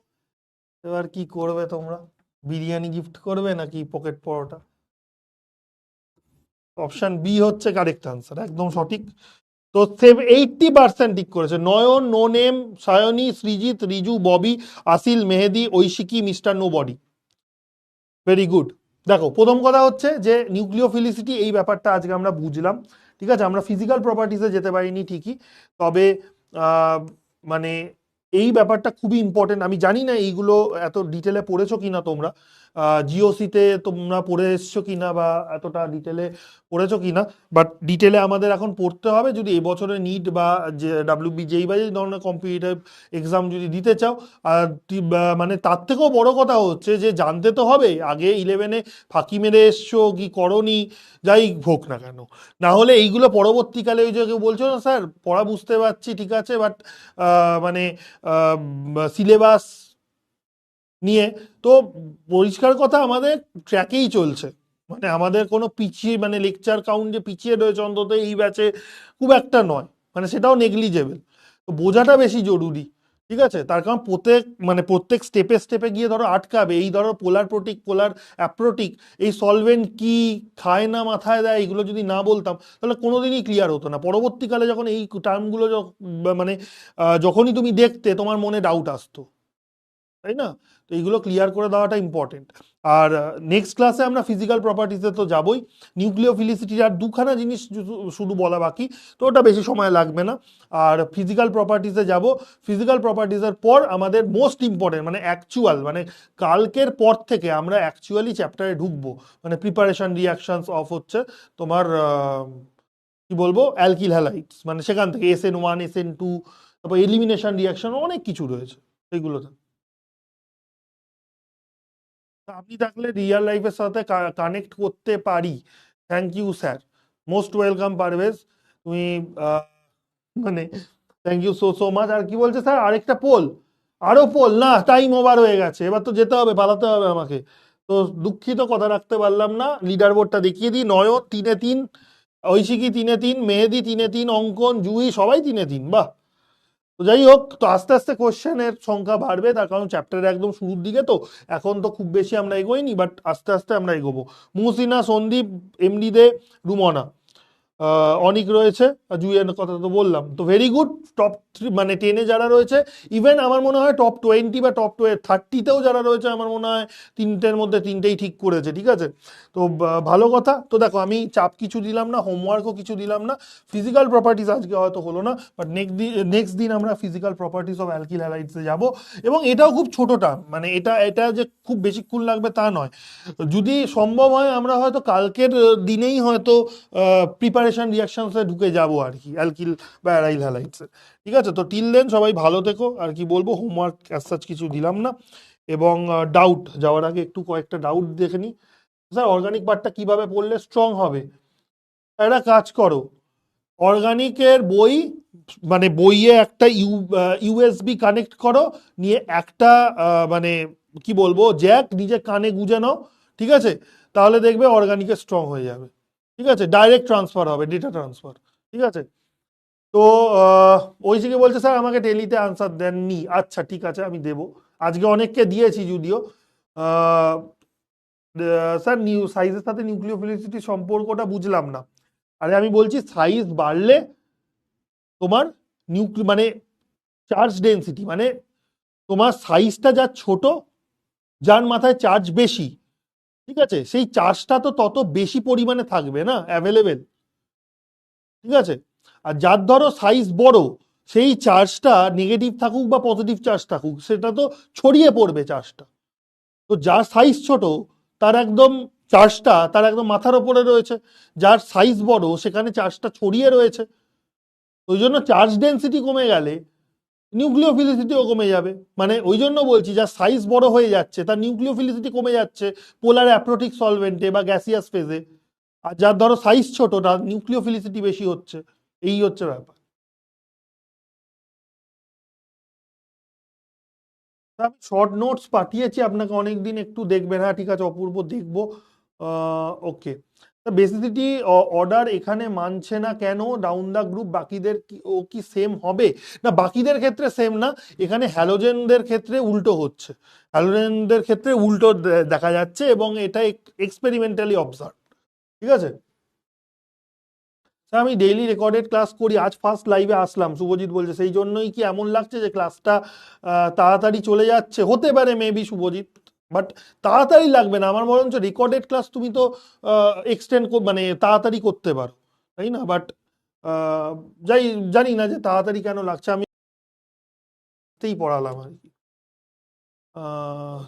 এবার কি করবে তোমরা, বিরিয়ানি গিফট করবে নাকি পকেট পরোটা? অপশন বি হচ্ছে কারেক্ট আনসার, একদম সঠিক। তো 80% ঠিক করেছে। Nayan, no name, Sayani, Srijit, Riju, Bobby, Asil, Mehedi, Oishiki, mister nobody. Very good. দেখো প্রথম কথা হচ্ছে যে নিউক্লিওফিলিসিটি এই ব্যাপারটা আজকে আমরা বুঝলাম, ঠিক আছে। আমরা ফিজিক্যাল প্রপার্টিসে যেতে পারিনি ঠিকই, তবে আহ, মানে এই ব্যাপারটা খুবই ইম্পর্টেন্ট। আমি জানি না এইগুলো এত ডিটেলে পড়েছো কিনা তোমরা, জিওসিতে তোমরা পড়ে এসছো কিনা বা এতটা ডিটেলে পড়েছো কিনা, বাট ডিটেলে আমাদের এখন পড়তে হবে যদি এবছরে নিট বা যে ডাব্লিউবি যেই বা এই ধরনের কম্পিটিটিভ এক্সাম যদি দিতে চাও। আর মানে তার থেকেও বড় কথা হচ্ছে যে জানতে তো হবে আগে 11-এ ফাঁকি মেরে এসছো কি করনি, যাই হোক না কেন। না হলে এইগুলো পরবর্তীকালে ওই যে কেউ বলছো না স্যার পড়া বুঝতে পারছি ঠিক আছে, বাট মানে সিলেবাস নিয়ে, তো পরিষ্কার কথা আমাদের ট্র্যাকেই চলছে। মানে আমাদের কোনো পিছিয়ে মানে লেকচার কাউন্ট যে পিছিয়ে রয়েছে অন্তত এই ব্যাচে খুব একটা নয়, মানে সেটাও নেগলিজেবল। তো বোঝাটা বেশি জরুরি, ঠিক আছে। তার কারণ প্রত্যেক স্টেপে স্টেপে গিয়ে ধরো আটকাবে, এই ধরো পোলার প্রোটিক, পোলার অ্যাপ্রোটিক, এই সলভেন্ট কি খায় না মাথায় দেয়, এগুলো যদি না বলতাম তাহলে কোনোদিনই ক্লিয়ার হতো না। পরবর্তীকালে যখন এই টার্মগুলো মানে যখনই তুমি দেখতে তোমার মনে ডাউট আসতো, তাই না? তো এইগুলো ক্লিয়ার করে দেওয়াটা ইম্পর্টেন্ট। আর নেক্সট ক্লাসে আমরা ফিজিক্যাল প্রপার্টিসে তো যাবই। নিউক্লিওফিলিসিটির আর দুখানা জিনিস শুধু বলা বাকি, তো ওটা বেশি সময় লাগবে না। আর ফিজিক্যাল প্রপার্টিসে যাব। ফিজিক্যাল প্রপার্টিসের পর আমাদের মোস্ট ইম্পর্টেন্ট মানে অ্যাকচুয়াল মানে কালকের পর থেকে আমরা অ্যাকচুয়ালি চ্যাপ্টারে ঢুকবো, মানে প্রিপারেশন রিয়াকশনস অফ হচ্ছে তোমার কি বলবো অ্যালকিল হ্যালাইডস, মানে সেখান থেকে SN1 SN2, তারপর এলিমিনেশন রিয়াকশন অনেক কিছু রয়েছে এইগুলোতে। আপনি থাকলে রিয়েল লাইফের সাথে কানেক্ট করতে পারি। Thank you sir, most welcome Parvez. তুমি আহ, মানে thank you so so much. আর কি বলছে স্যার, আরেকটা পোল? আরো পোল না, টাইম ওভার হয়ে গেছে, এবার তো যেতে হবে, পালাতে হবে আমাকে। তো দুঃখিত, কথা রাখতে পারলাম না। লিডার বোর্ডটা দেখিয়ে দিই। নয়ন 3-এ 3, ঐশিকি 3-এ 3, মেহেদি 3-এ 3, অঙ্কন, জুই সবাই 3-এ 3। বাহ। তো যাই হোক, তো আস্তে আস্তে কোশ্চেনের সংখ্যা বাড়বে, তার কারণ চ্যাপ্টারের একদম শুরুর দিকে তো, এখন তো খুব বেশি আমরা এগোইনি, বাট আস্তে আস্তে আমরা এগোবো। মুহসিনা, সন্দীপ, এমডি দে, রুমনা, অনিক রয়েছে, আর জুইয়ের কথা তো বললাম। তো ভেরি গুড। টপ 3 মানে 10-এ যারা রয়েছে, ইভেন আমার মনে হয় টপ 20 বা টপ 30-তেও যারা রয়েছে, আমার মনে হয় 3টের মধ্যে 3টেই ঠিক করেছে, ঠিক আছে। তো ভালো কথা। তো দেখো আমি চাপ কিছু দিলাম না, হোমওয়ার্কও কিছু দিলাম না। ফিজিক্যাল প্রপার্টিস আজকে হয়তো হলো না, বাট নেক্সট দিন আমরা ফিজিক্যাল প্রপার্টিস অফ অ্যালকিল হ্যালাইডসে যাব। এবং এটাও খুব ছোট টার্ম, মানে এটা এটা যে খুব বেশিক্ষণ লাগবে তা নয়। যদি সম্ভব হয় আমরা হয়তো কালকের দিনেই হয়তো প্রিপারেশন রিয়াকশনসে ঢুকে যাব আর কি, অ্যালকিল বা অ্যারাইল হ্যালাইডসে। ঠিক আছে, তো টিল দেন সবাই ভালো থেকো। আর কি বলবো, হোমওয়ার্ক অ্যাজ সাচ কিছু দিলাম না। এবং ডাউট যাওয়ার আগে একটু কয়েকটা ডাউট দেখে নিই। স্যার অর্গানিক পার্টটা কিভাবে পড়লে স্ট্রং হবে? একটা কাজ করো, অর্গানিকের বই, মানে বইয়ে একটা ইউএসবি কানেক্ট করো, নিয়ে একটা মানে কি বলবো জ্যাক নিজে কানে গুঁজে নাও, ঠিক আছে। তাহলে দেখবে অর্গানিকে স্ট্রং হয়ে যাবে, ঠিক আছে। ডাইরেক্ট ট্রান্সফার হবে, ডেটা ট্রান্সফার, ঠিক আছে। তো আহ, ঐশীকে বলছে স্যার আমাকে টেলিতে আনসার দেননি। আচ্ছা ঠিক আছে, আমি দেবো। আজকে অনেককে দিয়েছি যদিও। আহ, স্যার সাইজের সাথে নিউক্লিওফিলিসিটি সম্পর্কটা বুঝলাম না। আরে আমি বলছি সাইজ বাড়লে তোমার মানে চার্জ ডেন্সিটি, মানে তোমার সাইজটা যা ছোট, যার মাথায় চার্জ বেশি, ঠিক আছে, সেই চার্জটা তো তত বেশি পরিমাণে থাকবে না অ্যাভেলেবেল, ঠিক আছে। আর যার ধরো সাইজ বড়, সেই চার্জটা নেগেটিভ থাকুক বা পজিটিভ চার্জ থাকুক, সেটা তো ছড়িয়ে পড়বে চার্জটা। তো যার সাইজ ছোট, তার একদম চার্জটা তার একদম মাথার ওপরে রয়েছে, যার সাইজ বড় সেখানে চার্জটা ছড়িয়ে রয়েছে। ওই জন্য চার্জ ডেন্সিটি কমে গেলে নিউক্লিওফিলিসিটিও কমে যাবে। মানে ওই জন্য বলছি, যার সাইজ বড় হয়ে যাচ্ছে তার নিউক্লিওফিলিসিটি কমে যাচ্ছে পোলার অ্যাপ্রোটিক সলভেন্টে বা গ্যাসিয়াস ফেজে, আর যার ধরো সাইজ ছোট তার নিউক্লিওফিলিসিটি বেশি হচ্ছে। এই হচ্ছে ব্যাপার। তা আমি শর্ট নোটস পাঠিয়েছি আপনাকে, অনেকদিন একটু দেখবেন। হ্যাঁ ঠিক আছে অপূর্ব, দেখবো। ওকে। বেসিসিটি অর্ডার এখানে মানছে না কেন? ডাউন দ্য গ্রুপ বাকিদের ও কি সেম হবে? না, বাকিদের ক্ষেত্রে সেম না, এখানে হ্যালোজেনদের ক্ষেত্রে উল্টো হচ্ছে। হ্যালোজেনদের ক্ষেত্রে উল্টো দেখা যাচ্ছে, এবং এটা এক্সপেরিমেন্টালি অবজার্ভ, ঠিক আছে। স্যার আমি ডেইলি রেকর্ডেড ক্লাস করি, আজ ফার্স্ট লাইভে আসলাম, শুভজিৎ বলছে। সেই জন্যই কি এমন লাগছে যে ক্লাসটা তাড়াতাড়ি চলে যাচ্ছে? হতে পারে মেবি শুভজিৎ, বাট তাড়াতাড়ি লাগবে না আমার, বরঞ্চ রেকর্ডেড ক্লাস তুমি তো এক্সটেন্ড মানে তাড়াতাড়ি করতে পারো, তাই না? বাট যাই, জানি না যে তাড়াতাড়ি কেন লাগছে, আমি পড়ালাম আর কি।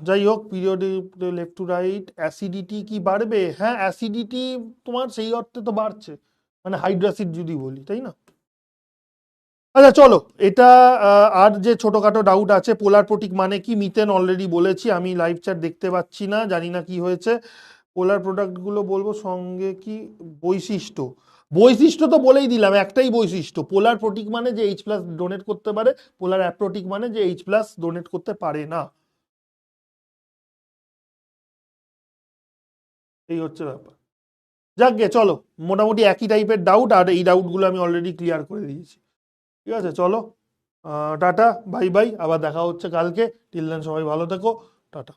যাই হোক, period left to right, acidity কি বাড়বে? হ্যাঁ অ্যাসিডিটি তোমার সেই অর্থে তো বাড়ছে, মানে হাইড্রাসিড যদি বলি, তাই না? আচ্ছা চলো, এটা আর যে ছোটখাটো ডাউট আছে, পোলার প্রোটিক মানে কি? মিথেন অলরেডি বলেছি, আমি লাইভ চ্যাট দেখতে পাচ্ছি না, জানি না কি হয়েছে। পোলার প্রোডাক্টগুলো বলবো, সঙ্গে কি বৈশিষ্ট্য? বৈশিষ্ট্য তো বলেই দিলাম, একটাই বৈশিষ্ট্য, পোলার প্রোটিক মানে যে H+ ডোনেট করতে পারে, পোলার অ্যাপ্রোটিক মানে যে H+ ডোনেট করতে পারে না। এই হচ্ছে ব্যাপার। যাকগে চলো, মোটামুটি একই টাইপের ডাউট, আর এই ডাউটগুলো আমি অলরেডি ক্লিয়ার করে দিয়েছি। ঠিক আছে চলো, টাটা, বাই বাই, আবার দেখা হচ্ছে কালকে। টিল দেন সবাই ভালো থেকো, টাটা।